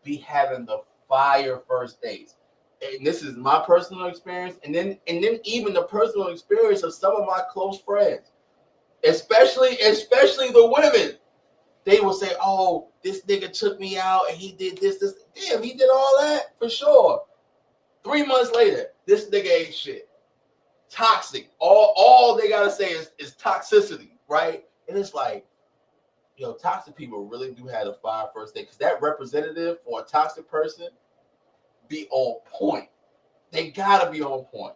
be having the fire first dates. And this is my personal experience, and then even the personal experience of some of my close friends, especially the women. They will say, "Oh, this nigga took me out and he did this. Damn, he did all that for sure." 3 months later, this nigga ain't shit. Toxic. All they gotta say is toxicity, right? And it's like, toxic people really do have a fire first date, because that representative for a toxic person be on point. They gotta be on point.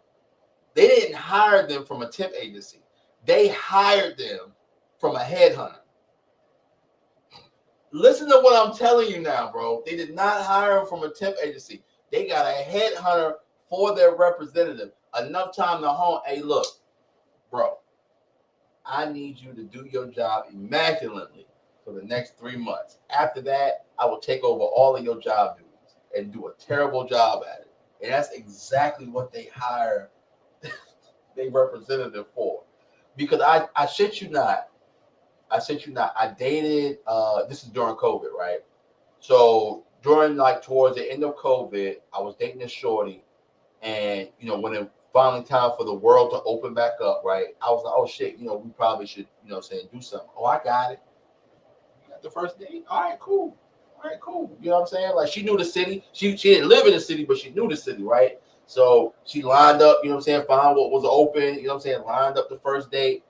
They didn't hire them from a temp agency. They hired them from a headhunter. Listen to what I'm telling you now, bro. They did not hire them from a temp agency. They got a headhunter for their representative. Enough time to home. Hey, look, bro, I need you to do your job immaculately for the next 3 months. After that, I will take over all of your job duties and do a terrible job at it. And that's exactly what they hire their representative for. Because I shit you not. I dated, this is during COVID, right? So during towards the end of COVID, I was dating this shorty, and when it finally time for the world to open back up, right? I was like, oh shit, we probably should, do something. Oh, I got it. You got the first date? All right, cool. You know what I'm saying? Like, she knew the city. She didn't live in the city, but she knew the city, right? So she lined up, found what was open, lined up the first date.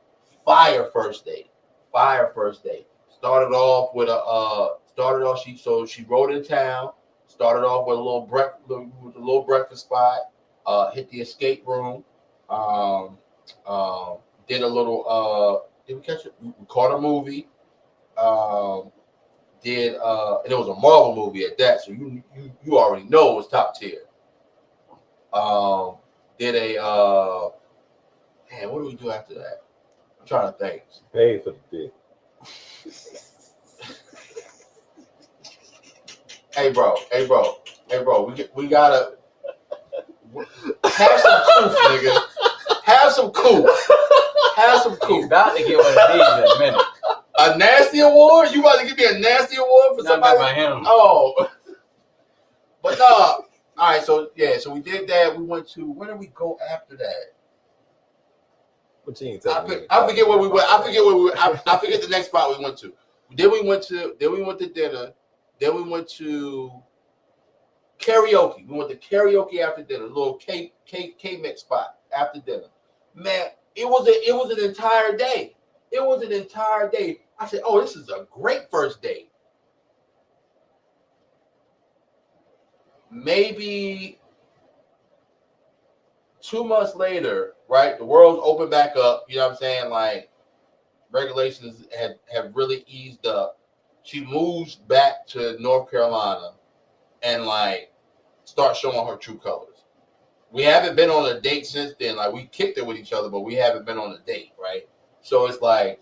Fire first date. Started off with she rode in town. Started off with a little breakfast spot. Hit the escape room. Did a little Did we catch it? We caught a movie. And it was a Marvel movie at that, so you already know it was top tier. Did a man, what do we do after that? I'm trying to think. Paid for the dick. Hey bro, we gotta have some coof, nigga. Have some coof. He's about to get one of these in a minute. A nasty award? You about to give me a nasty award for somebody? Not by him. Oh. But no. All right, so we did that. We went to, where did we go after that? What you ain't I telling me? forget where we went. I forget the next spot we went to. Then we went to dinner. Then we went to karaoke. We went to karaoke after dinner. A little KvngBak spot after dinner. Man, it was an entire day. It was an entire day. I said, "Oh, this is a great first date." Maybe 2 months later, right? The world's opened back up. You know what I'm saying? Like regulations have really eased up. She moves back to North Carolina and like starts showing her true colors. We haven't been on a date since then. Like we kicked it with each other, but we haven't been on a date, right? So it's like,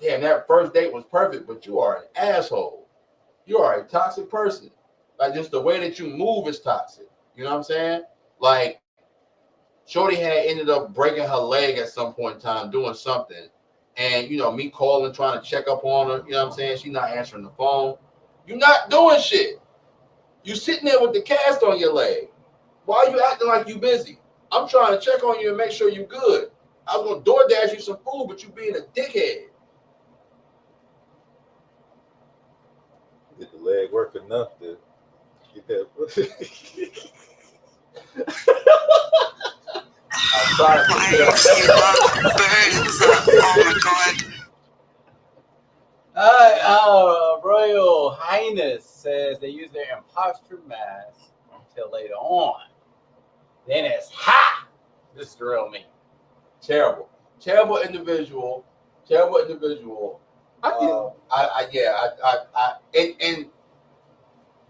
damn, that first date was perfect, but you are an asshole. You are a toxic person. Like just the way that you move is toxic. You know what I'm saying? Like Shorty had ended up breaking her leg at some point in time doing something. And, you know, me calling, trying to check up on her. You know what I'm saying? She's not answering the phone. You're not doing shit. You sitting there with the cast on your leg. Why are you acting like you busy? I'm trying to check on you and make sure you're good. I was going to DoorDash you some food, but you being a dickhead. Did the leg work enough to get that? Why you love birds? Oh my God. Royal Highness says they use their imposter mask until later on. Then it's ha! This is the real me. Terrible individual. And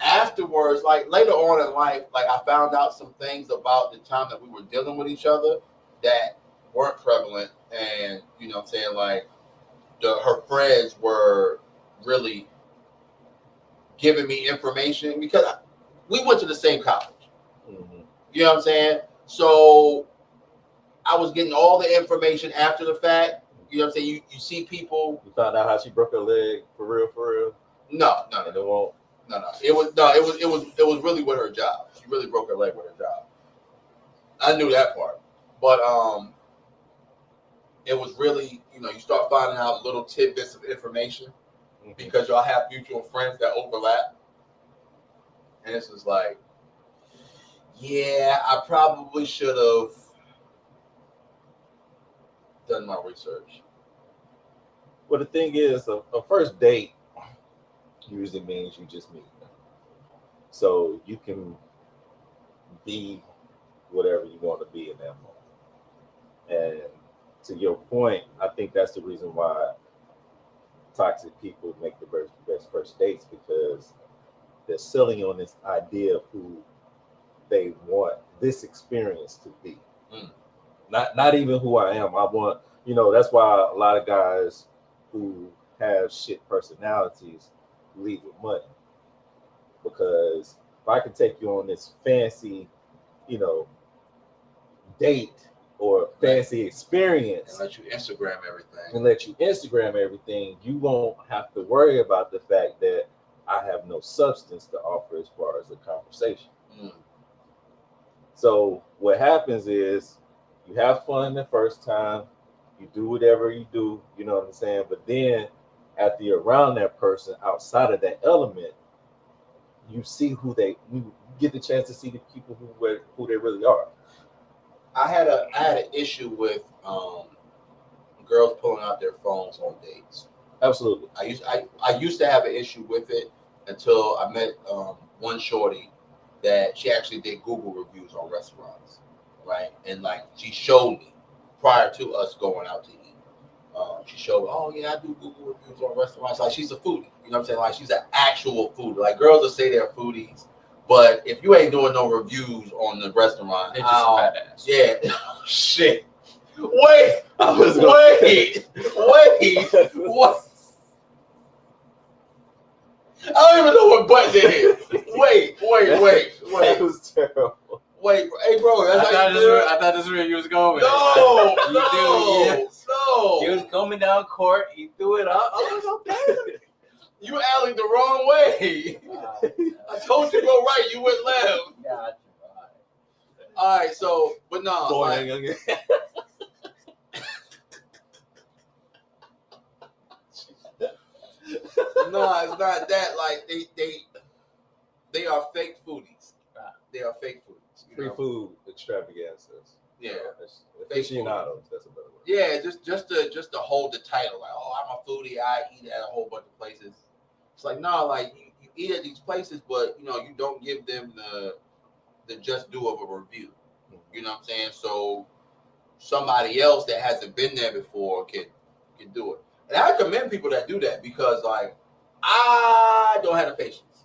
afterwards, like later on in life, like I found out some things about the time that we were dealing with each other that weren't prevalent, and you know what I'm saying, like her friends were really giving me information because we went to the same college. Mm-hmm. You know what I'm saying? So I was getting all the information after the fact. You know what I'm saying? You see people. You found out how she broke her leg for real? No. And it won't. No. It was really with her job. She really broke her leg with her job. I knew that part, but it was really, you know, you start finding out little tidbits of information because y'all have mutual friends that overlap, and this is like, yeah, I probably should have done my research. Well, the thing is, a first date usually means you just meet them. So you can be whatever you want to be in that moment. And to your point, I think that's the reason why toxic people make the best first dates, because they're selling on this idea of who they want this experience to be. Not even who I am. I want, you know, that's why a lot of guys who have shit personalities leave with money. Because if I can take you on this fancy, you know, date or fancy experience and let you Instagram everything, you won't have to worry about the fact that I have no substance to offer as far as the conversation. So what happens is you have fun the first time, you do whatever you do, you know what I'm saying? But then after you're around that person outside of that element, you see you get the chance to see the people who they really are. I had an issue with girls pulling out their phones on dates. Absolutely. I used to have an issue with it until I met one shorty that she actually did Google reviews on restaurants, right? And like she showed me prior to us going out to eat. She showed, oh yeah, I do Google reviews on restaurants. Like she's a foodie, you know what I'm saying? Like she's an actual foodie. Like girls will say they're foodies, but if you ain't doing no reviews on the restaurant, They're just a fat ass. Yeah, shit. Wait. What? I don't even know what button it is. Wait. That was terrible. Wait, hey bro, that's I thought this was where you was going with No, it. no. He was coming down court. He threw it up. Oh, okay. You alley the wrong way. I told you go right. You went left. Gotcha. All right, so, but no. Like, no, it's not that. Like they are fake foodies. They are fake foodies. Free food extravaganzas. Yeah, aficionados. That's a better word. Yeah, just to hold the title. Like, oh, I'm a foodie. I eat at a whole bunch of places. It's like no, like you eat at these places, but you don't give them the just due of a review. You know what I'm saying? So somebody else that hasn't been there before can do it. And I commend people that do that because like I don't have the patience.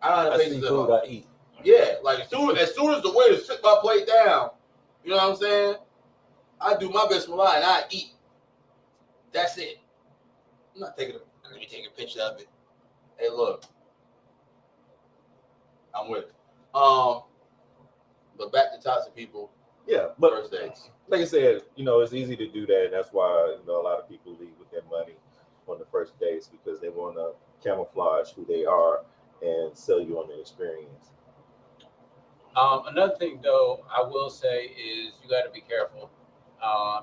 I don't have the patience at all. I eat. Yeah, like as soon as the waiter sit my plate down, you know what I'm saying? I do my best Malai and I eat. That's it. I'm not taking let me take a picture of it. Hey, look. I'm with it. But back to toxic people. Yeah, but first dates. Like I said, it's easy to do that, and that's why a lot of people leave with their money on the first dates because they want to camouflage who they are and sell you on the experience. Another thing, though, I will say is you got to be careful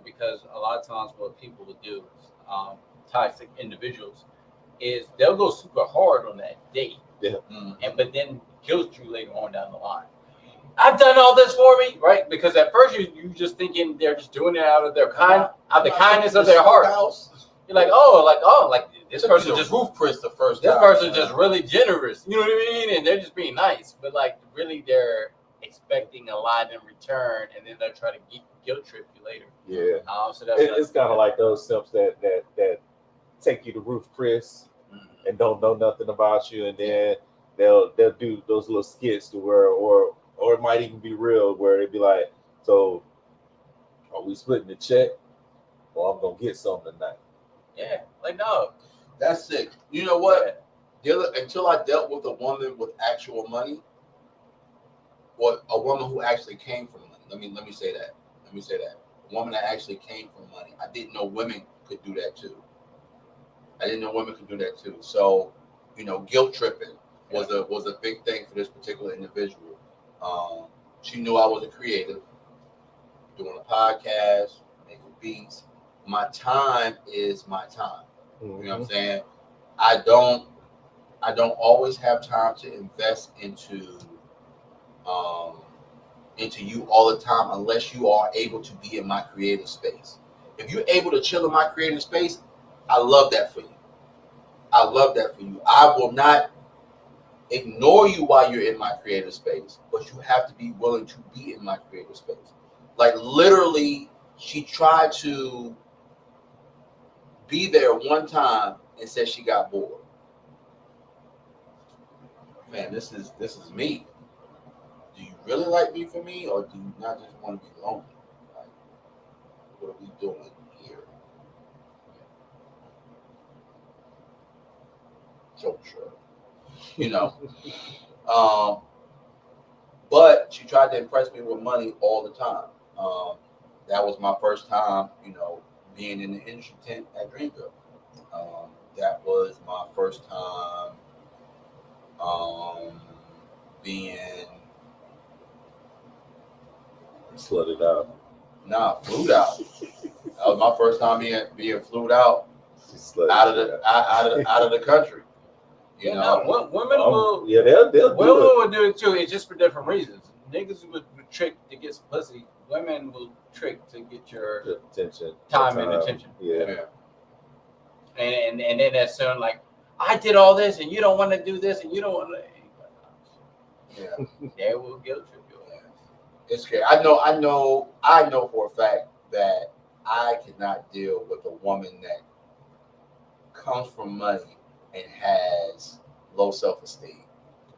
because a lot of times what people will do, toxic individuals, is they'll go super hard on that date, but then guilt you later on down the line. I've done all this for me, right? Because at first you just thinking they're just doing it out of their kindness of their heart. You're like, like this person just roof Chris the first. This person just really generous. You know what I mean? And they're just being nice, but like really they're expecting a lot in return, and then they'll try to guilt trip you later. Yeah. So that's it's kind of like those simps that take you to Roof Chris and don't know nothing about you, and then they'll do those little skits to where or it might even be real where they'd be like, so are we splitting the check? Or I'm gonna get something tonight. Yeah, like no. That's sick. You know what? Until I dealt with a woman with actual money, or a woman who actually came from money. Let me say that. A woman that actually came from money. I didn't know women could do that too. So, guilt tripping was a big thing for this particular individual. She knew I was a creative, doing a podcast, making beats. My time is my time. You know what I'm saying? I don't always have time to invest into you all the time unless you are able to be in my creative space. If you're able to chill in my creative space, I love that for you. I will not ignore you while you're in my creative space, but you have to be willing to be in my creative space. Like literally, she tried to be there one time and said she got bored. Man, this is me. Do you really like me for me, or do you not just want to be lonely? Like, what are we doing here? So sure. But she tried to impress me with money all the time. That was my first time, being in the industry tent at Dreamville. That was my first time being slutted out. Nah, flued out. That was my first time being flued out out of the country. Women will. Yeah, they'll do do it too. It's just for different reasons. Niggas would trick to get some pussy. Women will trick to get your attention, time and attention. Yeah. And then that's soon like, I did all this and you don't want to do this and you don't want to. Yeah. They will guilt trip you. It's scary. I know for a fact that I cannot deal with a woman that comes from money and has low self-esteem.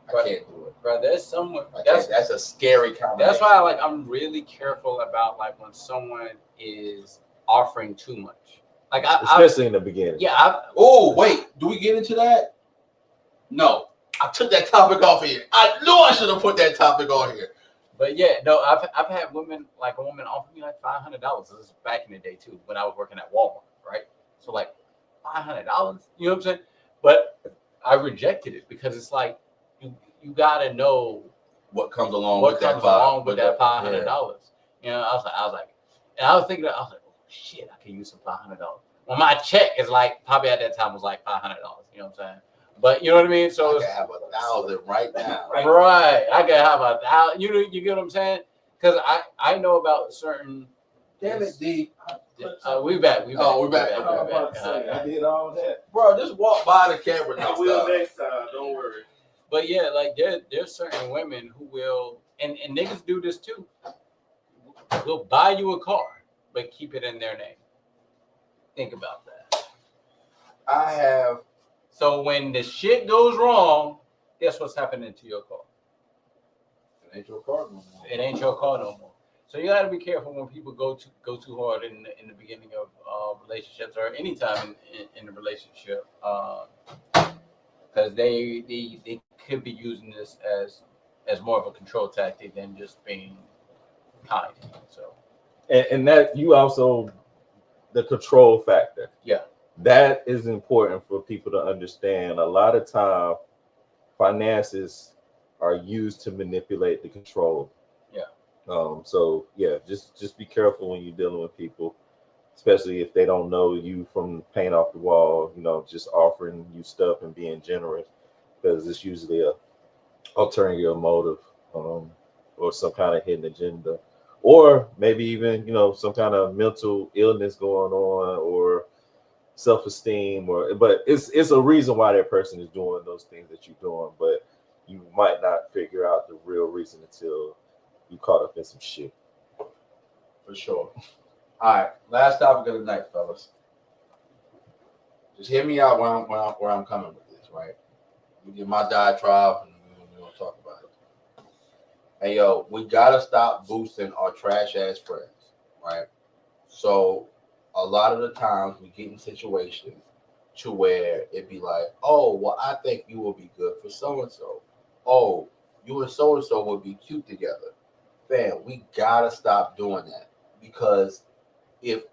I can't do it, bro. There's someone that's a scary combination. That's why like I'm really careful about like when someone is offering too much. Like especially in the beginning. Yeah. Oh wait, do we get into that? No, I took that topic off here. I knew I should have put that topic on here. But yeah, no, I've had women, like a woman offer me like $500. This is back in the day too, when I was working at Walmart, right? So like $500, you know what I'm saying? But I rejected it because it's like you gotta know what comes along with with that $500. Yeah. You know, I was like, and I was thinking, I was like, oh shit, I can use some $500. Well, my check is like probably at that time was like $500. You know what I'm saying? But you know what I mean. So I can have 1,000 right now. Right, I can have 1,000. You get what I'm saying? Because I know about certain. Damn it, D. We back. We're back. I did all that, bro. Just walk by the camera. I will next time. Don't worry. But yeah, like there's certain women who will, and niggas do this too. Will buy you a car, but keep it in their name. Think about that. I have. So when the shit goes wrong, guess what's happening to your car? It ain't your car no more. It ain't your car no more. So you got to be careful when people go too hard in the beginning of relationships or any time in the relationship, because they could be using this as more of a control tactic than just being kind. So and that you also the control factor. Yeah. That is important for people to understand. A lot of time, finances are used to manipulate the control. Yeah. So yeah, just be careful when you're dealing with people, especially if they don't know you from paint off the wall. You know, just offering you stuff and being generous, because it's usually a ulterior motive, or some kind of hidden agenda, or maybe even some kind of mental illness going on, or self-esteem, but it's a reason why that person is doing those things that you're doing, but you might not figure out the real reason until you caught up in some shit. For sure. All right, last topic of the night, fellas. Just hear me out where I'm coming with this, right? We get my diatribe and we're gonna talk about it. Hey yo, we gotta stop boosting our trash ass friends, right? So a lot of the times we get in situations to where it'd be like, oh, well, I think you will be good for so-and-so. Oh, you and so-and-so would be cute together. Fam, we gotta stop doing that, because if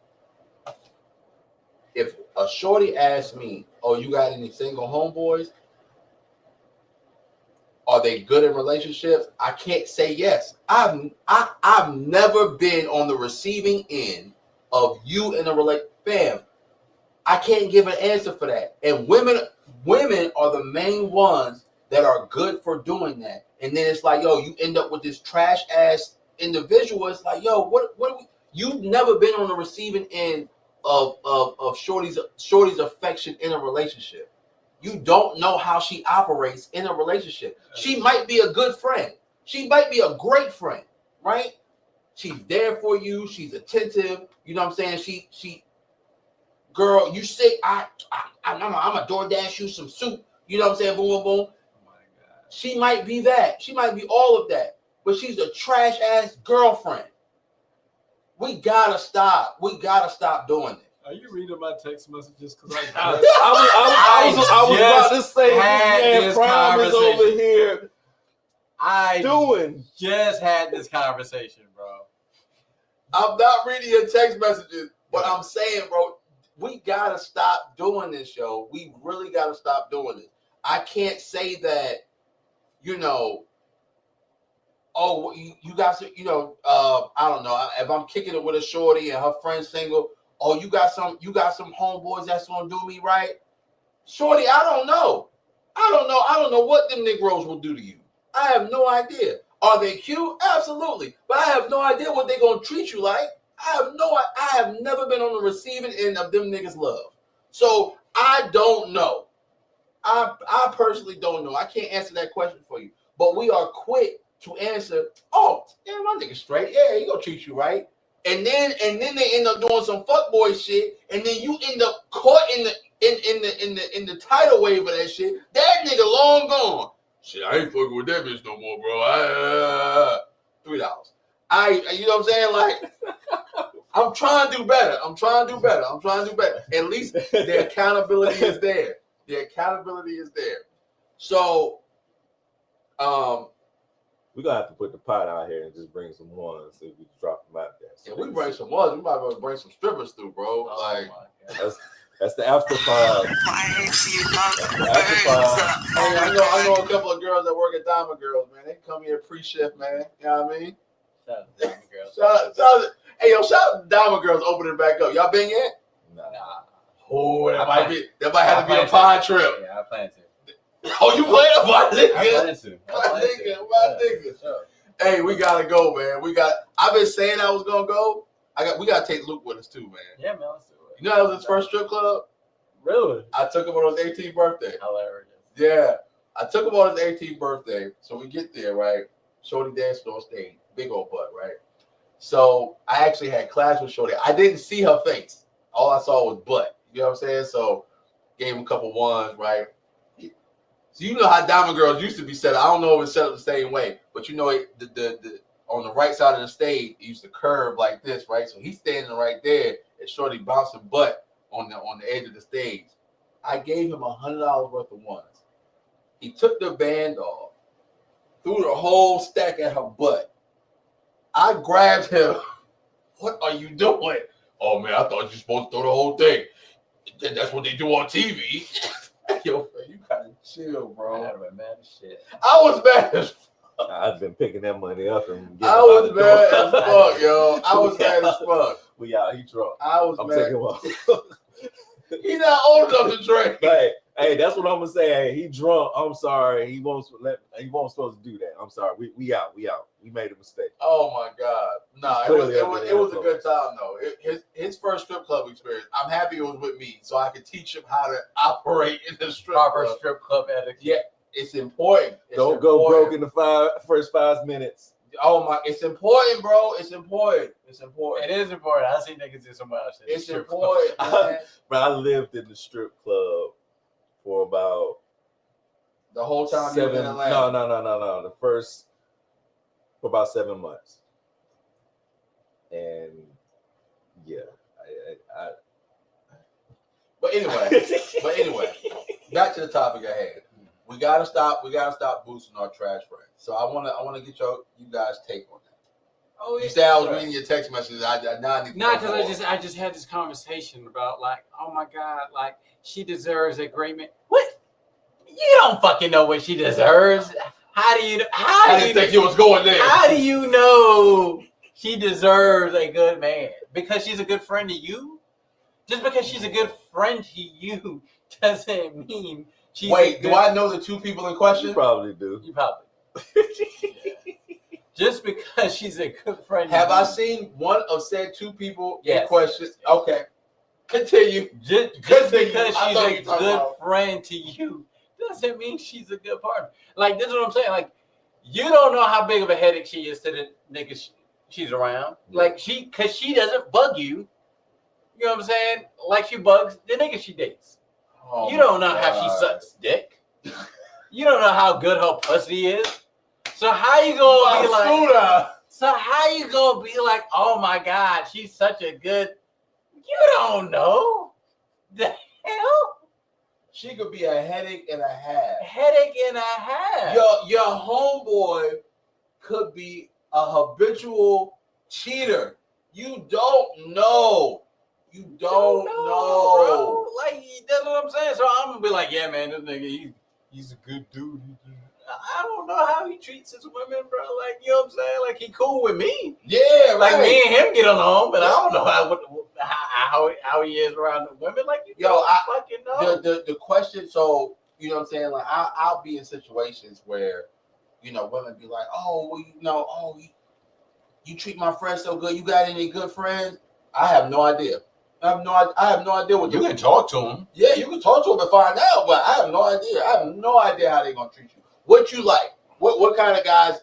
a shorty asks me, oh, you got any single homeboys? Are they good in relationships? I can't say yes. I've never been on the receiving end of you in a relationship. Fam, I can't give an answer for that. And women are the main ones that are good for doing that. And then it's like, yo, you end up with this trash ass individual. It's like, yo, what you've never been on the receiving end of Shorty's affection in a relationship. You don't know how she operates in a relationship. She might be a good friend. She might be a great friend, right? She's there for you. She's attentive. You know what I'm saying? She girl, you say I'm a DoorDash you some soup. You know what I'm saying? Boom, boom, boom. Oh my God. She might be that. She might be all of that. But she's a trash ass girlfriend. We gotta stop. We gotta stop doing it. Are you reading my text messages? Because I was about to say, man, Prime is over here. I just had this conversation, bro. I'm not reading your text messages, but I'm saying, bro, we gotta stop doing this, yo. We really gotta stop doing this. I can't say that, oh, you guys, I don't know. If I'm kicking it with a shorty and her friend's single, oh, you got some homeboys that's gonna do me right. Shorty, I don't know. I don't know what them Negroes will do to you. I have no idea. Are they cute? Absolutely. But I have no idea what they're gonna treat you like. I have never been on the receiving end of them niggas' love. So I don't know. I personally don't know. I can't answer that question for you. But we are quick to answer, oh, yeah, my nigga straight. Yeah, he gonna treat you right. and then they end up doing some fuckboy shit, and then you end up caught in the tidal wave of that shit. That nigga long gone. Shit, I ain't fucking with that bitch no more, bro. $3. You know what I'm saying? Like, I'm trying to do better. At least the accountability is there. So, we're gonna have to put the pot out here and just bring some ones so we can drop them out there. So if we bring some ones, we might as well bring some strippers through, bro. That's the after five. I know a couple of girls that work at Diamond Girls, man. They come here pre-shift, man. You know what I mean? Shout out to Diamond Girls. Shout out to Diamond Girls opening back up. Y'all been yet? Nah. Oh, that might have to be a pod trip. Yeah, I plan to. Oh, you playing my nigga? I plan to. My nigga. Sure. Hey, we gotta go, man. I've been saying I was gonna go. We gotta take Luke with us too, man. Yeah, man. Let's do it. You know that was his first strip club? Really? I took him on his 18th birthday. Hilarious. Yeah. I took him on his 18th birthday. So we get there, right? Shorty danced on stage. Big old butt, right? So I actually had class with Shorty. I didn't see her face. All I saw was butt. You know what I'm saying? So gave him a couple ones, right? So you know how Diamond Girls used to be set up. I don't know if it's set up the same way, but you know the on the right side of the stage it used to curve like this, right? So he's standing right there and Shorty bouncing butt on the edge of the stage. I gave him $100 worth of ones. He took the band off, threw the whole stack at her butt. I grabbed him. What are you doing? Oh man, I thought you were supposed to throw the whole thing. That's what they do on TV. Yo, man, you gotta chill, bro. I was mad as shit. I was mad as fuck. I've been picking that money up and I was mad as fuck, yo. I was mad as fuck. We out. He drunk. I'm mad. Taking him off. He's not old enough to drink. Hey, that's what I'm gonna say. Hey, he drunk. I'm sorry. He won't supposed to do that. I'm sorry. We out. We made a mistake. Oh my God. Nah, it was a good time though. His first strip club experience. I'm happy it was with me, so I could teach him how to operate in the proper strip club etiquette. Yeah, it's important. Don't go broke in the first 5 minutes. Oh my, it's important, bro. It's important. It is important. I see niggas do some wild shit. It's important, man. But I lived in the strip club for about the whole time you were in Atlanta. No. For about 7 months. And yeah, But anyway, back to the topic at hand. We gotta stop boosting our trash friends. So I wanna get you guys' take on that. Oh, yeah. You say I was reading your text messages. I need to not because I just had this conversation about like, oh my God, like she deserves a great man. What? You don't fucking know what she deserves. How do you think you was going there? How do you know she deserves a good man? Because she's a good friend to you? Just because she's a good friend to you doesn't mean she's do I know the two people in question? You probably do. You probably. Just because she's a good friend. Have I seen one of said two people in question? Yes. Okay. Continue. Just because she's a good friend to you doesn't mean she's a good partner. Like, this is what I'm saying. Like, you don't know how big of a headache she is to the niggas she's around. Like, because she doesn't bug you. You know what I'm saying? Like, she bugs the niggas she dates. You don't know how she sucks dick. You don't know how good her pussy is. So how you gonna be like? So how you gonna be like? Oh my God, she's such a good. You don't know. The hell? She could be a headache and a half. Headache and a half. Your homeboy could be a habitual cheater. You don't know. You don't know. Bro. Like, that's what I'm saying. So I'm gonna be like, yeah, man, this nigga, he's a good dude. I don't know how he treats his women, bro. Like, you know what I'm saying? Like, he cool with me. Yeah, right. Like, me and him get along, but I don't know how he is around the women. Like, I fucking know. The question, so, you know what I'm saying? Like, I'll be in situations where, you know, women be like, oh, well, you know, you treat my friends so good. You got any good friends? I have no idea. I have no idea what you can talk to them. Yeah, you can talk to them and find out, but I have no idea. I have no idea how they're gonna treat you. What you like? What kind of guys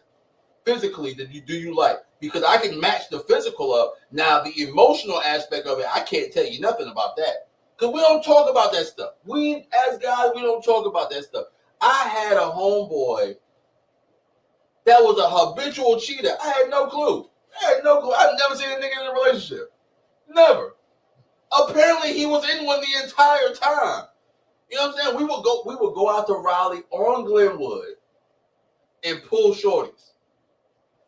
physically do you like? because I can match the physical up. Now, the emotional aspect of it, I can't tell you nothing about that. Because we don't talk about that stuff. We, as guys, we don't talk about that stuff. I had a homeboy that was a habitual cheater. I had no clue. I've never seen a nigga in a relationship. Never. Apparently, he was in one the entire time. You know what I'm saying? We would go out to Raleigh on Glenwood and pull shorties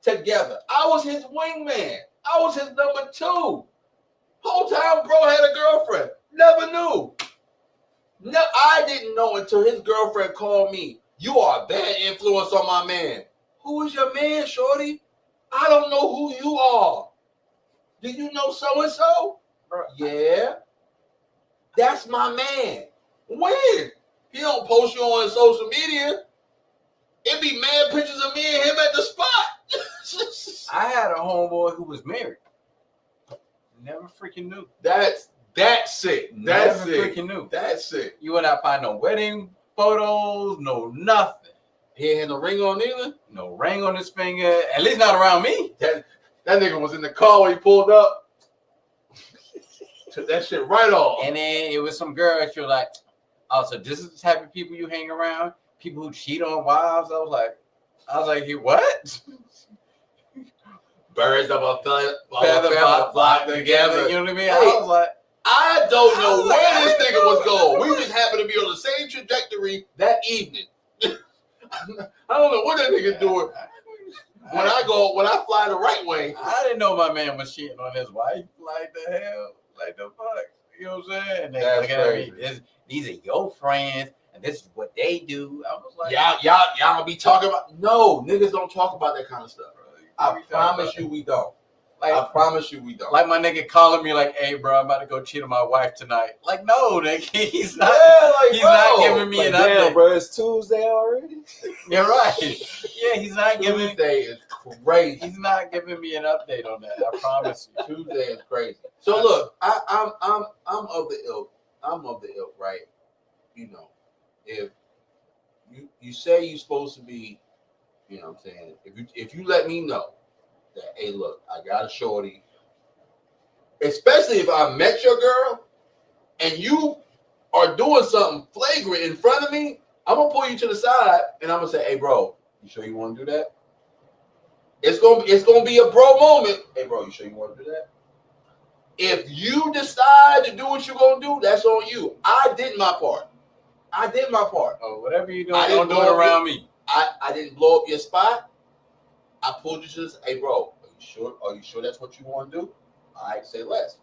together. I was his wingman. I was his number 2. Whole time, bro had a girlfriend. Never knew. No, I didn't know until his girlfriend called me. You are a bad influence on my man. Who is your man, shorty? I don't know who you are. Do you know so-and-so? Yeah. That's my man. When? He don't post you on his social media. It be mad pictures of me and him at the spot. I had a homeboy who was married. Never freaking knew. That's sick. That's sick. Freaking knew. That's sick. You would not find no wedding photos, no nothing. He ain't had no ring on either? No ring on his finger. At least not around me. That nigga was in the car when he pulled up. Took that shit right off. And then it was some girl that you're like, oh, so this is the type of people you hang around? People who cheat on wives? I was like, you what? Birds of a feather flock together. You know what I mean? Hey, I was like, I don't know where this nigga was going. We just happened to be on the same trajectory that evening. I don't know what that nigga doing. When I fly the right way. I didn't know my man was cheating on his wife. Like the hell? Like the fuck? You know what I'm saying? And they look at me. These are your friends, and this is what they do. I was like, y'all be talking about. No, niggas don't talk about that kind of stuff. I promise you we don't. Like, I promise you we don't. Like my nigga calling me like, hey bro, I'm about to go cheat on my wife tonight. Like, no, nigga, he's not not giving me an update. Damn, bro, it's Tuesday already. You're right. Yeah, he's not giving Tuesday is crazy. He's not giving me an update on that. I promise you. Tuesday is crazy. So look, I'm of the ilk. Right? You know, if you say you're supposed to be, you know what I'm saying? If you let me know that, hey, look, I got a shorty, especially if I met your girl and you are doing something flagrant in front of me, I'm gonna pull you to the side and I'm gonna say, hey, bro, you sure you want to do that? It's gonna be a bro moment. Hey, bro, you sure you want to do that? If you decide to do what you're gonna do, that's on you. I did my part. Oh, whatever you do, don't do it around me. I didn't blow up your spot. I pulled you to this. Hey, bro, are you sure that's what you want to do? All right, say less.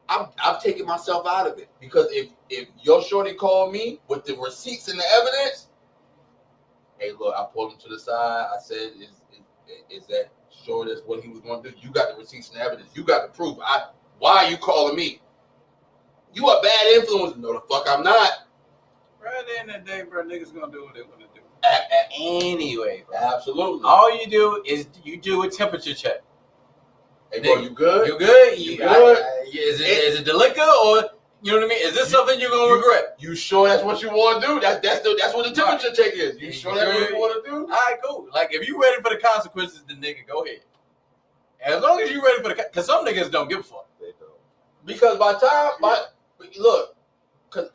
I've taken myself out of it because if your shorty called me with the receipts and the evidence, hey, look, I pulled him to the side. I said, is that sure that's what he was going to do? You got the receipts and the evidence. You got the proof. Why are you calling me? You a bad influence. No, the fuck I'm not. Bro, at the end of the day, bro, niggas gonna do what they want to do. Anyway, bro. Absolutely. All you do is you do a temperature check. Hey, bro, you good? You good? You good? Is it the liquor or you know what I mean? Is this something you're gonna regret? You sure that's what you want to do? That's what the temperature check is. You sure that's what you want to do? All right, cool. Like if you ready for the consequences, then nigga, go ahead. As long as you ready for because some niggas don't give a fuck. They don't. Because because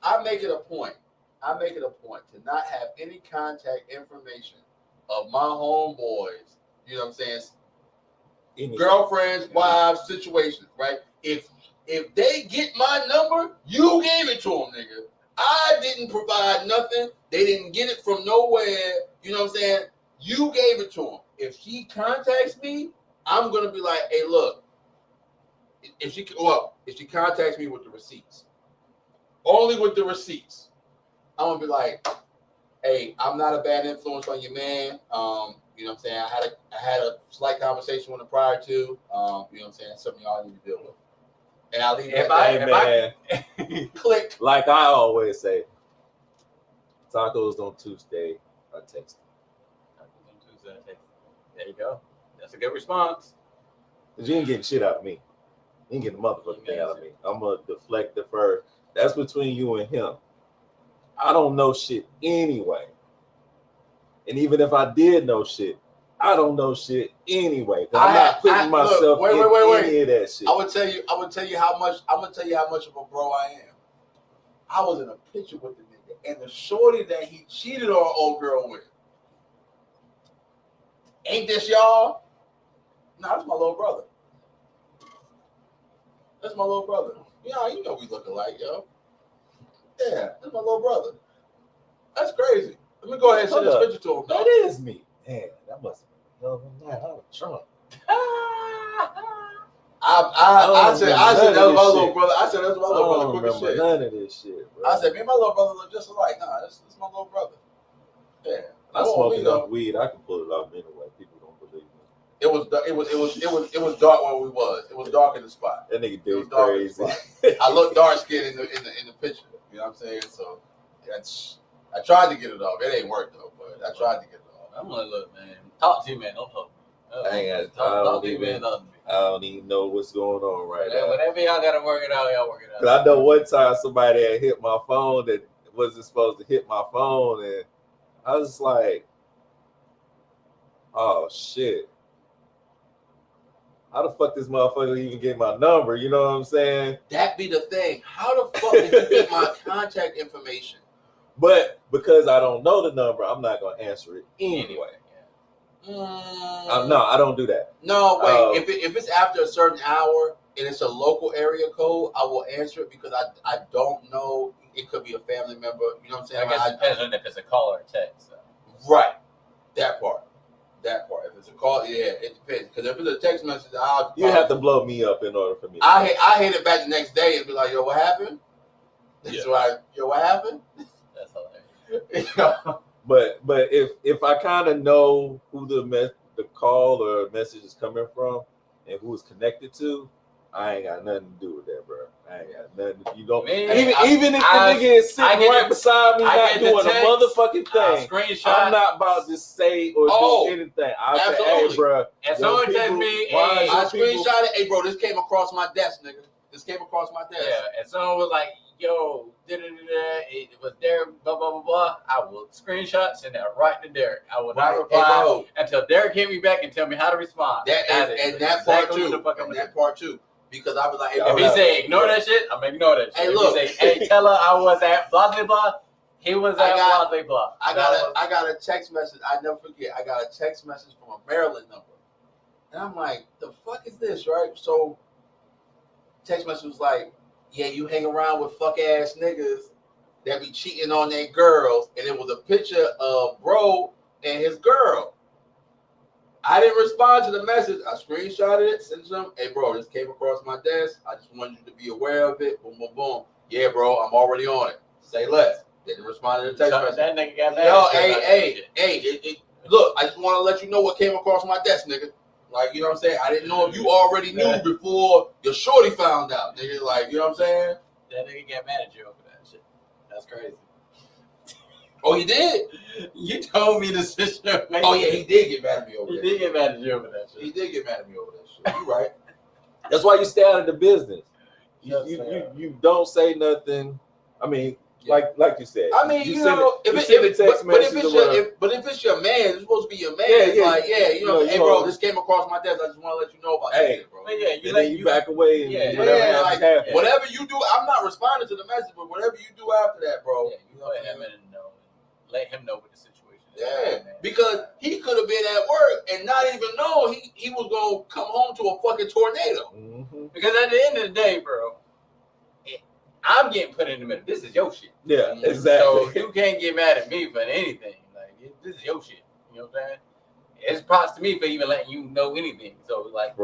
I make it a point. To not have any contact information of my homeboys. You know what I'm saying? Girlfriends, wives, situations, right? If they get my number, you gave it to them, nigga. I didn't provide nothing. They didn't get it from nowhere. You know what I'm saying? You gave it to them. If she contacts me, I'm gonna be like, hey, look. If she contacts me with the receipts, only with the receipts, I'm gonna be like, hey, I'm not a bad influence on your man. You know what I'm saying? I had a slight conversation with him prior to. You know what I'm saying? Something y'all need to deal with. And I'll leave it click. Like I always say, tacos on Tuesday are tasty. There you go. That's a good response. Cause you ain't getting shit out of me. You ain't getting the motherfucking thing out of me. I'm gonna deflect the fur. That's between you and him. I don't know shit anyway. And even if I did know shit, I don't know shit anyway. I'm not putting myself in any of that shit. I'm gonna tell you how much of a bro I am. I was in a picture with the nigga, and the shorty that he cheated on old girl with. Ain't this y'all? Nah, that's my little brother. That's my little brother. Yeah, you know we look alike, yo. Yeah, that's my little brother. That's crazy. Let me go ahead and send this picture to him. That is me. Man, that must have been a hell of a night. I was drunk. I said that was my little brother. I said that's my little brother. Quick as shit. None of this shit, bro. I said me and my little brother look just alike. Nah, that's my little brother. Yeah. I smoke enough weed. I can pull it off anyway. People don't believe me. It was dark where we was. It was dark in the spot. That nigga did crazy. I look dark skinned in the picture. You know what I'm saying? So I tried to get it off. It ain't worked though, but I tried to get it off. I'm like, look, man, talk to you, man. Don't talk to me. I don't even know what's going on right now. Whatever y'all gotta work it out, y'all work it out. Cause I know one time somebody had hit my phone that wasn't supposed to hit my phone, and I was like, "Oh shit! How the fuck this motherfucker even get my number?" You know what I'm saying? That be the thing. How the fuck did you get my contact information? But because I don't know the number, I'm not gonna answer it anyway. No, I don't do that. No, wait. If it's after a certain hour and it's a local area code, I will answer it because I don't know. It could be a family member. You know what I'm saying? I guess it depends on if it's a call or a text. So. Right. That part. If it's a call, yeah, it depends. Because if it's a text message, you have to blow me up in order for me. I hit it back the next day and be like, "Yo, what happened?" That's right. Yo, what happened? That's hilarious. But if I kind of know who the call or message is coming from and who it's connected to, I ain't got nothing to do with that, bro. I ain't got nothing. You don't. Even if the nigga is sitting right beside me, not doing a motherfucking thing, I'm not about to say or do anything. I'll say, "Hey, bro." And someone tells me, "Hey, I screenshot it. Hey, bro, this came across my desk, nigga. This came across my desk." Yeah, and someone was like, "Yo, it was there, blah, blah, blah, blah." I will screenshot, send that right to Derek. I will not reply until Derek hit me back and tell me how to respond. That part too. Because I was like, if he say ignore that shit, I'm gonna ignore that shit. Hey, look. If he say, "Hey, tell her I was at blah, blah, blah," he was at blah, blah, blah. I got a text message. I never forget. I got a text message from a Maryland number. And I'm like, the fuck is this, right? So text message was like, "Yeah, you hang around with fuck ass niggas that be cheating on their girls," and it was a picture of bro and his girl. I didn't respond to the message. I screenshotted it, sent them. "Hey, bro, this came across my desk. I just wanted you to be aware of it." Boom, boom, boom. "Yeah, bro, I'm already on it. Say less." Didn't respond to the text message. That nigga got mad. Yo, hey, look, I just want to let you know what came across my desk, nigga. Like, you know what I'm saying? I didn't know if you already knew before your shorty found out, nigga. Like, you know what I'm saying? That nigga got mad at you over that shit. That's crazy. Oh, he did? You told me the situation. Oh, yeah, he did get mad at me over that. He did get mad at you over that shit. He did get mad at me over that shit. You right. That's why you stay out of the business. You don't say nothing. I mean, like you said. I mean, you know, if it's your man, it's supposed to be your man. Yeah, like, you know, "Hey, bro, this came across my desk. I just want to let you know about it, bro." Yeah, you back away and whatever you do, I'm not responding to the message, but whatever you do after that, bro, you let him know. Let him know what the situation is. Yeah, because he could have been at work and not even know he was gonna come home to a fucking tornado. Mm-hmm. Because at the end of the day, bro, I'm getting put in the middle. This is your shit. Yeah, exactly. So you can't get mad at me for anything. Like, this is your shit. You know what I'm saying? It's props to me for even letting you know anything. So, like,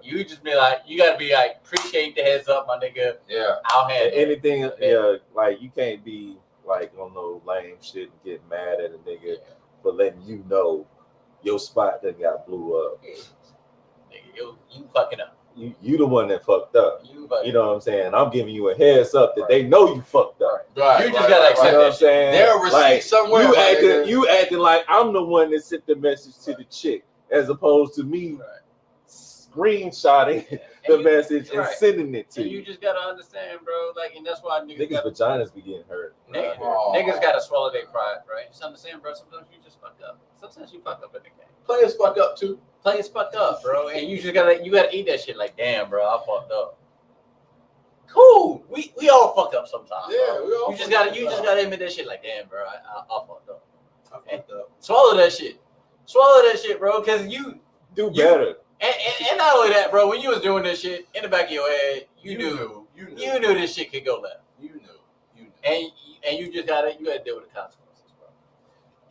you just be like, you gotta be like, appreciate the heads up, my nigga. Yeah, I'll handle anything. Like, you can't be like on no lame shit and get mad at a nigga for letting you know your spot that got blew up. Nigga, you fucking up. You the one that fucked up. You know what I'm saying? I'm giving you a heads up that they know you fucked up. Right. You just gotta accept you know what I'm saying? There are receipts somewhere. You acting like I'm the one that sent the message to the chick, as opposed to me screenshotting the message and sending it to and you. you just gotta understand, bro. Like, and that's why Niggas' vaginas be getting hurt. Niggas gotta swallow their pride, right? Just understand, bro. Sometimes you just fuck up. Sometimes you fuck up in the game. Players fuck up too. Players fuck up, bro. And you just gotta eat that shit. Like, damn, bro, I fucked up. Cool. We all fuck up sometimes. Yeah, bro. we all. You just gotta admit that shit. Like, damn, bro, I fucked up. I fucked up. Swallow that shit. Swallow that shit, bro. Cause you do better. And not only that, bro. When you was doing this shit in the back of your head, you knew this shit could go left. You knew. And you gotta deal with the consequences, bro.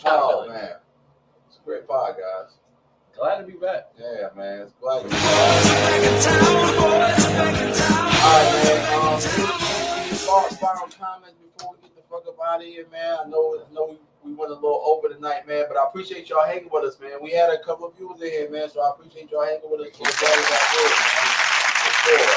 Oh man, it's a great pod, guys. Glad to be back. Yeah, man. It's glad to be back. All right, man. Final comments before we get the fuck up out of here, man. I know we went a little over tonight, man, but I appreciate y'all hanging with us, man. We had a couple of viewers in here, man, so I appreciate y'all hanging with us for as long as I did, man. For sure.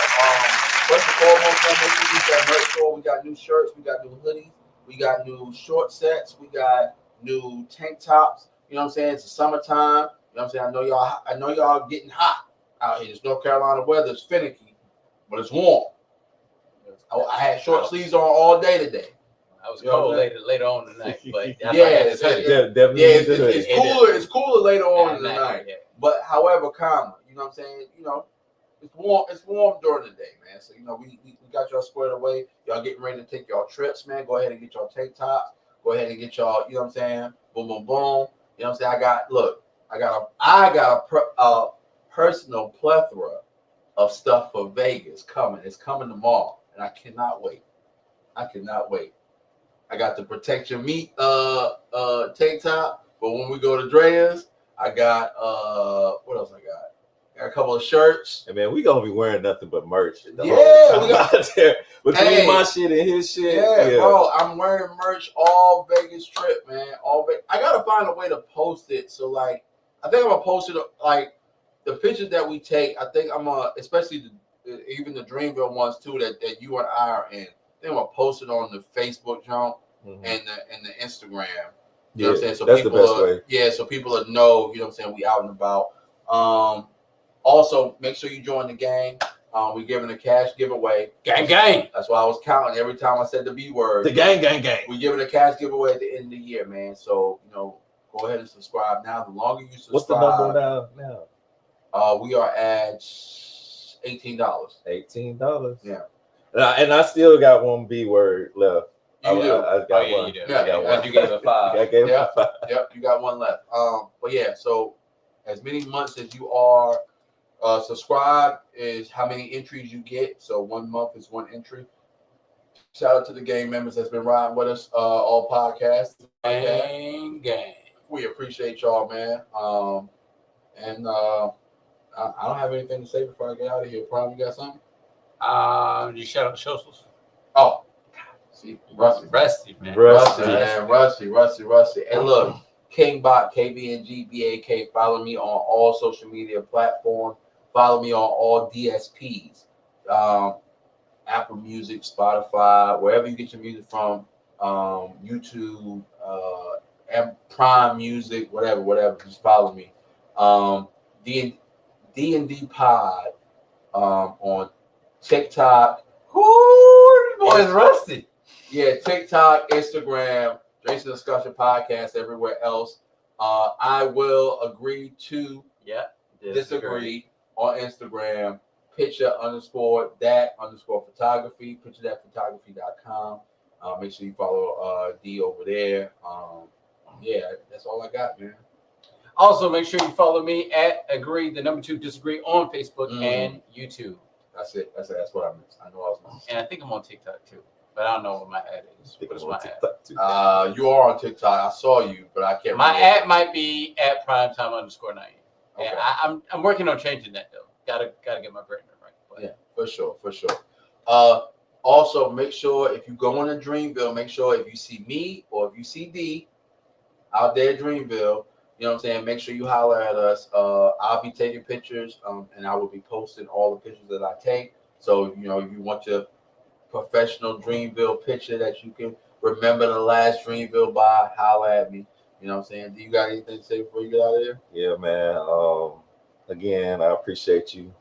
First and foremost, man, make sure you got merch store. We got new shirts, we got new hoodies, we got new short sets, we got new tank tops. You know what I'm saying? It's the summertime. You know what I'm saying? I know y'all getting hot out here. It's North Carolina weather. It's finicky, but it's warm. I had short sleeves on all day today. I was cold later on tonight, but it's cooler. It's cooler later on in the night. Yeah. But however, calmer. You know what I'm saying? You know, it's warm. It's warm during the day, man. So you know, we got y'all squared away. Y'all getting ready to take y'all trips, man. Go ahead and get y'all tank tops. Go ahead and get y'all. You know what I'm saying? Boom, boom, boom. You know what I'm saying? I got a personal plethora of stuff for Vegas coming. It's coming tomorrow, and I cannot wait. I got the Protect Your Meat tank top, but when we go to Drea's, I got what else I got? Got a couple of shirts. And man, we gonna be wearing nothing but merch. We got out there between my shit and his shit. Yeah, bro, I'm wearing merch all Vegas trip, man. I gotta find a way to post it. So like, I think I'm gonna post it like the pictures that we take. I think I'm gonna, especially even the Dreamville ones too that you and I are in. I think I'm gonna post it on the Facebook, John, and the Instagram. You know what I'm saying? So that's people the best way. Yeah, so people will know. You know what I'm saying? We out and about. Also, make sure you join the gang. We're giving a cash giveaway. Gang. That's why I was counting every time I said the B word. The gang. We're giving a cash giveaway at the end of the year, man. So, you know, go ahead and subscribe now. The longer you subscribe. What's the number now? We are at $18. $18. Yeah. And I still got one B word left. I got one. You do. Yeah, I got one. You gave it 5. I gave it 5. Yep, you got one left. But yeah, so as many months as you are subscribed is how many entries you get. So 1 month is 1 entry. Shout out to the gang members that's been riding with us all podcasts. Gang. We appreciate y'all, man. And I don't have anything to say before I get out of here. Prime, you got something? You shout out socials. Oh, see, Rusty, man. Rusty. And look, KvngBak, KvngBak. Follow me on all social media platforms. Follow me on all DSPs, Apple Music, Spotify, wherever you get your music from, YouTube, Prime Music, whatever. Just follow me. D&D Pod on TikTok. Boy's Rusty. Yeah, TikTok, Instagram, Jason Discussion Podcast, everywhere else. I will agree to disagree on Instagram. Picture_that_photography. Picturethatphotography.com. Make sure you follow D over there. Yeah, that's all I got, man. Also, make sure you follow me at agree2disagree on Facebook and YouTube. That's it. That's what I missed. I know I was missing. And I think I'm on TikTok too, but I don't know what my ad is. What's my ad? You are on TikTok. I saw you, but I can't. My ad might be at primetime_9. Okay. And I'm working on changing that though. Gotta get my brand right. But. Yeah, for sure. Also, make sure if you go on to Dreamville, make sure if you see me or if you see D out there at Dreamville, you know what I'm saying? Make sure you holler at us. I'll be taking pictures, and I will be posting all the pictures that I take. So, you know, if you want your professional Dreamville picture that you can remember the last Dreamville by, holler at me. You know what I'm saying? Do you got anything to say before you get out of here? Yeah, man. again, I appreciate you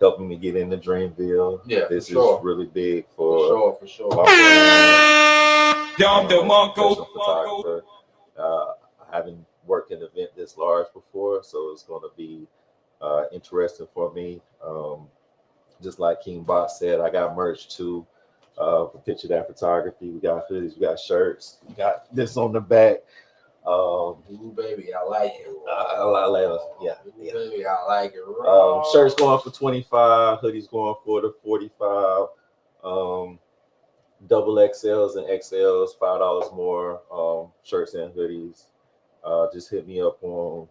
helping me get into Dreamville. Yeah, this is sure. really big for sure. my photographer. I haven't worked an event this large before, so it's going to be interesting for me. Just like KvngBak said, I got merch too for Picture That Photography. We got hoodies, we got shirts, we got this on the back. Ooh, baby, I like it. I like it. Yeah. Baby, I like it. Shirts going for 25, hoodies going for the 45. Double XLs and XLs, $5 more. Shirts and hoodies. Just hit me up on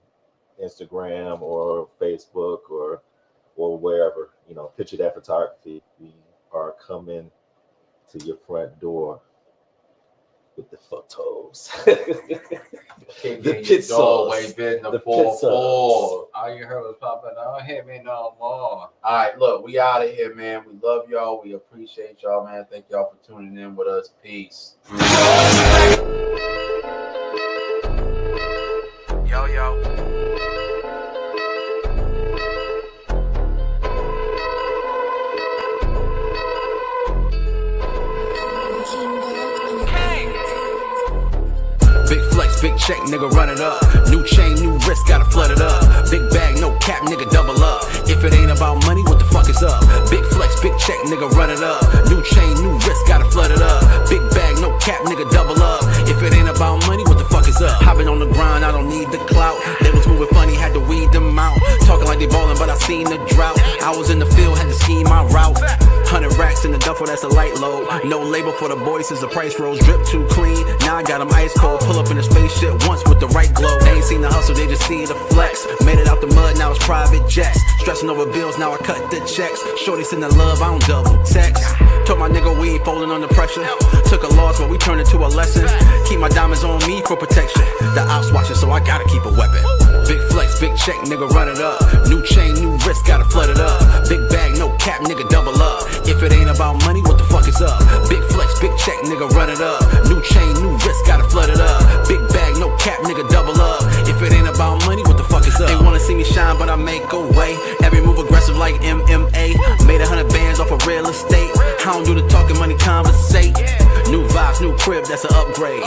Instagram or Facebook or wherever. You know, Picture That Photography. We are coming to your front door with the photos. The pixels. Always been the 4-4. All you heard was Papa, don't hit me no more. All right, look, we out of here, man. We love y'all. We appreciate y'all, man. Thank y'all for tuning in with us. Peace. Yo. Big flex, big check, nigga, run it up. New chain, new wrist, gotta flood it up. Big bag, no cap, nigga, double up. If it ain't about money, what the fuck is up? Big flex, big check, nigga, run it up. New chain, new wrist, gotta flood it up. Big bag, no cap, nigga, double up. If it ain't about money, what the fuck is up? I've been on the grind, I don't need the clout. They was moving funny, had to weed them out. Talking like they ballin', but I seen the drought. I was in the field, had to scheme my route. 100 racks in the duffel, that's a light load. No label for the boys since the price rose. Drip too clean, now I got them ice cold. Pull up in a spaceship once with the right glow. They ain't seen the hustle, they just see the flex. Made it out the mud, now it's private jets. Stressing over bills, now I cut the checks. Shorty send the love, I don't double text. Told my nigga we ain't folding under pressure. Took a loss, but we turned it to a lesson. Keep my diamonds on me for protection. The ops watching, so I gotta keep a weapon. Big flex, big check, nigga, run it up. New chain, new wrist, gotta flood it up. Big bag, no cap, nigga, double up. If it ain't about money, what the fuck is up? Big flex, big check, nigga, run it up. New chain, new wrist, gotta flood it up. Big bag, no cap, nigga, double up. If it ain't about money, what the fuck is up? They wanna see me shine, but I make a way. Every move aggressive like MMA. Made 100 bands off of real estate. I don't do the talking, money conversate. New vibes, new crib, that's an upgrade.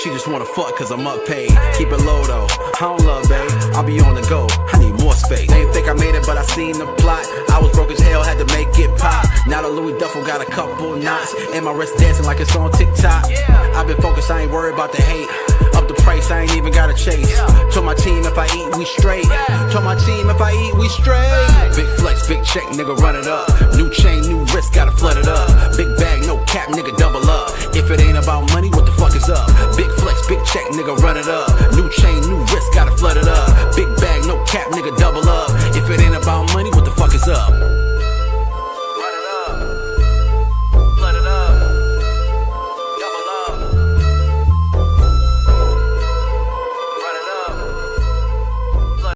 She just wanna fuck cause I'm up paid. Keep it low though, I don't love babe. I'll be on the go, I need more space. They didn't think I made it, but I seen the plot. I was broke as hell, had to make it pop. Now the Louis duffel got a couple knots. And my wrist dancing like it's on TikTok. I've been focused, I ain't worried about the hate. Up the price, I ain't even gotta chase. Told my team if I eat, we straight. Told my team if I eat, we straight. Big flex, big check, nigga, run it up. New chain, new wrist, gotta flood it up. Big